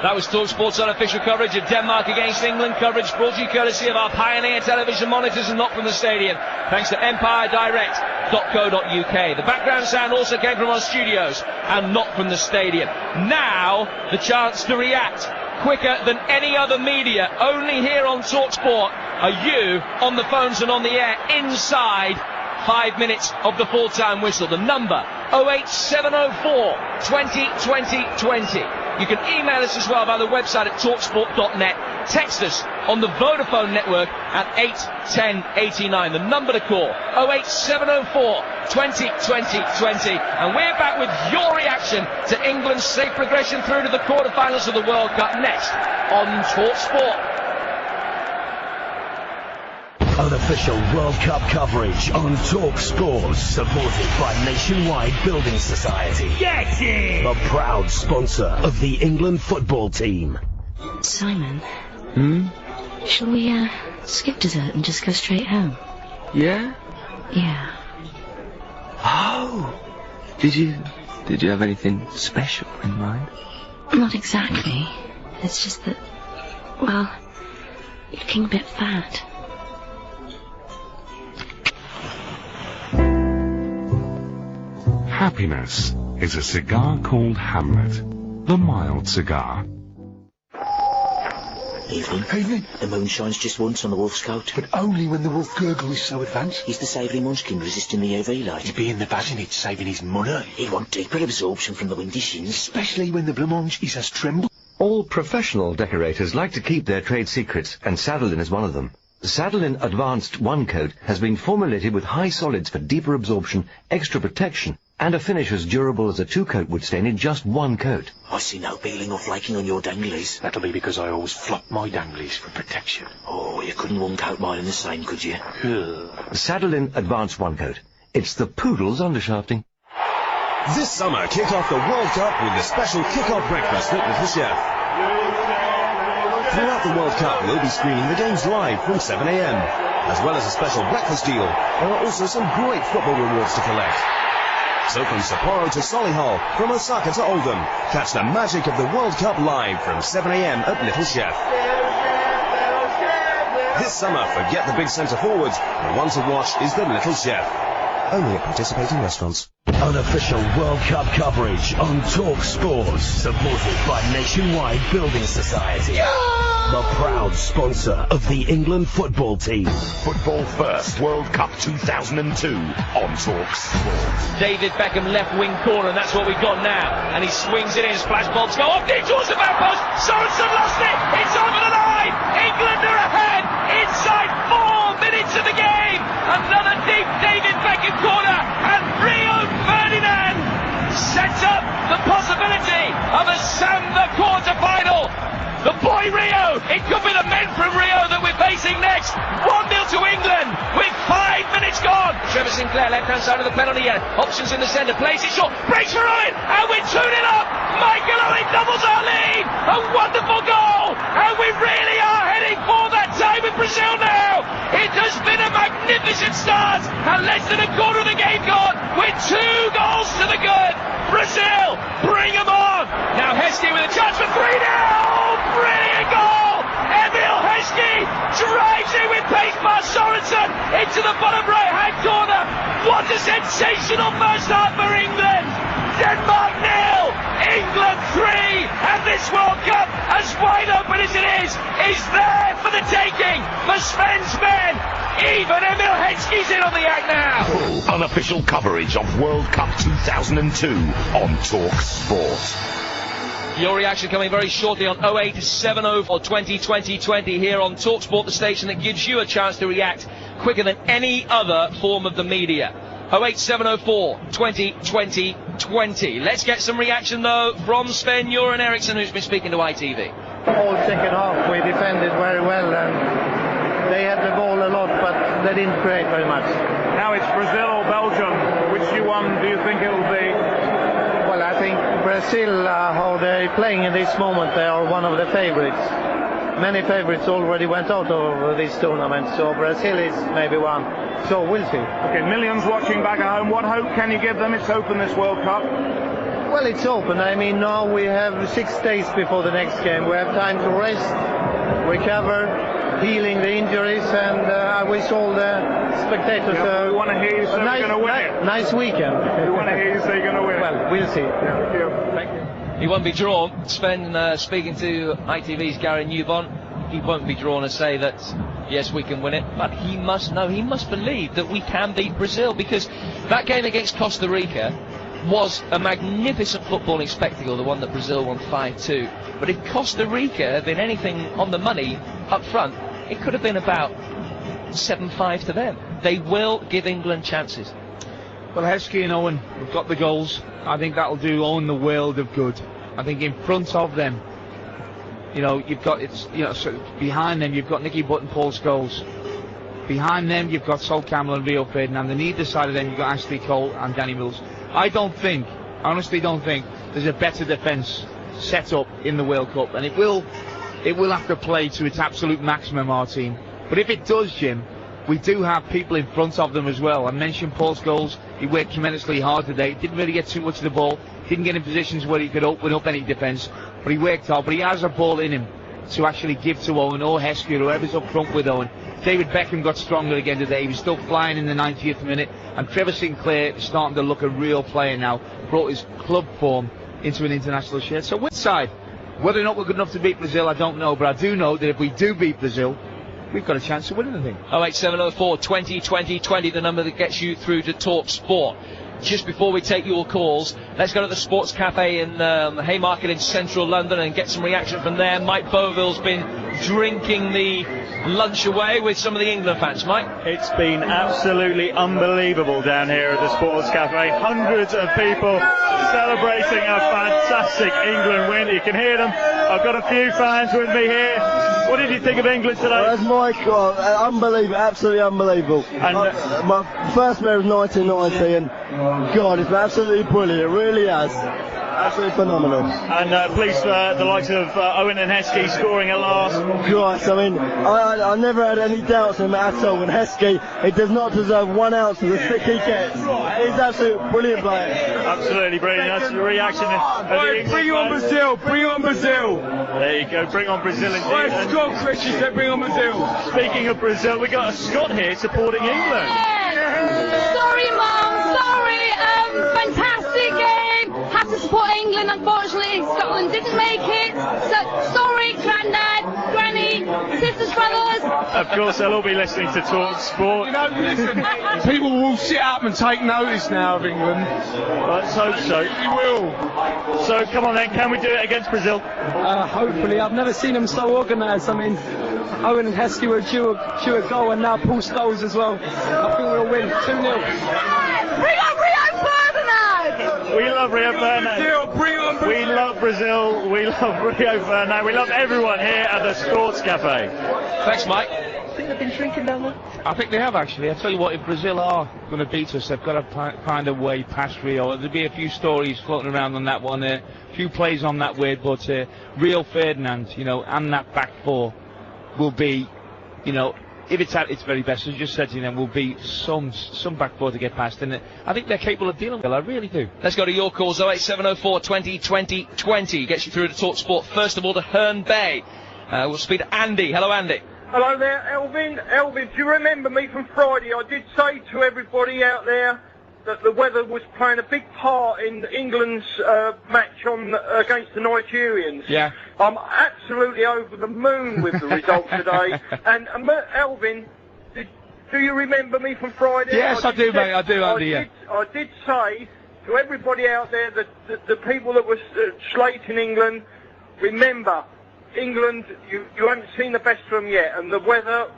Speaker 1: That was TalkSport's unofficial coverage of Denmark against England. Coverage brought to you courtesy of our Pioneer television monitors and not from the stadium, thanks to EmpireDirect.co.uk. The background sound also came from our studios and not from the stadium. Now, the chance to react quicker than any other media, only here on TalkSport, are you on the phones and on the air inside 5 minutes of the full-time whistle. The number 08704 20 20 20. You can email us as well by the website at talksport.net. Text us on the Vodafone network at 81089. The number to call 08704 20 20 20. And we're back with your reaction to England's safe progression through to the quarterfinals of the World Cup next on TalkSport.
Speaker 3: Unofficial World Cup coverage on TalkSport, supported by Nationwide Building Society.
Speaker 4: Get it!
Speaker 3: The proud sponsor of the England football team.
Speaker 13: Simon? Shall we, skip dessert and just go straight home?
Speaker 14: Yeah?
Speaker 13: Yeah.
Speaker 14: Oh! Did you have anything special in mind?
Speaker 13: Not exactly. It's just that, well, you're looking a bit fat.
Speaker 15: Happiness is a cigar called Hamlet, the mild cigar.
Speaker 16: Evening.
Speaker 17: Evening.
Speaker 16: The moon shines just once on the wolf's coat.
Speaker 17: But only when the wolf gurgle is so advanced.
Speaker 16: Is the savoury munchkin resisting the UV light?
Speaker 17: He'd be in the bassinet saving his money.
Speaker 16: He'd want deeper absorption from the windy shins.
Speaker 17: Especially when the blancmange is as tremble.
Speaker 18: All professional decorators like to keep their trade secrets, and Saddlein is one of them. Saddlein Advanced One Coat has been formulated with high solids for deeper absorption, extra protection, and a finish as durable as a two-coat would stain in just one coat.
Speaker 16: I see no peeling or flaking on your danglies.
Speaker 17: That'll be because I always flop my danglies for protection.
Speaker 16: Oh, you couldn't one-coat mine in the same, could you?
Speaker 18: Saddlein Advanced One Coat. It's the poodle's undershafting.
Speaker 6: This summer, kick off the World Cup with the special kick-off breakfast at Little Chef. Throughout the World Cup, we'll be screening the games live from 7 a.m. As well as a special breakfast deal, there are also some great football rewards to collect. So from Sapporo to Solihull, from Osaka to Oldham, catch the magic of the World Cup live from 7 a.m. at Little Chef. This summer, forget the big centre forwards. The one to watch is the Little Chef. Only at participating restaurants.
Speaker 3: Unofficial World Cup coverage on TalkSport, supported by Nationwide Building Society. The proud sponsor of the England football team.
Speaker 7: Football First World Cup 2002 on TalkSport.
Speaker 1: David Beckham left wing corner, and that's what we've got now. And he swings it in, splash balls go off deep towards the back post. Sorensen lost it. It's over the line. England are ahead. Inside 4 minutes of the game. Another deep David Beckham corner, and Rio Ferdinand sets up the possibility of a Samba quarter-final. The boy Rio, it could be the men from Rio that we're facing next. 1-0 to England with 5 minutes gone. Trevor Sinclair, left-hand side of the penalty area. Options in the centre, plays it short, breaks for Owen, and we're 2-0 up. Michael Owen doubles our lead. A wonderful goal, and we really are heading for that tie with Brazil now. It has been a magnificent start, and less than a quarter of the game gone with 2 goals to the good. Brazil, bring them on. Now Heskey with a chance for 3-0. Brilliant goal! Emil Heskey drives in with pace past Sorensen into the bottom right-hand corner. What a sensational first half for England! Denmark 0, England 3, and this World Cup, as wide open as it is there for the taking for Sven's men. Even Emil Heskey's in on the act now.
Speaker 7: Full unofficial coverage of World Cup 2002 on TalkSport.
Speaker 1: Your reaction coming very shortly on 08704 2020 here on TalkSport, the station that gives you a chance to react quicker than any other form of the media. 08704 2020. Let's get some reaction though from Sven-Göran Eriksson, who's been speaking to ITV.
Speaker 19: All second half we defended very well, and they had the ball a lot, but they didn't create very much.
Speaker 20: Now it's Brazil or Belgium. Which one do you think it will be?
Speaker 19: Well, I think Brazil, how they're playing in this moment, they are one of the favorites. Many favorites already went out of this tournament, so Brazil is maybe one. So we'll see.
Speaker 20: Okay, millions watching back at home. What hope can you give them? It's open, this World Cup.
Speaker 19: Well, it's open. I mean, now we have 6 days before the next game. We have time to rest, recover, healing the injuries, and I wish all the spectators
Speaker 20: we want to hear you say you're going to win it.
Speaker 19: Nice weekend.
Speaker 20: We want to hear you say you're going to win.
Speaker 19: Well, we'll see.
Speaker 20: Thank you.
Speaker 19: Thank you.
Speaker 1: He won't be drawn. Sven speaking to ITV's Gary Newbon. He won't be drawn and say that, yes, we can win it. But he must know, he must believe that we can beat Brazil, because that game against Costa Rica was a magnificent footballing spectacle, the one that Brazil won 5-2. But if Costa Rica had been anything on the money up front, it could have been about 7-5 to them. They will give England chances.
Speaker 2: Well, Heskey and Owen have got the goals. I think that'll do Owen the world of good. I think in front of them, You know, you've got so behind them you've got Nicky Butt and Paul Scholes. Behind them you've got Sol Campbell and Rio Ferdinand. On either side of them you've got Ashley Cole and Danny Mills. I honestly don't think there's a better defence set up in the World Cup, and it will have to play to its absolute maximum, our team. But if it does, Jim, we do have people in front of them as well. I mentioned Paul Scholes. He worked tremendously hard today. Didn't really get too much of the ball. Didn't get in positions where he could open up any defence. But he worked hard. But he has a ball in him to actually give to Owen or Heskey or whoever's up front with Owen. David Beckham got stronger again today. He was still flying in the 90th minute. And Trevor Sinclair is starting to look a real player now. Brought his club form into an international shirt. So which side? Whether or not we're good enough to beat Brazil, I don't know. But I do know that if we do beat Brazil, we've got a chance of winning the thing.
Speaker 1: 08704 20 20 20, the number that gets you through to TalkSport. Just before we take your calls, let's go to the Sports Cafe in Haymarket in central London and get some reaction from there. Mike Boville's been drinking the lunch away with some of the England fans. Mike?
Speaker 21: It's been absolutely unbelievable down here at the Sports Cafe. Hundreds of people celebrating a fantastic England win. You can hear them. I've got a few fans with me here. What did you think of England today?
Speaker 22: That's my God, unbelievable, absolutely unbelievable. And my first match was 1990, and God, it's absolutely brilliant. It really has. Absolutely phenomenal.
Speaker 21: And pleased for the likes of Owen and Heskey scoring at last.
Speaker 22: Gosh, I mean, I never had any doubts in him at all. And Heskey, he does not deserve 1 ounce of the stick he gets. He's absolutely brilliant player.
Speaker 21: Absolutely brilliant. That's the reaction of the England
Speaker 23: bring on Brazil! Bring on Brazil!
Speaker 21: There you go, bring on Brazil indeed.
Speaker 23: Where's Scott Christie said bring on Brazil?
Speaker 21: Speaking of Brazil, we got a Scot here supporting England.
Speaker 24: Sorry, Mum, sorry. Fantastic game. Had to support England, unfortunately. Scotland didn't make it. So, sorry, Grandad, Granny, sisters, brothers.
Speaker 21: Of course, they'll all be listening to TalkSport.
Speaker 23: You know, listen, people will sit up and take notice now of England.
Speaker 21: Let's hope so.
Speaker 23: You will.
Speaker 21: So, come on then, can we do it against Brazil?
Speaker 9: Hopefully. I've never seen them so organised. I mean, Owen and Heskey were due a goal, and now Paul Scholes as well. I think we'll win 2-0.
Speaker 24: Bring on Rio Ferdinand!
Speaker 21: We love Rio Ferdinand. We love Brazil. We love Rio Ferdinand. We love everyone here at the Sports Cafe.
Speaker 1: Thanks, Mike.
Speaker 9: I think they've been drinking down there.
Speaker 2: I think they have, actually. I tell you what, if Brazil are going to beat us, they've got to find a way past Rio. There'll be a few stories floating around on that one, a few plays on that word, but Rio Ferdinand, and that back four will be, if it's at its very best, as you just said, will be some back four to get past, and I think they're capable of dealing with it. I really do.
Speaker 1: Let's go to your calls. 08704 20 20 20 gets you through to TalkSport. First of all, to Herne Bay. We'll speak to Andy. Hello, Andy.
Speaker 25: Hello there, Elvin. Elvin, do you remember me from Friday? I did say to everybody out there that the weather was playing a big part in England's match against the Nigerians.
Speaker 2: Yeah.
Speaker 25: I'm absolutely over the moon with the result today. And Elvin, do you remember me from Friday?
Speaker 2: Yes, I do, mate. I do, Andy.
Speaker 25: I did say to everybody out there that the people that were slating England, remember, England, you haven't seen the best of them yet, and the weather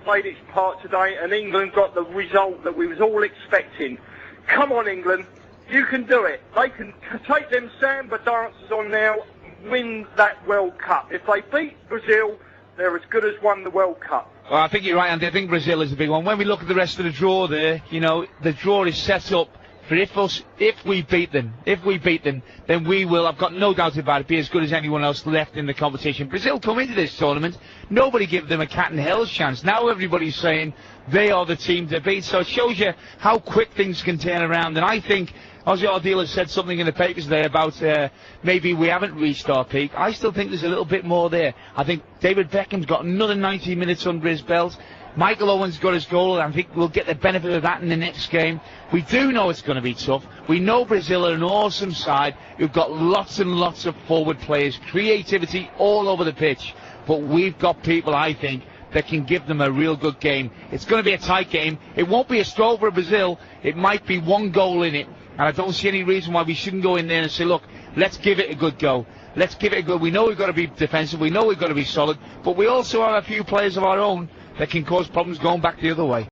Speaker 25: played its part today, and England got the result that we was all expecting. Come on, England, you can do it. They can take them samba dancers on now, win that World Cup. If they beat Brazil, they're as good as won the World Cup.
Speaker 2: Well, I think you're right, Andy. I think Brazil is the big one. When we look at the rest of the draw there, the draw is set up for if we beat them, then we will, I've got no doubt about it, be as good as anyone else left in the competition. Brazil come into this tournament, nobody gave them a cat and hell's chance. Now everybody's saying they are the team to beat, so it shows you how quick things can turn around. And I think Ozzy Ardila said something in the papers today about maybe we haven't reached our peak. I still think there's a little bit more there. I think David Beckham's got another 90 minutes under his belt. Michael Owen's got his goal, and I think we'll get the benefit of that in the next game. We do know it's going to be tough. We know Brazil are an awesome side who've got lots and lots of forward players, creativity all over the pitch. But we've got people, I think, that can give them a real good game. It's going to be a tight game. It won't be a stroll for Brazil. It might be one goal in it. And I don't see any reason why we shouldn't go in there and say, look, let's give it a good go. Let's give it a go. We know we've got to be defensive. We know we've got to be solid. But we also have a few players of our own that can cause problems going back the other way.